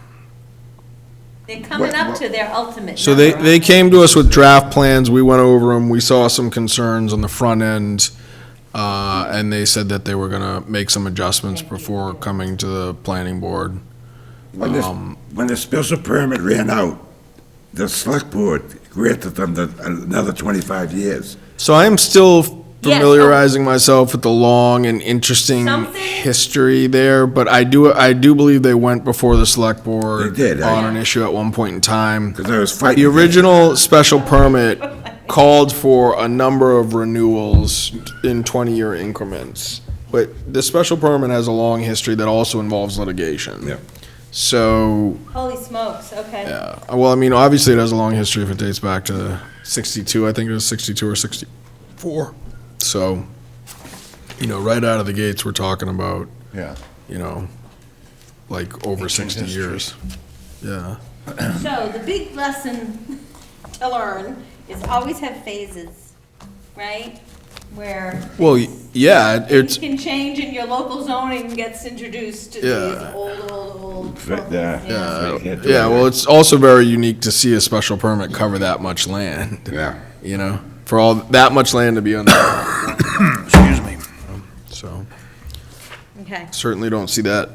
they're coming up to their ultimate So number. they came to us with draft plans, we went over them, we saw some concerns on the front end, and they said that they were gonna make some adjustments before coming to the planning board. When the special permit ran out, the select board granted them another 25 years. So I am still Yes, familiarizing myself with the long and interesting Something- history there, but I do believe they went before the select board They did, on an issue at one point in time. Because I was fighting. The original special permit called for a number of renewals in 20-year increments. But the special permit has a long history that also involves litigation. Yeah. So, Holy smokes, okay. yeah, well, I mean, obviously it has a long history if it dates back to 62, I think it was 62 or 64. So, right out of the gates, we're talking about, Yeah. like over Ancient 60 history. years. Yeah. So the big lesson to learn is always have phases, right? Where Well, yeah, things it's, can change and your local zoning gets introduced to these Yeah. old. yeah, well, it's also very unique to see a special permit cover that much land, Yeah. for all, that much land to be on there. Excuse me. So, Okay, certainly don't see that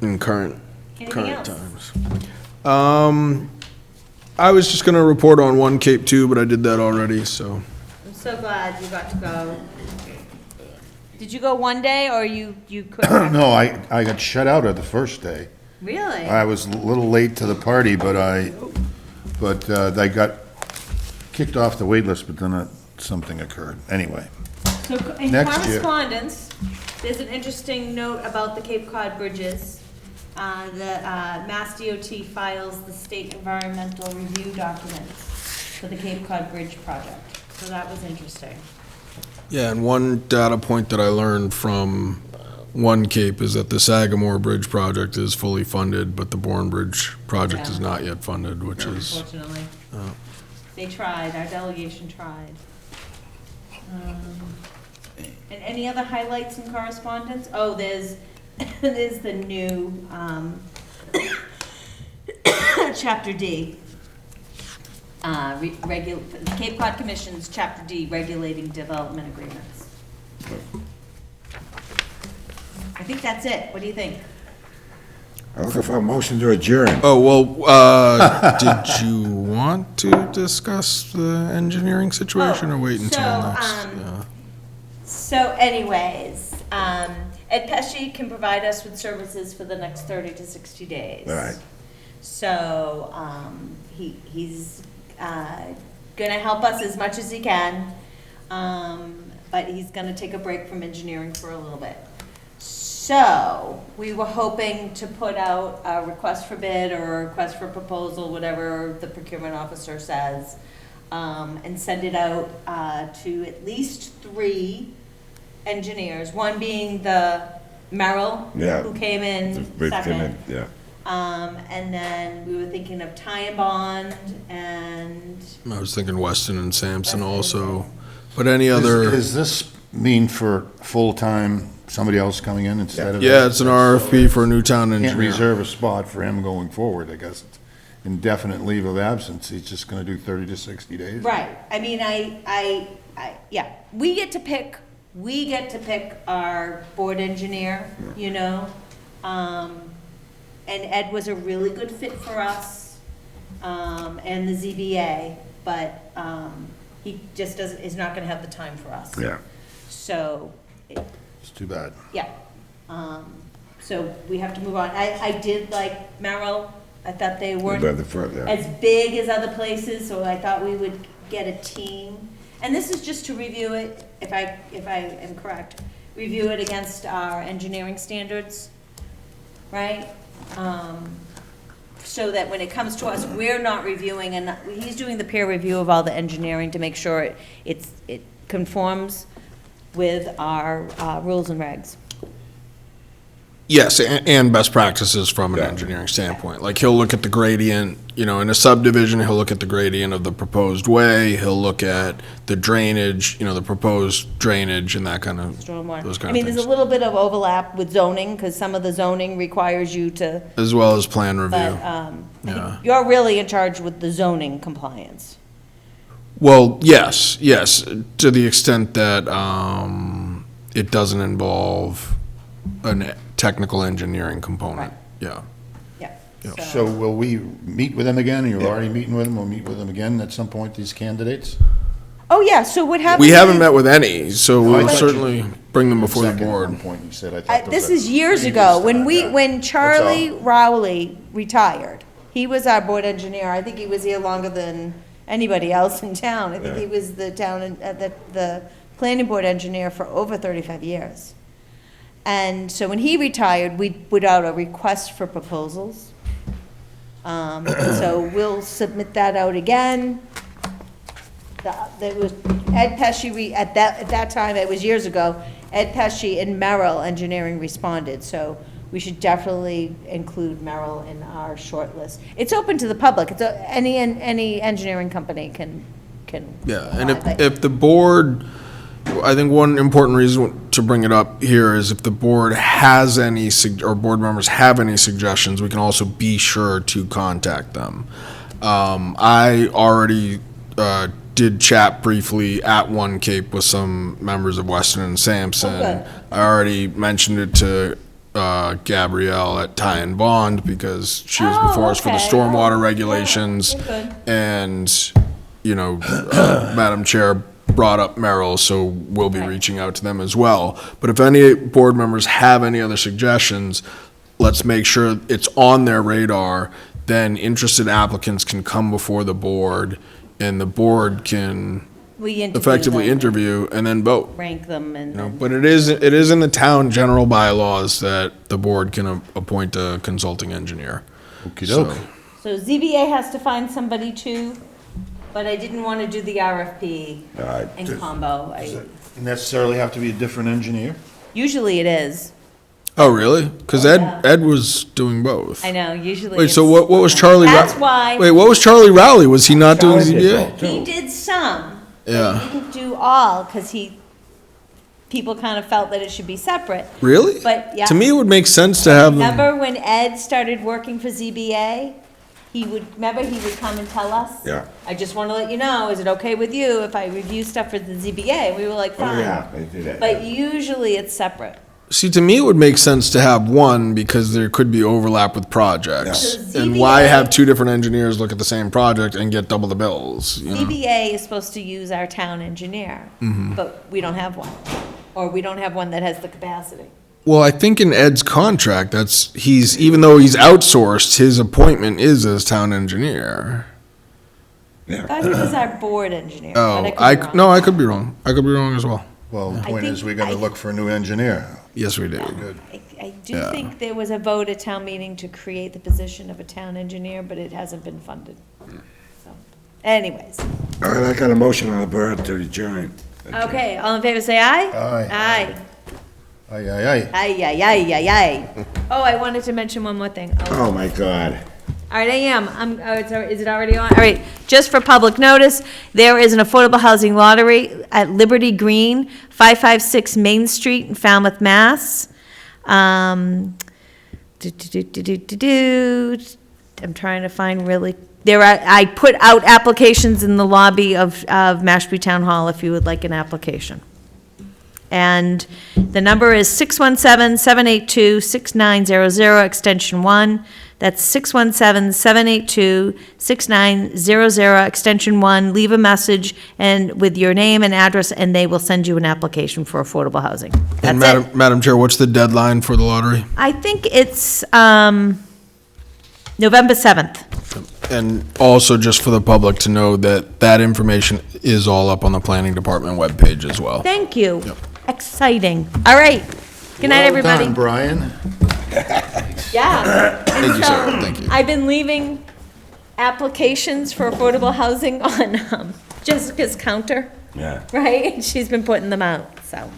in current anything else? times. I was just gonna report on One Cape 2, but I did that already, so. I'm so glad you got to go. Did you go one day or you couldn't? No, I got shut out of the first day. Really? I was a little late to the party, but I got kicked off the wait list, but then something occurred. Anyway, So in Next year. correspondence, there's an interesting note about the Cape Cod bridges. The Mass DOT files the state environmental review documents for the Cape Cod Bridge project. So that was interesting. Yeah, and one data point that I learned from One Cape is that the Sagamore Bridge project is fully funded, but the Bourne Bridge project is not yet funded, which is, Unfortunately. They tried, our delegation tried. And any other highlights in correspondence? Oh, there's the new, Chapter D. Cape Cod Commission's Chapter D, regulating development agreements. I think that's it. What do you think? I'm looking for a motion to adjourn. oh, well, did you want to discuss the engineering situation or wait until so, next? Yeah. So anyways, Ed Pesci can provide us with services for the next 30 to 60 days. All right. So, he's gonna help us as much as he can, but he's gonna take a break from engineering for a little bit. So, we were hoping to put out a request for bid or a request for proposal, whatever the procurement officer says, and send it out to at least 3 engineers, one being the Merrill, Yeah. who came in second. Yeah. And then we were thinking of Ty and Bond and, I was thinking Weston and Sampson also, but any other, Does this mean for full-time, somebody else coming in instead of? yeah, it's an RFP for a new town Can't engineer. reserve a spot for him going forward, I guess. It's indefinite leave of absence, he's just gonna do 30 to 60 days. right, I mean, yeah, we get to pick our board engineer, you know? And Ed was a really good fit for us, and the ZBA, but, he just is not gonna have the time for us. Yeah. So, It's too bad. yeah, so we have to move on. I did like Merrill, I thought they weren't By the front, yeah. as big as other places, so I thought we would get a team. And this is just to review it, if I am correct, review it against our engineering standards, right? So that when it comes to us, we're not reviewing, and he's doing the peer review of all the engineering to make sure it conforms with our rules and regs. Yes, and best practices from an engineering standpoint. Like, he'll look at the gradient, you know, in a subdivision, he'll look at the gradient of the proposed way, he'll look at the drainage, you know, the proposed drainage and that kind of, Stormwater. those I kind mean, of there's things. a little bit of overlap with zoning, because some of the zoning requires you to, As well as plan review. but, I think Yeah. you're really in charge with the zoning compliance. Well, yes, to the extent that it doesn't involve a technical engineering component. Right. Yeah. Yeah. So will we meet with them again? You're already meeting with them, we'll meet with them again at some point, these candidates? Oh, yeah, so what happened? We haven't met with any, so I we'll thought you- certainly bring them before the Second, at board. one point you said, I thought. This those is are years previous ago, to that, yeah. when Charlie all. Rowley retired. He was our board engineer. I think he was here longer than anybody else in town. I think Yeah. he was the the planning board engineer for over 35 years. And so when he retired, we put out a request for proposals. So we'll submit that out again. There was Ed Pesci, at that time, it was years ago, Ed Pesci and Merrill Engineering responded, so we should definitely include Merrill in our short list. It's open to the public, any engineering company can. Yeah, and apply, but- if the board, I think one important reason to bring it up here is if the board has any, or board members have any suggestions, we can also be sure to contact them. I already did chat briefly at One Cape with some members of Weston and Sampson. Oh, good. I already mentioned it to Gabrielle at Ty and Bond because she was Oh, before us for the okay. stormwater regulations. Oh, good. And, you know, Madam Chair brought up Merrill, so we'll be Right. reaching out to them as well. But if any board members have any other suggestions, let's make sure it's on their radar. Then interested applicants can come before the board, and the board can We interview effectively them, interview and then vote. rank them, and You know, then- but it is in the town general bylaws that the board can appoint a consulting engineer. Okey-doke. So ZBA has to find somebody too, but I didn't want to do the RFP Alright. in combo. Does it necessarily have to be a different engineer? Usually it is. Oh, really? Because Ed was doing both. I know, usually Wait, so it's- what was Charlie? That's why- Wait, what was Charlie Rowley? Was he not doing Charlie did ZBA? both, He too. did some. But Yeah. he didn't do all, because people kind of felt that it should be separate. Really? But, yeah. To me, it would make sense to have them. Remember when Ed started working for ZBA? He would come and tell us? Yeah. I just want to let you know, is it okay with you if I review stuff for the ZBA? We were like, Oh, fine. yeah, they do that. But usually it's separate. See, to me, it would make sense to have one because there could be overlap with projects. Yeah. And So why ZBA have two different engineers look at the same project and get double the bills? You know? ZBA is supposed to use our town engineer, but we don't have one. Or we don't have one that has the capacity. Well, I think in Ed's contract, even though he's outsourced, his appointment is as town engineer. Yeah. I thought he was our board engineer. Oh, but I could be wrong. I could be wrong. I could be wrong as well. Well, the point think is, we got to I- look for a new engineer. Yes, we do. I do Yeah. think there was a vote at town meeting to create the position of a town engineer, but it hasn't been funded. So, anyways. All right, I got a motion on the board to adjourn. Okay, all in favor, say aye? Aye. Aye. Aye, aye, aye. Aye, aye, aye, aye, aye. Oh, I wanted to mention one more thing. Oh. Oh, my God. All right, I am. Is it already on? All right, just for public notice, there is an affordable housing lottery at Liberty Green, 556 Main Street in Falmouth, Mass. I'm trying to find I put out applications in the lobby of Mashpee Town Hall if you would like an application. And the number is 617-782-6900, extension 1. That's 617-782-6900, extension 1. Leave a message and with your name and address, and they will send you an application for affordable housing. And That's it. Madam Chair, what's the deadline for the lottery? I think it's November 7th. And also just for the public to know that that information is all up on the planning department webpage as well. Thank you. Exciting. All right. Good night, everybody. Well done, Brian. Yeah. Thank you, sir. Thank you. I've been leaving applications for affordable housing on Jessica's counter, Yeah. right? She's been putting them out, so.